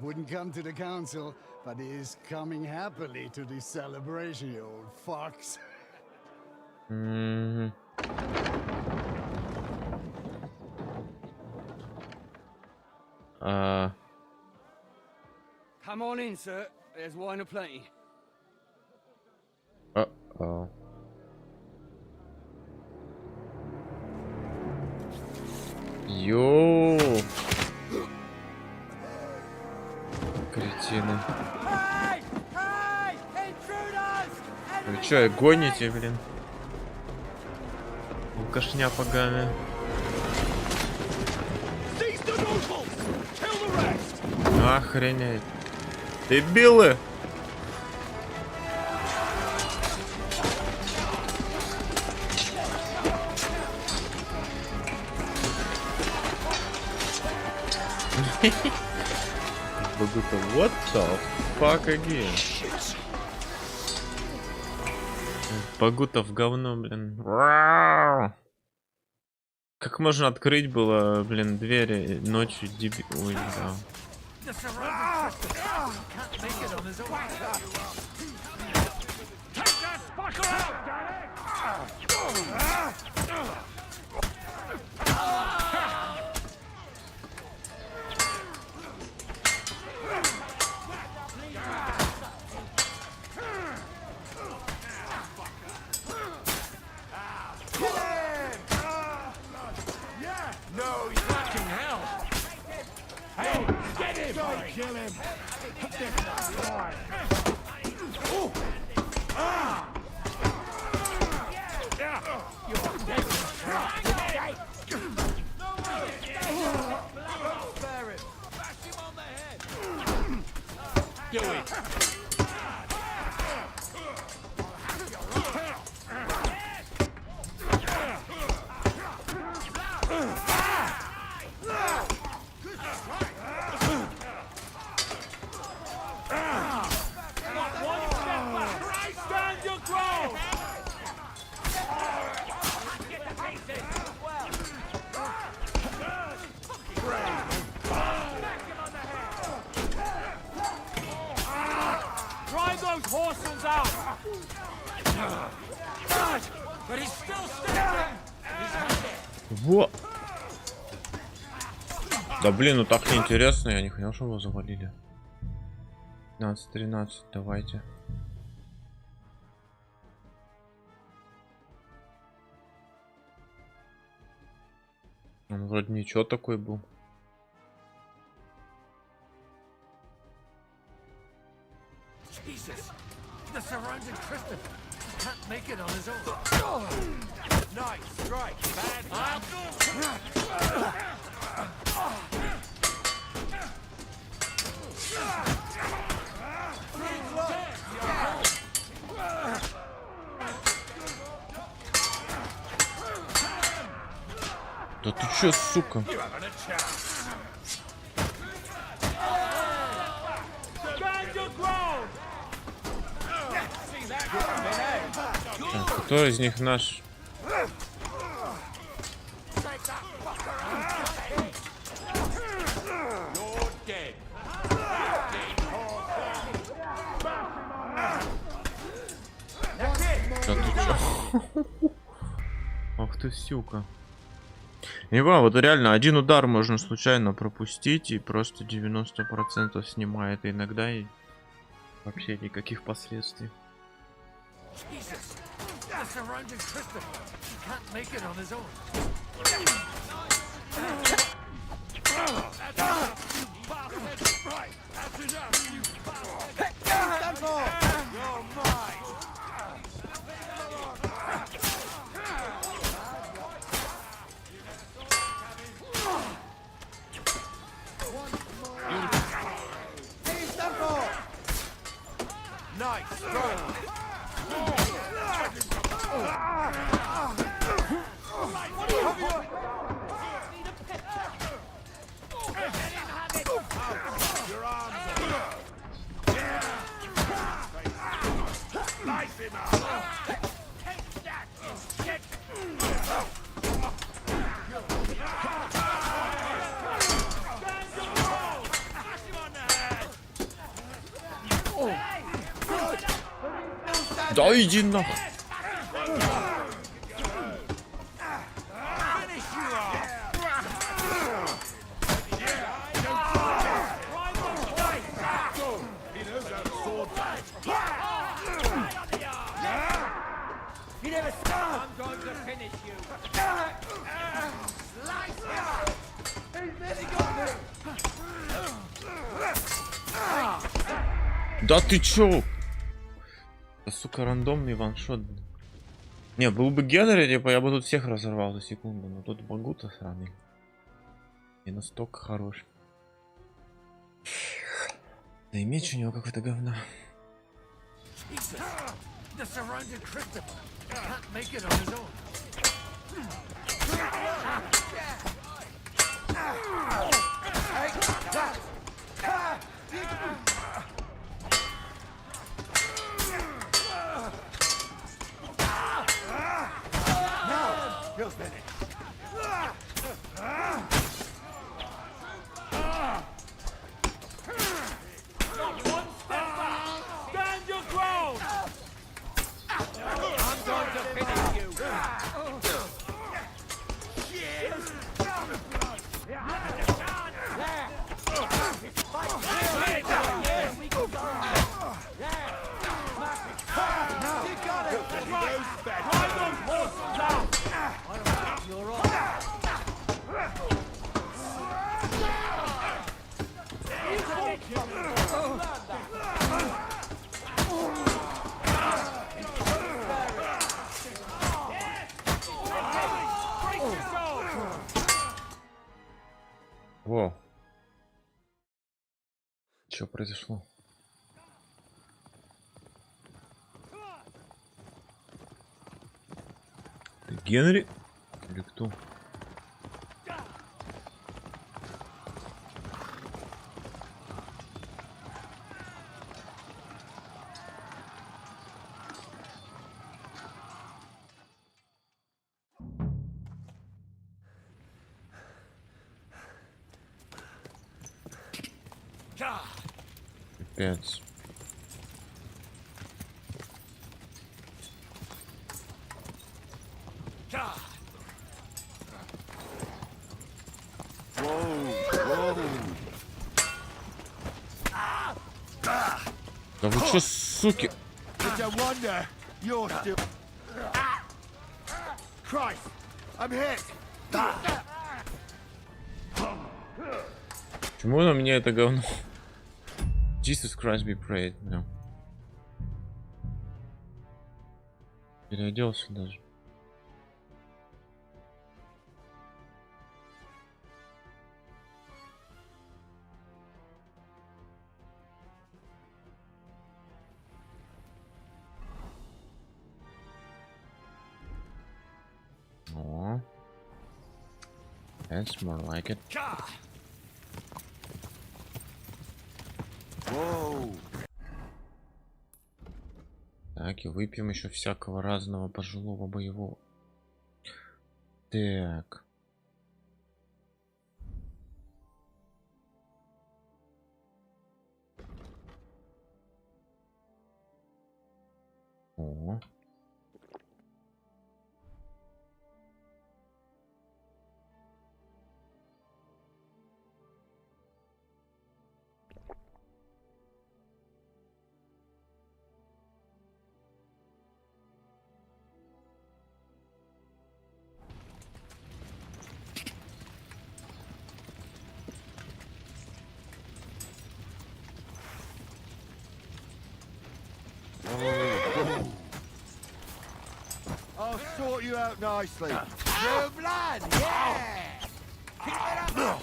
Wouldn't come to the council, but is coming happily to this celebration, you old fox. Come on in, sir. There's wine aplenty. Uh-oh. Йоу. Кретины. Вы чё, гоните, блин? Алкашня поганая. Охренеть. Дебилы! What the fuck again? Пагутов говно, блин. Как можно открыть было, блин, двери ночью, деби... Ой, да. Kill him! Do it! Во! Да блин, ну так неинтересно, я не хотел, что его завалили. 15-13, давайте. Он вроде ничего такой был. Jesus, the surrounding Christopher can't make it on his own. Nice strike, bad. Да ты чё, сука? Кто из них наш? Ах ты, сука. Не понимаю, вот реально один удар можно случайно пропустить и просто 90% снимает, и иногда и вообще никаких последствий. Да иди нахуй. You never stop! I'm going to finish you! Slice him! He's nearly got me! Да ты чё? Да, сука, рандомный ваншот. Не, был бы Генри, типа, я бы тут всех разорвал за секунду, но тут багута сраный. И настолько хорош. Да и меч у него какой-то говно. The surrounded Christopher can't make it on his own. Now, he'll finish. Stand your ground! I'm going to finish you! Во. Что произошло? Ты Генри? Или кто? Пипец. Да вы чё, суки? It's a wonder you're still... Christ, I'm hit! Почему на мне это говно? Jesus Christ be praised, да. Переоделся даже. О, that's more like it. Так, и выпьем еще всякого разного пожилого боевого. Так. О. I'll sort you out nicely. New blood, yeah! Keep it up!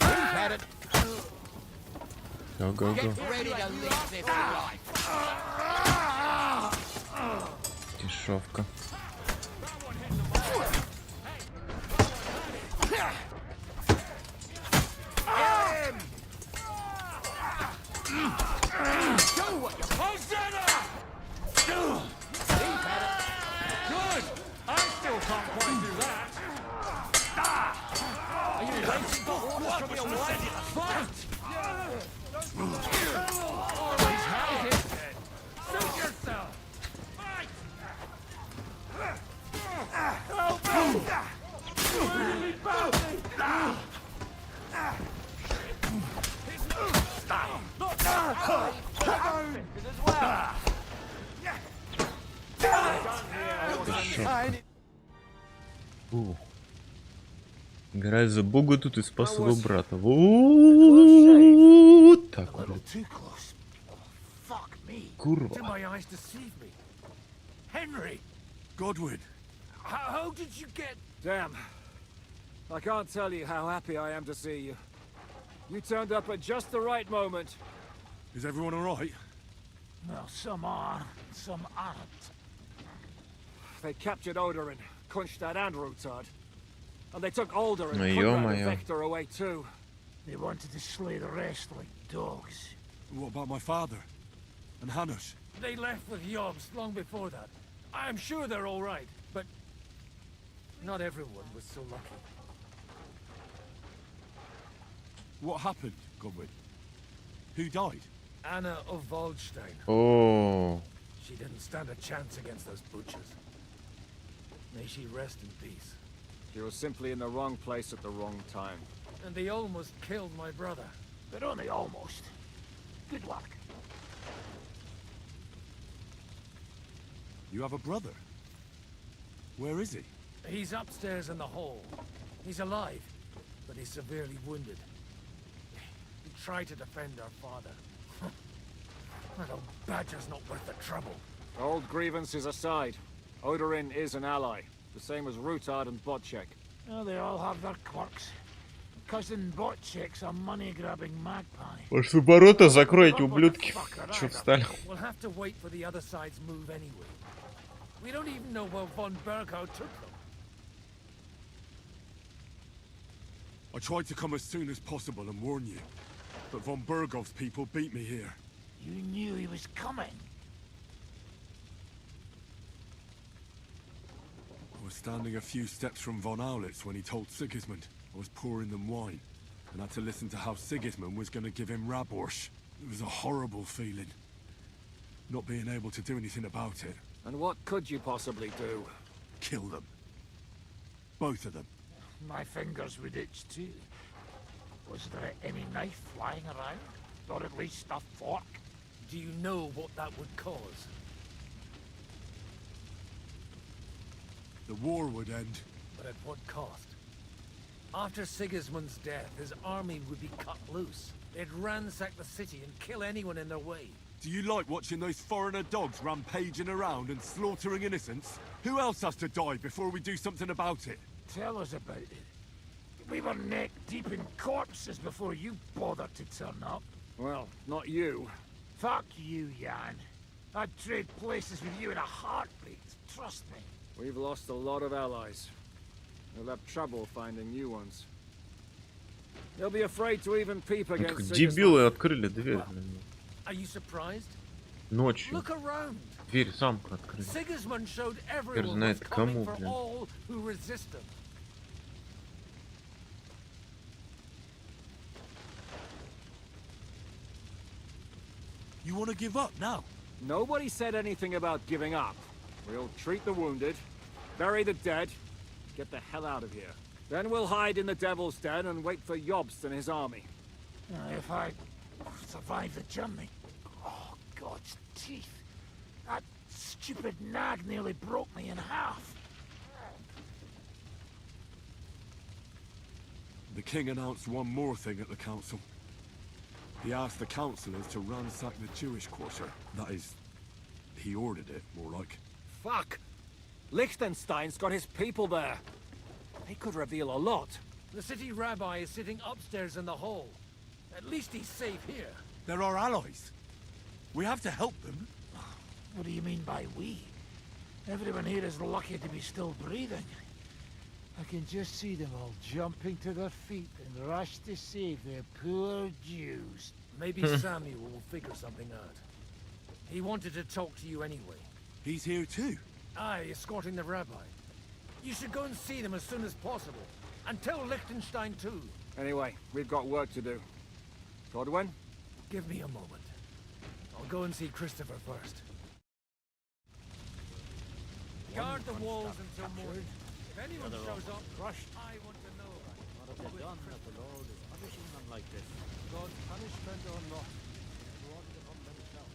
Had it. Go, go, go. Get ready to live this life. Дешевка. Good! I still can't quite do that. waiting for orders from your wife? Fight! He's held his head. Suit yourself! Fight! Help me! Really badly! Играть за бога тут и спас его брата. Вот так вот. Курва. Henry! Godwin! How did you get... Damn. I can't tell you how happy I am to see you. You turned up at just the right moment. Is everyone alright? Well, some are, some aren't. They captured Odorin, Kunstad and Rutard. And they took Alder and Моё, Kunrad моё. and Vector away too. They wanted to slay the rest like dogs. What about my father? And Hanush? They left with Yobs long before that. I'm sure they're all right, but not everyone was so lucky. What happened, Godwin? Who died? Anna of Waldstein. Oh. She didn't stand a chance against those butchers. May she rest in peace. She was simply in the wrong place at the wrong time. And they almost killed my brother. But only almost. Good work. You have a brother? Where is he? He's upstairs in the hall. He's alive, but he's severely wounded. He tried to defend our father. That old badger's not worth the trouble. Old grievances aside, Odorin is an ally. The same as Rutard and Botchek. Oh, they all have their quirks. Cousin Botchek's a money-grabbing magpie. Ваши ворота закройте, ублюдки. Чё встали? We'll have to wait for the other side's move anyway. We don't even know where von Berghout took them. I tried to come as soon as possible and warn you, but von Bergov's people beat me here. You knew he was coming. I was standing a few steps from von Aulitz when he told Sigismund I was pouring them wine, and had to listen to how Sigismund was going to give him Raborsch. It was a horrible feeling, not being able to do anything about it. And what could you possibly do? Kill them. Both of them. My fingers would itch too. Was there any knife flying around? Or at least a fork? Do you know what that would cause? The war would end. But at what cost? After Sigismund's death, his army would be cut loose. They'd ransack the city and kill anyone in their way. Do you like watching those foreigner dogs rampaging around and slaughtering innocents? Who else has to die before we do something about it? Tell us about it. We were neck deep in corpses before you bothered to turn up. Well, not you. Fuck you, Jan. I'd trade places with you in a heartbeat, trust me. We've lost a lot of allies. We'll have trouble finding new ones. They'll be afraid to even peep against Дебилы открыли дверь. Are you surprised? Ночью. Look around. Дверь сам открыли. Sigismund showed Теперь everyone знает was coming кому, for блин. all who resist him. You want to give up now? Nobody said anything about giving up. We'll treat the wounded, bury the dead, get the hell out of here. Then we'll hide in the Devil's Den and wait for Jobst and his army. If I survive the journey. Oh, God's teeth. That stupid nag nearly broke me in half. The king announced one more thing at the council. He asked the councillors to ransack the Jewish quarter. That is, he ordered it, more like. Fuck! Liechtenstein's got his people there. They could reveal a lot. The city rabbi is sitting upstairs in the hall. At least he's safe here. They're our allies. We have to help them. What do you mean by we? Everyone here is lucky to be still breathing. I can just see them all jumping to their feet and rush to save their poor Jews. Maybe Samuel will figure something out. He wanted to talk to you anyway. He's here too? Aye, escorting the rabbi. You should go and see them as soon as possible. And tell Liechtenstein too. Anyway, we've got work to do. Godwin? Give me a moment. I'll go and see Christopher first. Guard the walls until morning. If anyone shows up, I want to know. What have they done that the Lord is punishing them like this? God's punishment or not? Brought it upon themselves.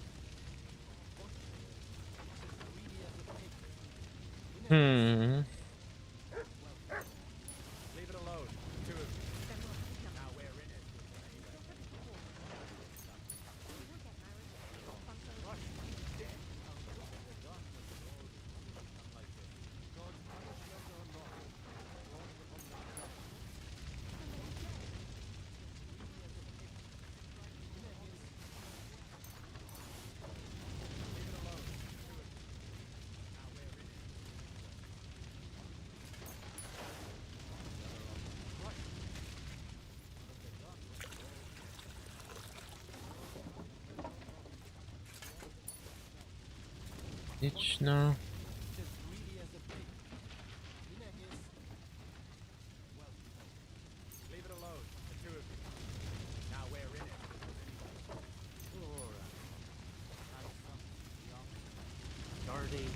Leave it alone, the two of you. Now we're in it. Отлично. Leave it alone, the two of you. Now we're in it. Dirty.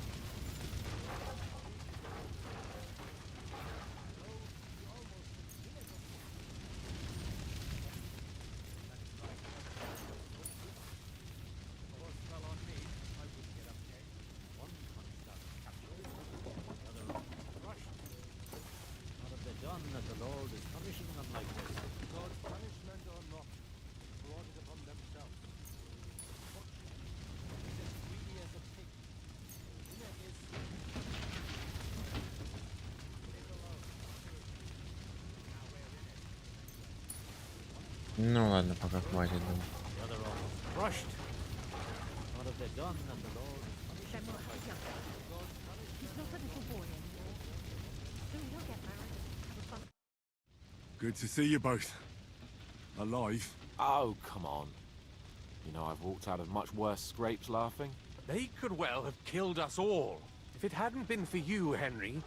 That the Lord is punishing them like this. God's punishment or not, brought it upon themselves. Fortune is as greedy as a pig. Winner is... Ну ладно, пока хватит. Думаю. The other almost crushed. What have they done that the Lord is punishing them like this? He's not a little boy anymore. Soon he'll get married. Have a fun. Good to see you both. Alive. Oh, come on. You know, I've walked out of much worse scrapes laughing. They could well have killed us all. If it hadn't been for you, Henry,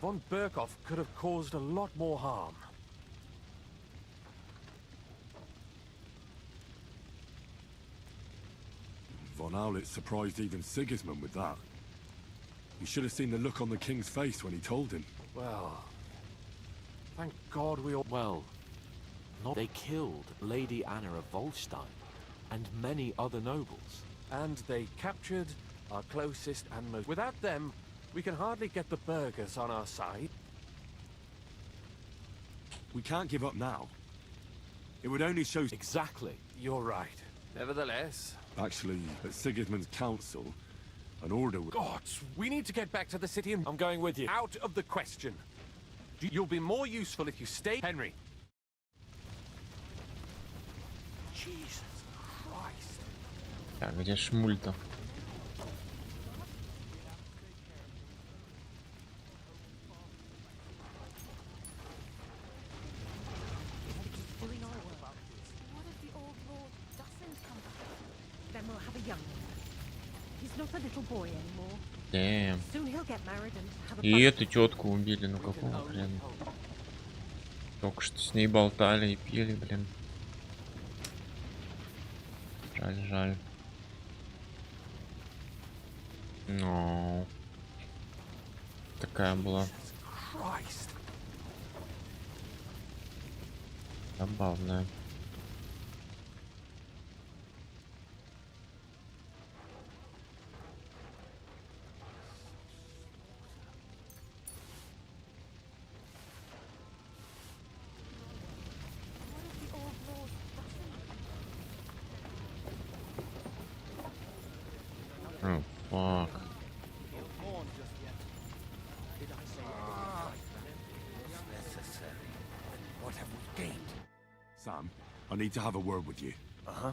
von Berkoff could have caused a lot more harm. Von Owlet surprised even Sigismund with that. You should have seen the look on the king's face when he told him. Well, thank God we all... Well, not they killed Lady Anna of Volstein and many other nobles. And they captured our closest and most... Without them, we can hardly get the burghers on our side. We can't give up now. It would only show... Exactly. You're right. Nevertheless... Actually, at Sigismund's council, an order was... Gods, we need to get back to the city and... I'm going with you. Out of the question. You'll be more useful if you stay... Henry. Jesus Christ. Так, где Шмуль-то? What if the old lord doesn't come back? Then we'll have a young one. He's not a little boy anymore. Damn. Soon he'll get married and have a И fun. эту тетку убили, ну какого хрена? Только что с ней болтали и пили, блин. Жаль, жаль. Но такая была забавная. Oh, fuck. What have we gained? Sam, I need to have a word with you. Uh-huh.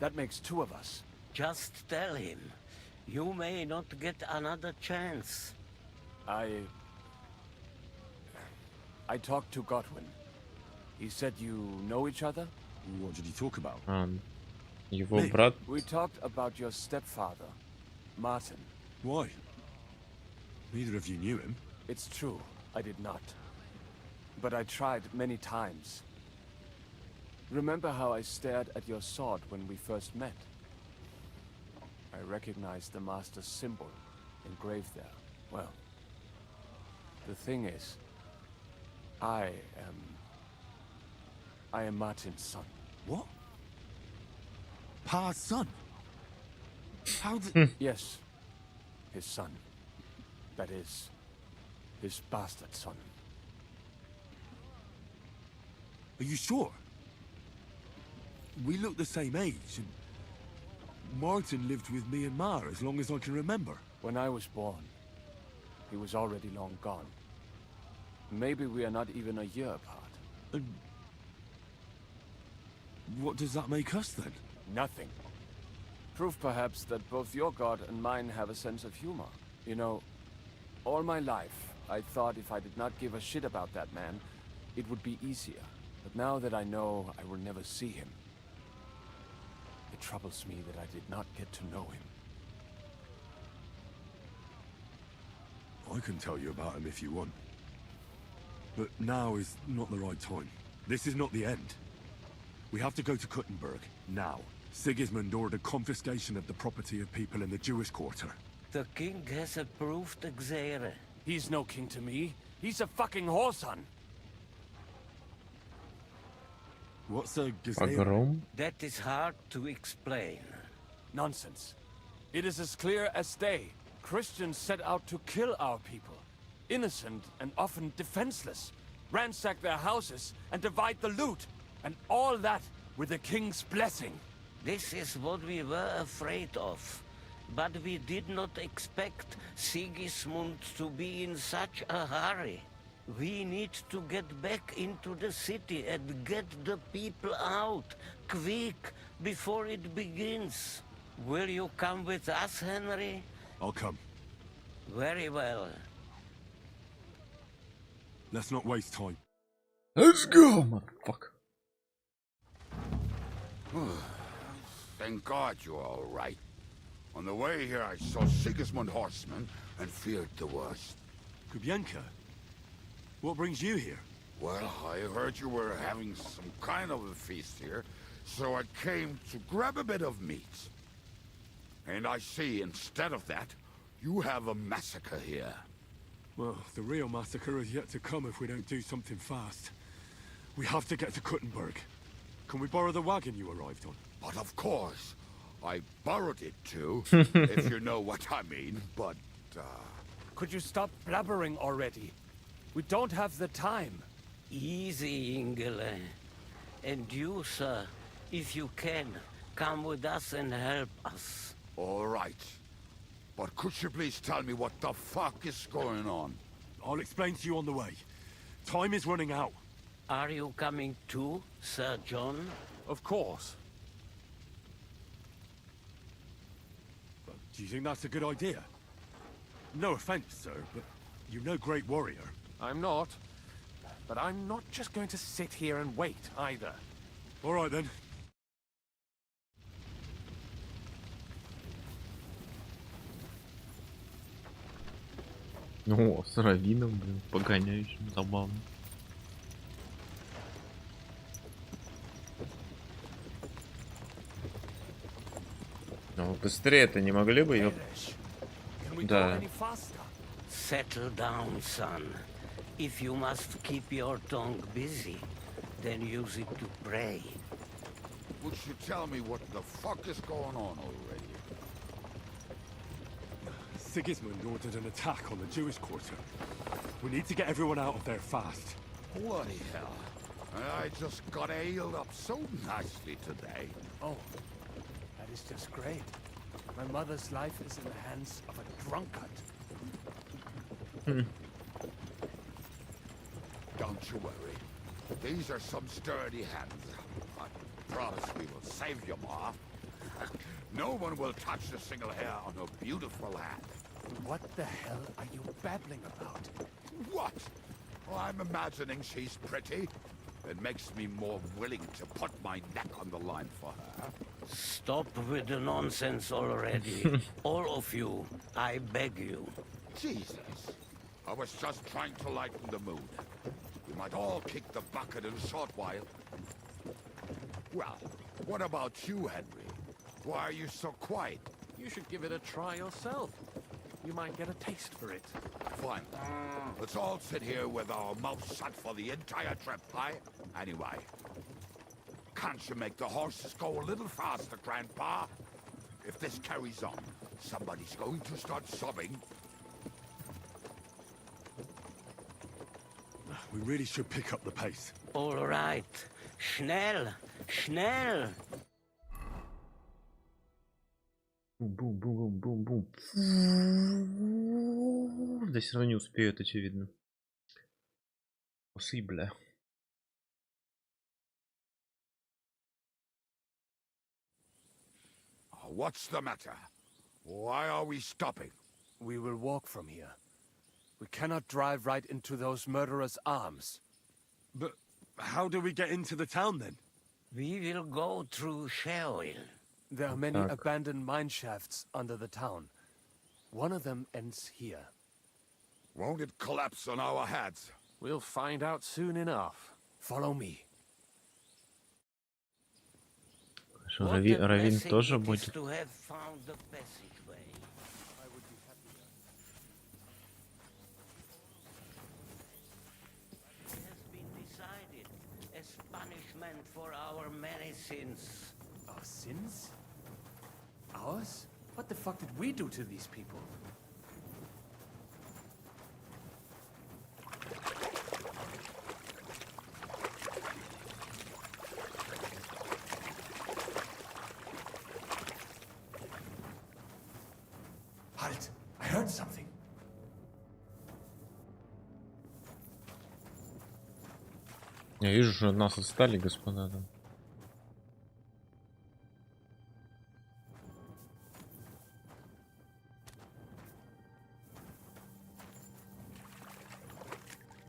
That makes two of us. Just tell him. You may not get another chance. I talked to Godwin. He said you know each other? What did he talk about? Его брат. We talked about your stepfather, Martin. Why? Neither of you knew him. It's true, I did not. but I tried many times. Remember how I stared at your sword when we first met? I recognized the Master's symbol engraved there. Well, the thing is, I am Martin's son. What? Pa's son? How did... Yes, his son. That is, his bastard son. Are you sure? We look the same age, and Martin lived with me and Ma as long as I can remember. When I was born, he was already long gone. Maybe we are not even a year apart. And what does that make us then? Nothing. Proof perhaps that both your god and mine have a sense of humor. You know, all my life, I thought if I did not give a shit about that man, it would be easier. But now that I know I will never see him, it troubles me that I did not get to know him. I can tell you about him if you want. But now is not the right time. This is not the end. We have to go to Kuttenberg, now. Sigismund ordered confiscation of the property of people in the Jewish quarter. The king has approved Xere. He's no king to me. He's a fucking whoreson. What's a Pogrom? That is hard to explain. Nonsense. It is as clear as day. Christians set out to kill our people. Innocent and often defenseless. Ransack their houses and divide the loot. And all that with the king's blessing. This is what we were afraid of. But we did not expect Sigismund to be in such a hurry. We need to get back into the city and get the people out, quick, before it begins. Will you come with us, Henry? I'll come. Very well. Let's not waste time. Let's go, motherfucker. Thank God you're all right. On the way here, I saw Sigismund horsemen and feared the worst. Kubienka? What brings you here? Well, I heard you were having some kind of a feast here, so I came to grab a bit of meat. And I see, instead of that, you have a massacre here. Well, the real massacre is yet to come if we don't do something fast. We have to get to Kuttenberg. Can we borrow the wagon you arrived on? But of course. I borrowed it too, if you know what I mean, but, Could you stop blabbering already? We don't have the time. Easy, Ingele. And you, sir, if you can, come with us and help us. All right. But could you please tell me what the fuck is going on? I'll explain to you on the way. Time is running out. Are you coming too, Sir John? Of course. Do you think that's a good idea? No offense, sir, but you're no great warrior. I'm not. But I'm not just going to sit here and wait, either. All right, then. О, с раввином, блин, погоняющим, забавно. Ну, быстрее-то не могли бы ее... Да. Settle down, son. If you must keep your tongue busy, then use it to pray. Would you tell me what the fuck is going on already? Sigismund ordered an attack on the Jewish quarter. We need to get everyone out of there fast. Bloody hell. I just got ailed up so nicely today. Oh, that is just great. My mother's life is in the hands of a drunkard. Don't you worry. These are some sturdy hands. I promise we will save you, Ma. No one will touch a single hair on her beautiful head. What the hell are you babbling about? What? Oh, I'm imagining she's pretty. It makes me more willing to put my neck on the line for her. Stop with the nonsense already. All of you, I beg you. Jesus. I was just trying to lighten the mood. We might all kick the bucket in a short while. Well, what about you, Henry? Why are you so quiet? You should give it a try yourself. You might get a taste for it. Fine. Let's all sit here with our mouths shut for the entire trip, aye? Anyway, can't you make the horses go a little faster, Grandpa? If this carries on, somebody's going to start sobbing. We really should pick up the pace. All right. Schnell, schnell. Бум-бум-бум-бум-бум. Да все равно не успеют, очевидно. Possible. What's the matter? Why are we stopping? We will walk from here. We cannot drive right into those murderers' arms. But how do we get into the town then? We will go through Sheol. There are many abandoned mine shafts under the town. One of them ends here. Won't it collapse on our heads? We'll find out soon enough. Follow me. Что, Равин тоже будет? For our many sins. Our sins? Ours? What the fuck did we do to these people? Halt! I heard something. Я вижу, что от нас отстали, господа. Там.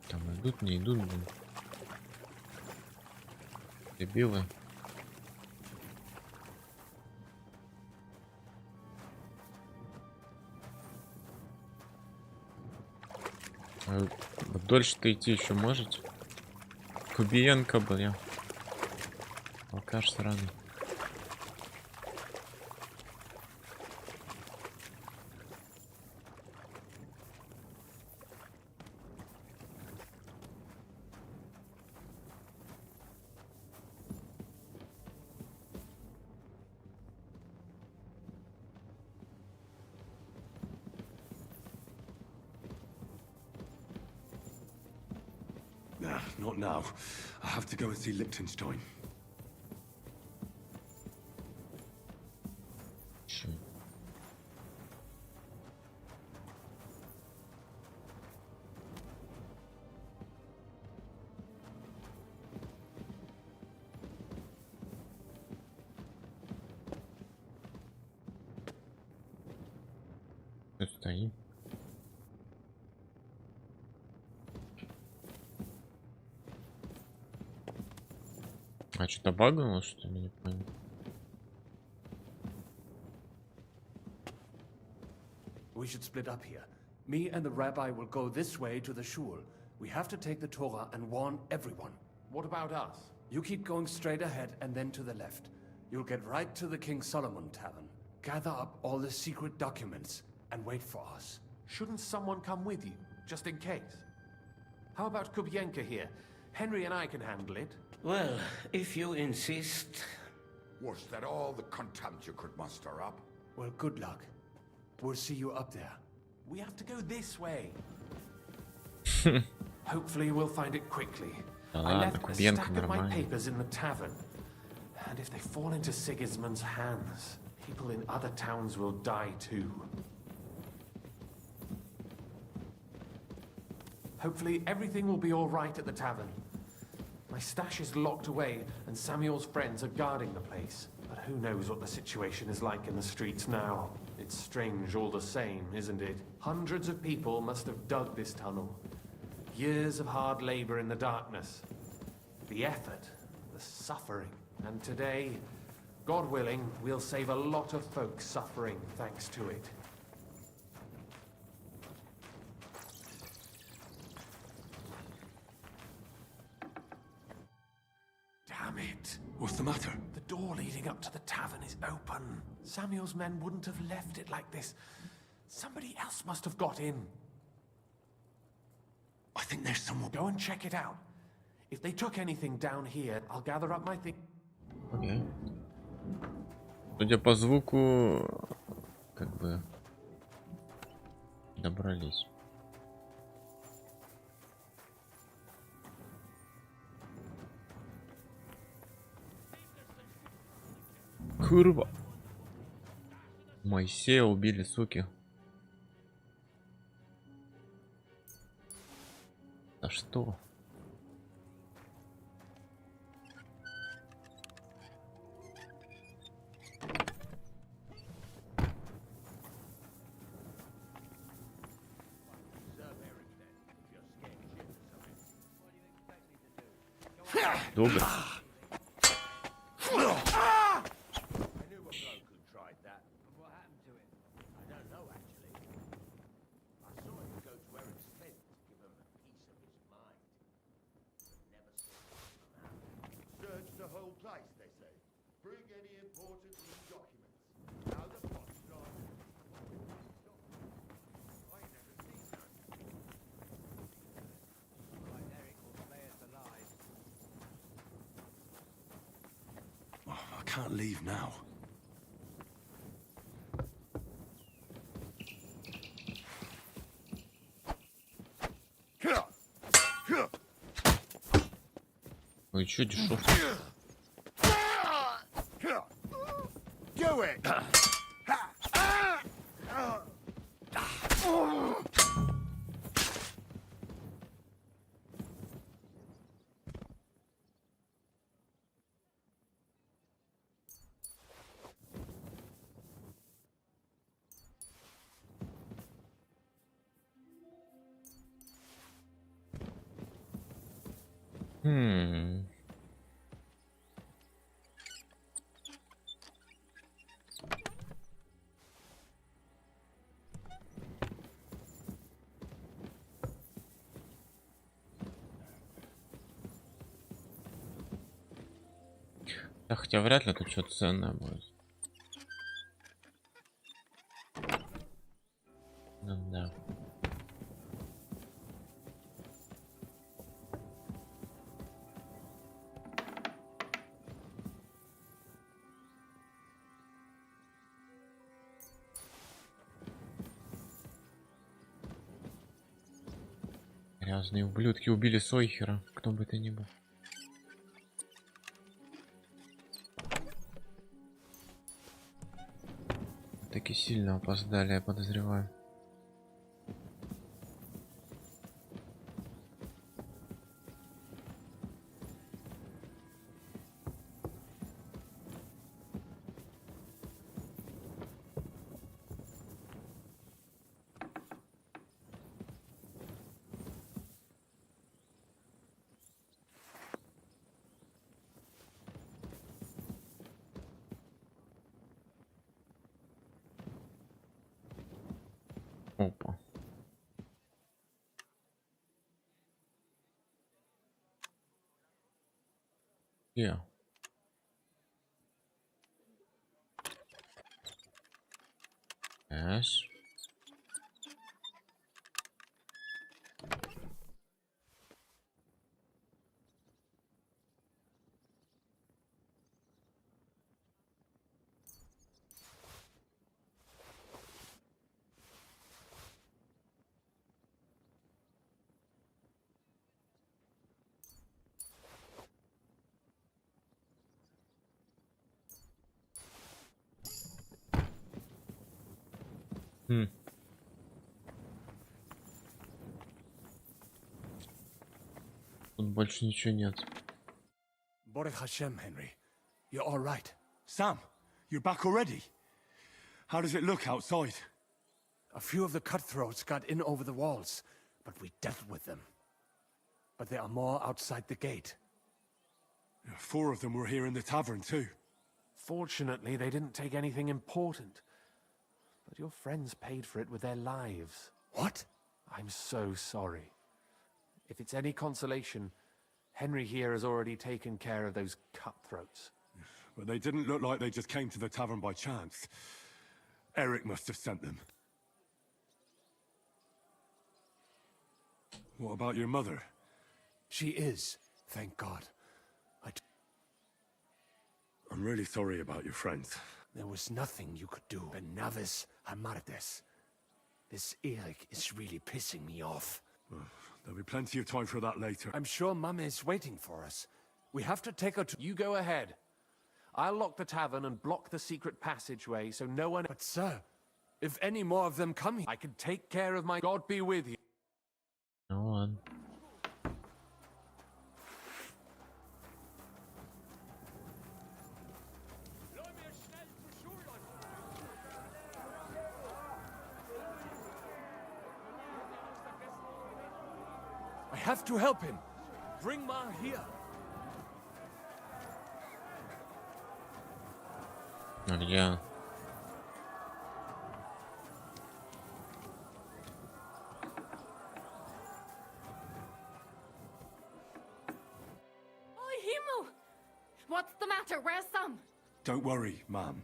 Там идут, не идут, блин. Дебилы. А дольше-то идти еще можете? Кубиенко, бля. Алкаш сраный. Not now. I have to go and see Liechtenstein. Стоим. А что-то багнуло, что ли, не понял. We should split up here. Me and the rabbi will go this way to the shul. We have to take the Torah and warn everyone. What about us? You keep going straight ahead and then to the left. You'll get right to the King Solomon Tavern. Gather up all the secret documents and wait for us. Shouldn't someone come with you, just in case? How about Kubienka here? Henry and I can handle it. Well, if you insist. Was that all the contempt you could muster up? Well, good luck. We'll see you up there. We have to go this way. Hopefully we'll find it quickly. I left a stack of my papers in the tavern. And if they fall into Sigismund's hands, people in other towns will die too. Hopefully everything will be all right at the tavern. My stash is locked away, and Samuel's friends are guarding the place. But who knows what the situation is like in the streets now? It's strange all the same, isn't it? Hundreds of people must have dug this tunnel. Years of hard labor in the darkness. The effort, the suffering. And today, God willing, we'll save a lot of folks suffering thanks to it. What's the matter? The door leading up to the tavern is open. Samuel's men wouldn't have left it like this. Somebody else must have got in. I think there's someone. Go and check it out. If they took anything down here, I'll gather up my things. Окей. Судя по звуку, как бы добрались. Курва. Моисея убили, суки. А что? Добре. I can't leave now. Ой, чё дешёв? Do it! Да, хотя вряд ли тут что-то ценное будет. Ну да. Грязные ублюдки убили Сойхера, кто бы это ни был. Таки сильно опоздали, я подозреваю. Опа. Yeah. Yes. Тут больше ничего нет. Baruch Hashem, Henry. You're all right. Sam, you're back already? How does it look outside? A few of the cutthroats got in over the walls, but we dealt with them. But there are more outside the gate. 4 of them were here in the tavern too. Fortunately, they didn't take anything important. But your friends paid for it with their lives. What? I'm so sorry. If it's any consolation, Henry here has already taken care of those cutthroats. But they didn't look like they just came to the tavern by chance. Eric must have sent them. What about your mother? She is, thank God. I'm really sorry about your friends. There was nothing you could do. Benavis Amartes. This Eric is really pissing me off. There'll be plenty of time for that later. I'm sure Mum is waiting for us. We have to take her to... You go ahead. I'll lock the tavern and block the secret passageway so no one... But sir, if any more of them come here, I can take care of my... God be with you. No one. I have to help him. Bring Ma here. Yeah. What's the matter? Where's Sam? Don't worry, Ma'am.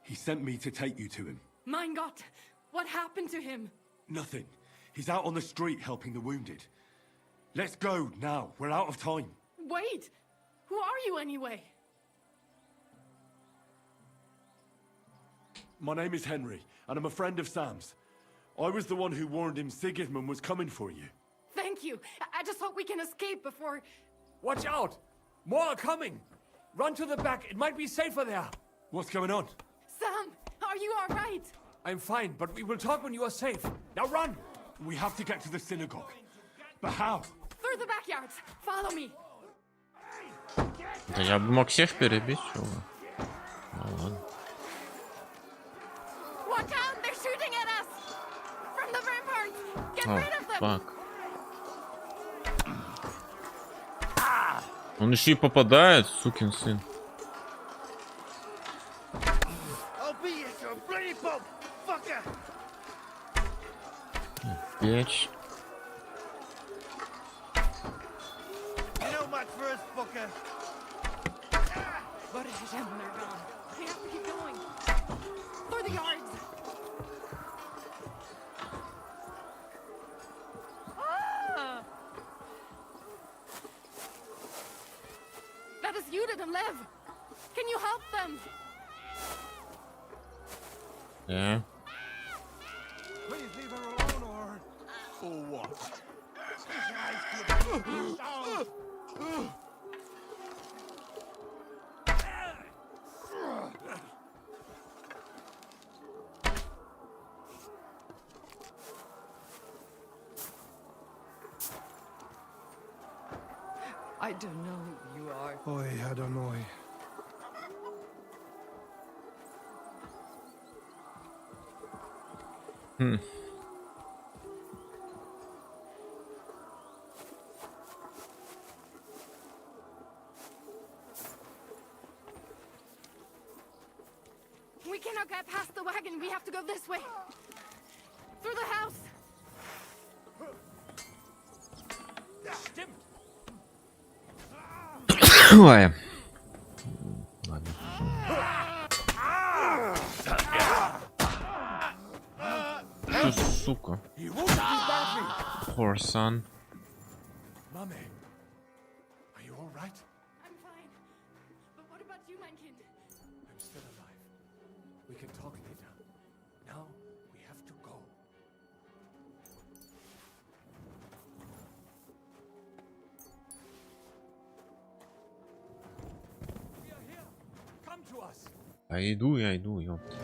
He sent me to take you to him. Mein Gott, what happened to him? Nothing. He's out on the street helping the wounded. Let's go now. We're out of time. Wait! Who are you anyway? My name is Henry, and I'm a friend of Sam's. I was the one who warned him Sigismund was coming for you. Thank you. I just hope we can escape before... Watch out! More are coming! Run to the back. It might be safer there. What's going on? Sam, are you all right? I'm fine, but we will talk when you are safe. Now run! We have to get to the synagogue. But how? Through the backyards. Follow me. Да я бы мог всех перебить, чего? Ну ладно. Watch out! They're shooting at us! From the ramparts! Get rid of them! Fuck. Он еще и попадает, сукин сын. Печь. That is Judith and Lev. Can you help them? Yeah. Please leave her alone, or what? I don't know who you are. Oi, I don't know. We cannot get past the wagon. We have to go this way. Through the house. Ой. Ладно. Что, сука? Poor son. Mommy, are you all right? I'm fine. But what about you, mein Kind? I'm still alive. We can talk later. Now we have to go. We are here. Come to us. Я иду, ёпта.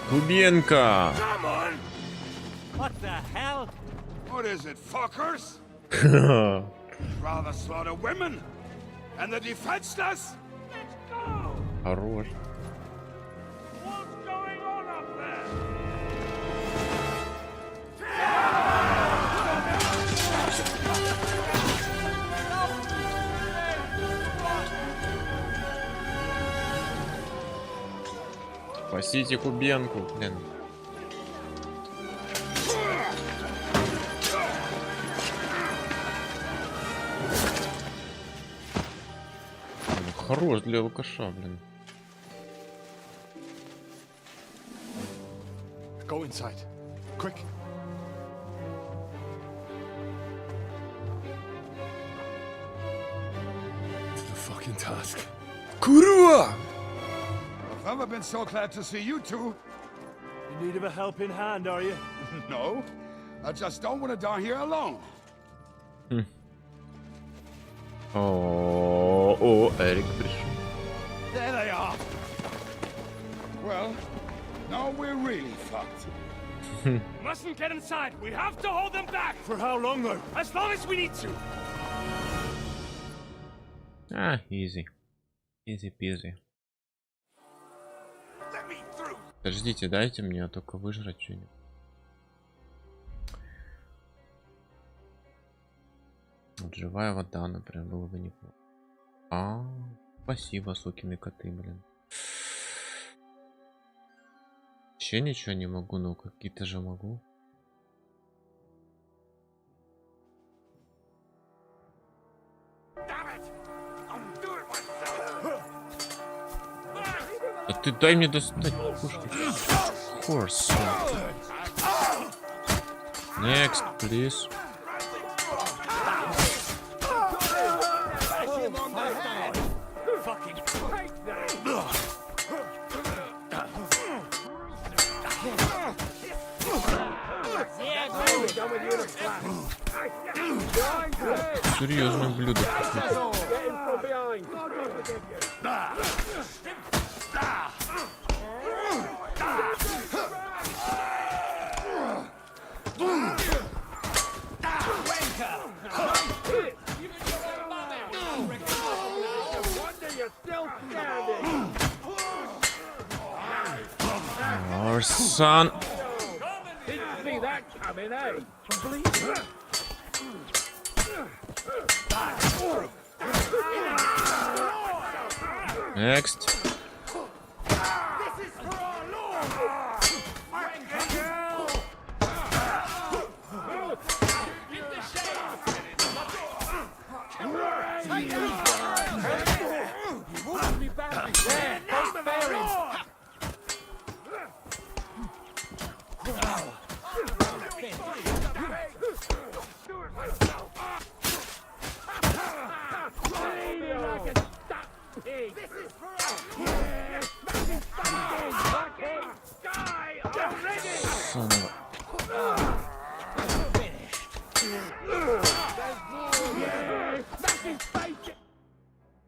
Губенко! What the hell? What is it, fuckers? Rather slaughter women and the defenseless? Let's go! Хорош. What's going on up there? Спасите Кубенку, блин. Хорош для алкаша, блин. Go inside. Quick. The fucking task. Kurua! I've never been so glad to see you two. In need of a helping hand, are you? No, I just don't want to die here alone. О, Эрик пришел. There they are. Well, now we're really fucked. Mustn't get inside. We have to hold them back. For how long, though? As long as we need to. А, easy. Easy peasy. Подождите, дайте мне только выжрать что-нибудь. Вот живая вода, например, было бы неплохо. Спасибо, сукины коты, блин. Вообще ничего не могу, но какие-то же могу. Да ты дай мне достать пушку. Of course. Next, please. Серьезное блюдо. Our son. See that coming, eh? Next.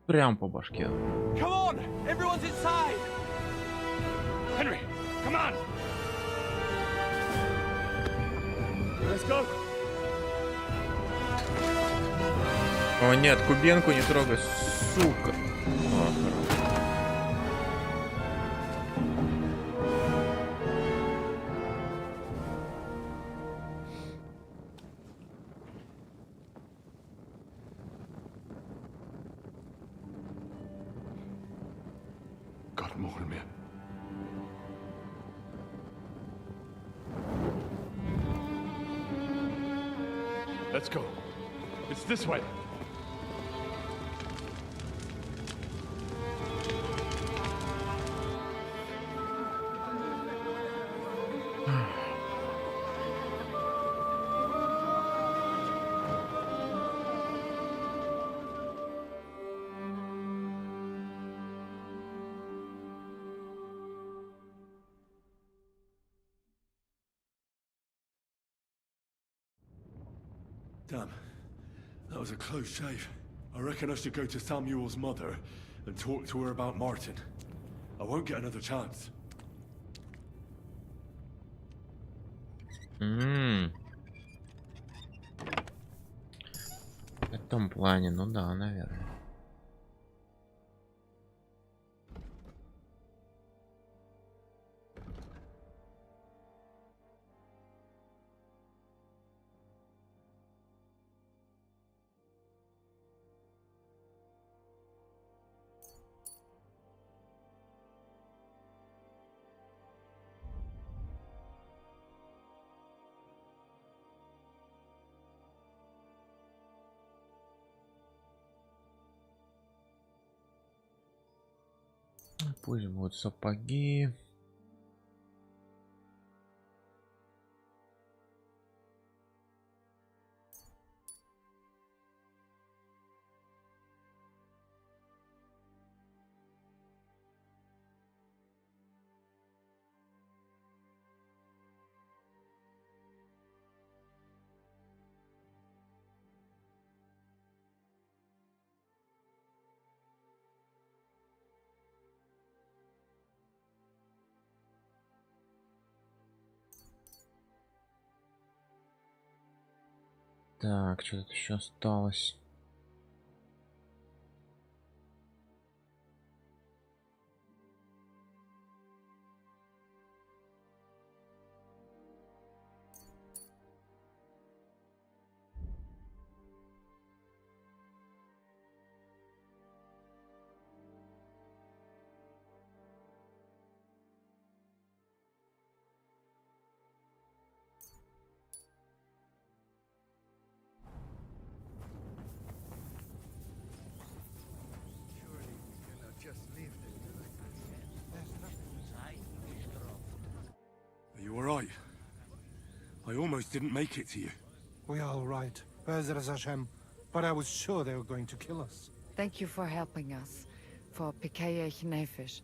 Прям по башке. Come on, everyone's inside. Henry, come on. Let's go. О нет, Кубенку не трогай, сука. Let's go. It's this way. Damn. That was a close shave. I reckon I should go to Samuel's mother and talk to her about Martin. I won't get another chance. В этом плане, ну да, наверное. Пусть будут сапоги. Так, что тут еще осталось? Are you alright? I almost didn't make it to you. We are all right, Bezras Hashem, but I was sure they were going to kill us. Thank you for helping us, for Pikeyech Nefish.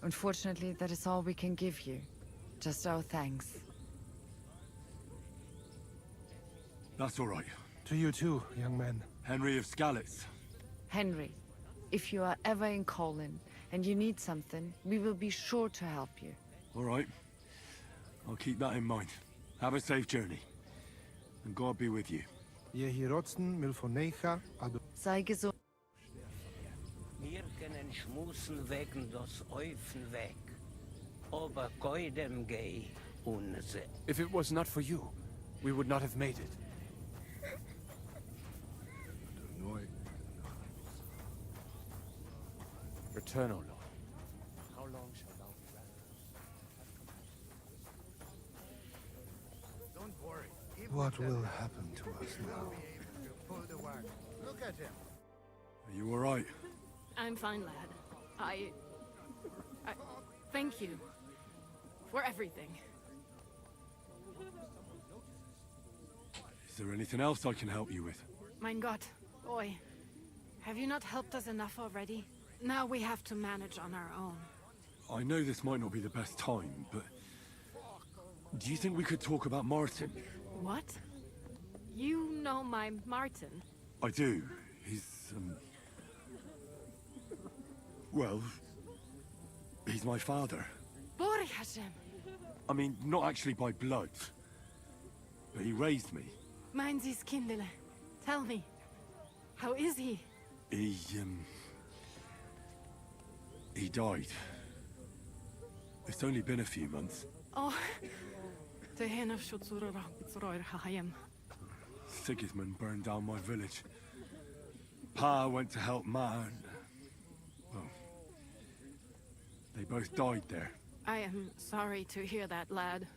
Unfortunately, that is all we can give you. Just our thanks. That's alright. To you too, young man. Henry of Skalitz. Henry, if you are ever in Colin and you need something, we will be sure to help you. Alright. I'll keep that in mind. Have a safe journey. And God be with you. Sei gesund. Wir können schmusen wegen das Eufen weg. Aber koidem gei unse. If it was not for you, we would not have made it. Return, O Lord. How long shall thou be ravished? Don't worry. What will happen to us now? Look at him. Are you alright? I'm fine, lad. I thank you for everything. Is there anything else I can help you with? Mein Gott, boy. Have you not helped us enough already? Now we have to manage on our own. I know this might not be the best time, but... do you think we could talk about Martin? What? You know my Martin? I do. He's, well... he's my father. Bori Hashem. I mean, not actually by blood. But he raised me. Mein Sis Kindele. Tell me. How is he? He died. It's only been a few months. Oh. Sigismund burned down my village. Pa went to help Ma and... well... they both died there. I am sorry to hear that, lad.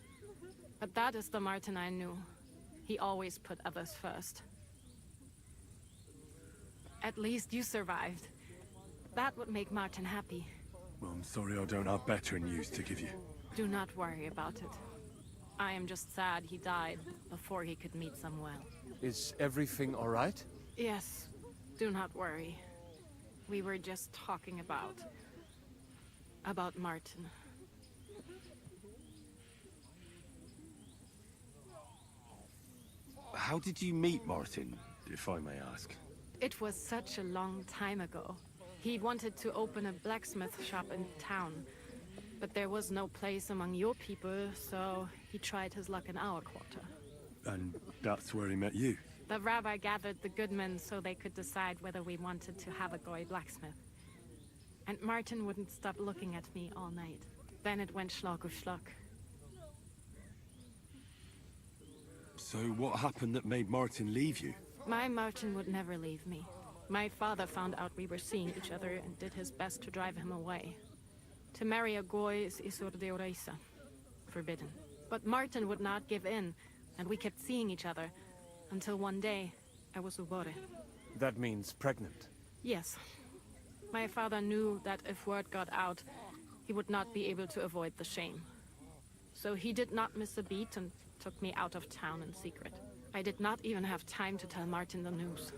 But that is the Martin I knew. He always put others first. At least you survived. That would make Martin happy. Well, I'm sorry I don't have better news to give you. Do not worry about it. I am just sad he died before he could meet Samuel. Is everything all right? Yes, do not worry. We were just talking about Martin. How did you meet Martin, if I may ask? It was such a long time ago. He wanted to open a blacksmith shop in town, but there was no place among your people, so he tried his luck in our quarter. And that's where he met you? The rabbi gathered the good men so they could decide whether we wanted to have a goy blacksmith. And Martin wouldn't stop looking at me all night. Then it went schlock auf schlock. So what happened that made Martin leave you? My Martin would never leave me. My father found out we were seeing each other and did his best to drive him away. To marry a goy is isur deoreisa, forbidden. But Martin would not give in, and we kept seeing each other, until one day, I was ubore. That means pregnant. Yes. My father knew that if word got out, he would not be able to avoid the shame. So he did not miss a beat and took me out of town in secret. I did not even have time to tell Martin the news.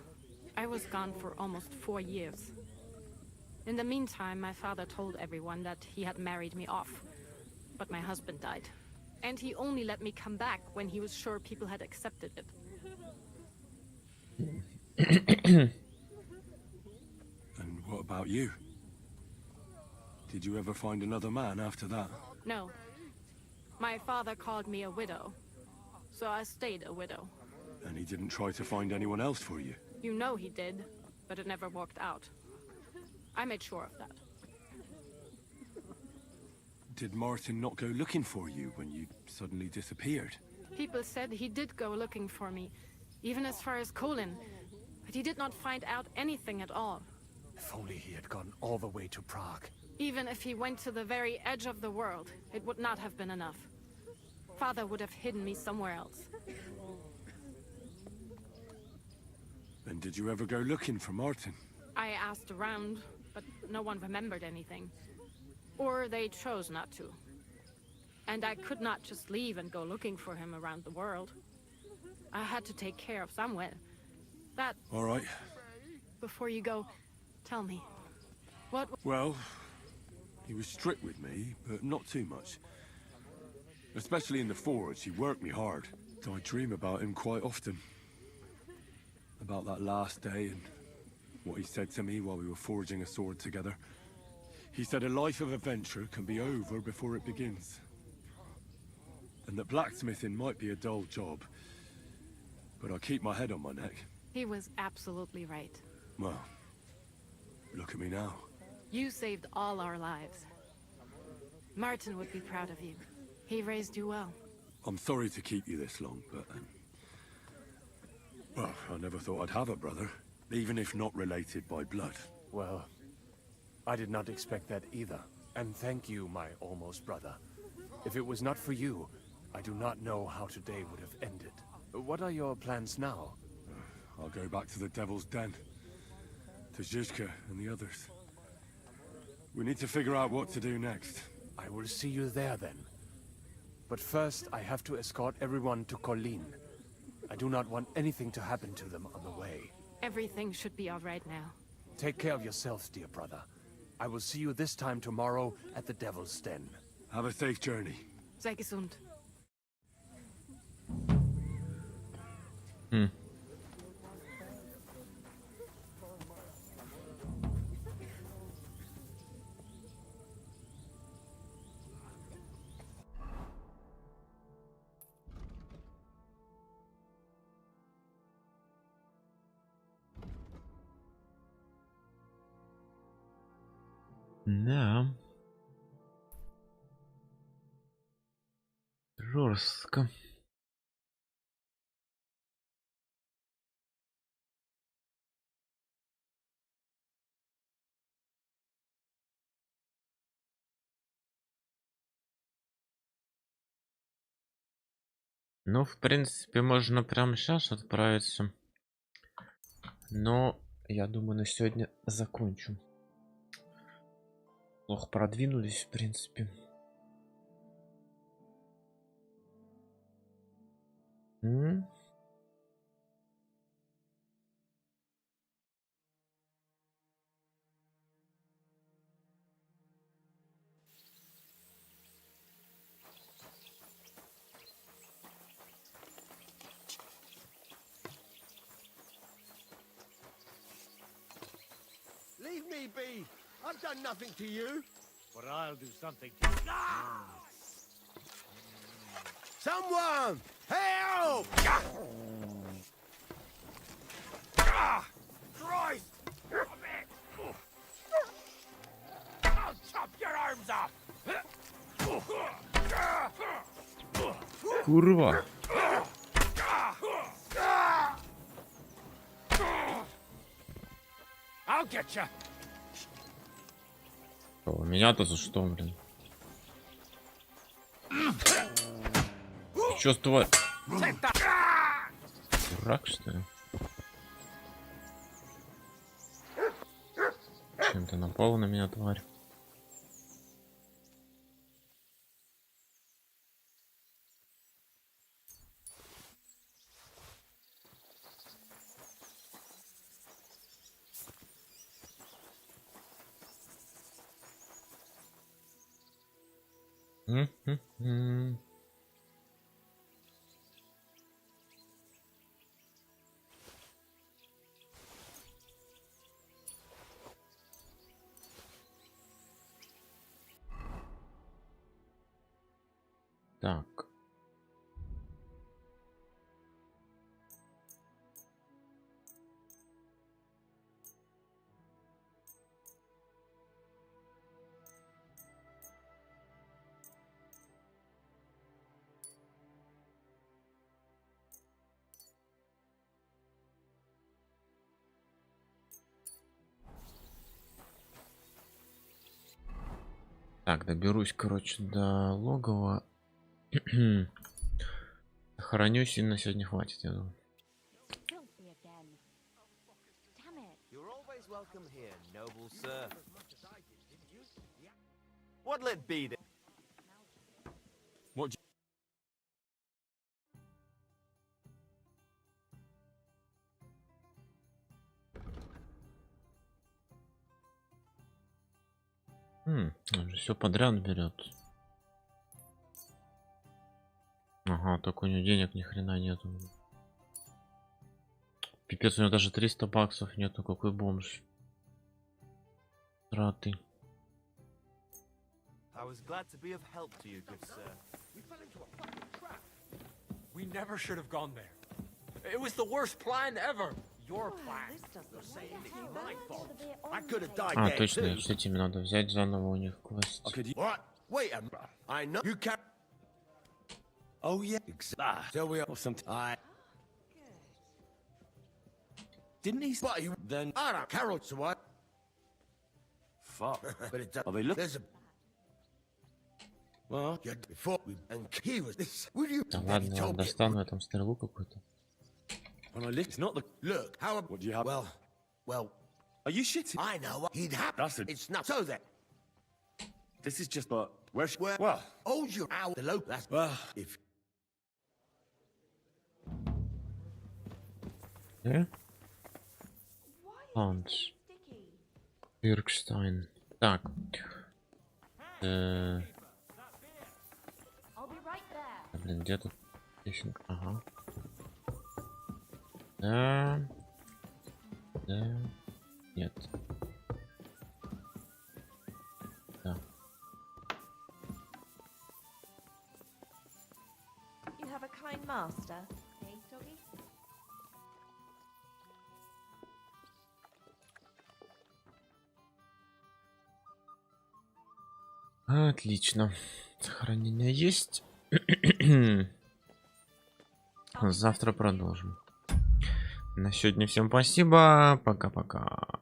I was gone for almost 4 years. In the meantime, my father told everyone that he had married me off. But my husband died. And he only let me come back when he was sure people had accepted it. And what about you? Did you ever find another man after that? No. My father called me a widow. So I stayed a widow. And he didn't try to find anyone else for you? You know he did, but it never worked out. I made sure of that. Did Martin not go looking for you when you suddenly disappeared? People said he did go looking for me, even as far as Colin, but he did not find out anything at all. If only he had gone all the way to Prague. Even if he went to the very edge of the world, it would not have been enough. Father would have hidden me somewhere else. And did you ever go looking for Martin? I asked around, but no one remembered anything. Or they chose not to. And I could not just leave and go looking for him around the world. I had to take care of Samuel. That... All right. Before you go, tell me. What... Well, he was strict with me, but not too much. Especially in the forge, he worked me hard. I dream about him quite often. About that last day and what he said to me while we were forging a sword together. He said a life of adventure can be over before it begins. And that blacksmithing might be a dull job, but I keep my head on my neck. He was absolutely right. Well, look at me now. You saved all our lives. Martin would be proud of you. He raised you well. I'm sorry to keep you this long, but... well, I never thought I'd have a brother, even if not related by blood. Well, I did not expect that either. And thank you, my almost brother. If it was not for you, I do not know how today would have ended. What are your plans now? I'll go back to the Devil's Den. To Zizka and the others. We need to figure out what to do next. I will see you there then. But first, I have to escort everyone to Colleen. I do not want anything to happen to them on the way. Everything should be all right now. Take care of yourselves, dear brother. I will see you this time tomorrow at the Devil's Den. Have a safe journey. Sei gesund. Да. Жестко. Ну, в принципе, можно прямо сейчас отправиться. Но я думаю, на сегодня закончу. Плохо продвинулись, в принципе. Leave me be. I've done nothing to you. But I'll do something to you. Someone! Help! Christ! I'll chop your arms off! Kurwa. I'll get you! Меня-то за что, блин? Чё, тварь? Дурак, что ли? Чем ты напал на меня, тварь? Так. Так, доберусь, короче, до логова. Хранюсь, и на сегодня хватит, я думаю. You're always welcome here, noble sir. What'll it be then? What? Он же все подряд берет. Ага, только у него денег ни хрена нету. Пипец, у него даже 300 баксов нету, какой бомж. Траты. I was glad to be of help to you, good sir. We fell into a fucking trap. We never should have gone there. It was the worst plan ever. Your plan. You're saying it's my fault. I could have died А, there точно, too. с этими надо взять заново у них квест. What? Wait a minute. I know you can. Oh yeah. Exactly. So we are some. I. Didn't he? But you then. I don't care what's what. Fuck. But it does. Are they look? There's a. Well, before we and he was this. Would you? Да ладно, я достану я там стрелу какую-то. When I live, it's not the. Look, how? What do you have? Well. Are you shitting? I know what he'd have. That's it. It's not so that. This is just but where? Well, hold your out the low. That's if. Yeah. Hans. Биркштайн. Так. Блин, где тут песенка? Ага. Да. Да. Нет. Да. You have a kind master, eh, doggy? Отлично. Сохранение есть. Завтра продолжим. На сегодня всем спасибо. Пока-пока.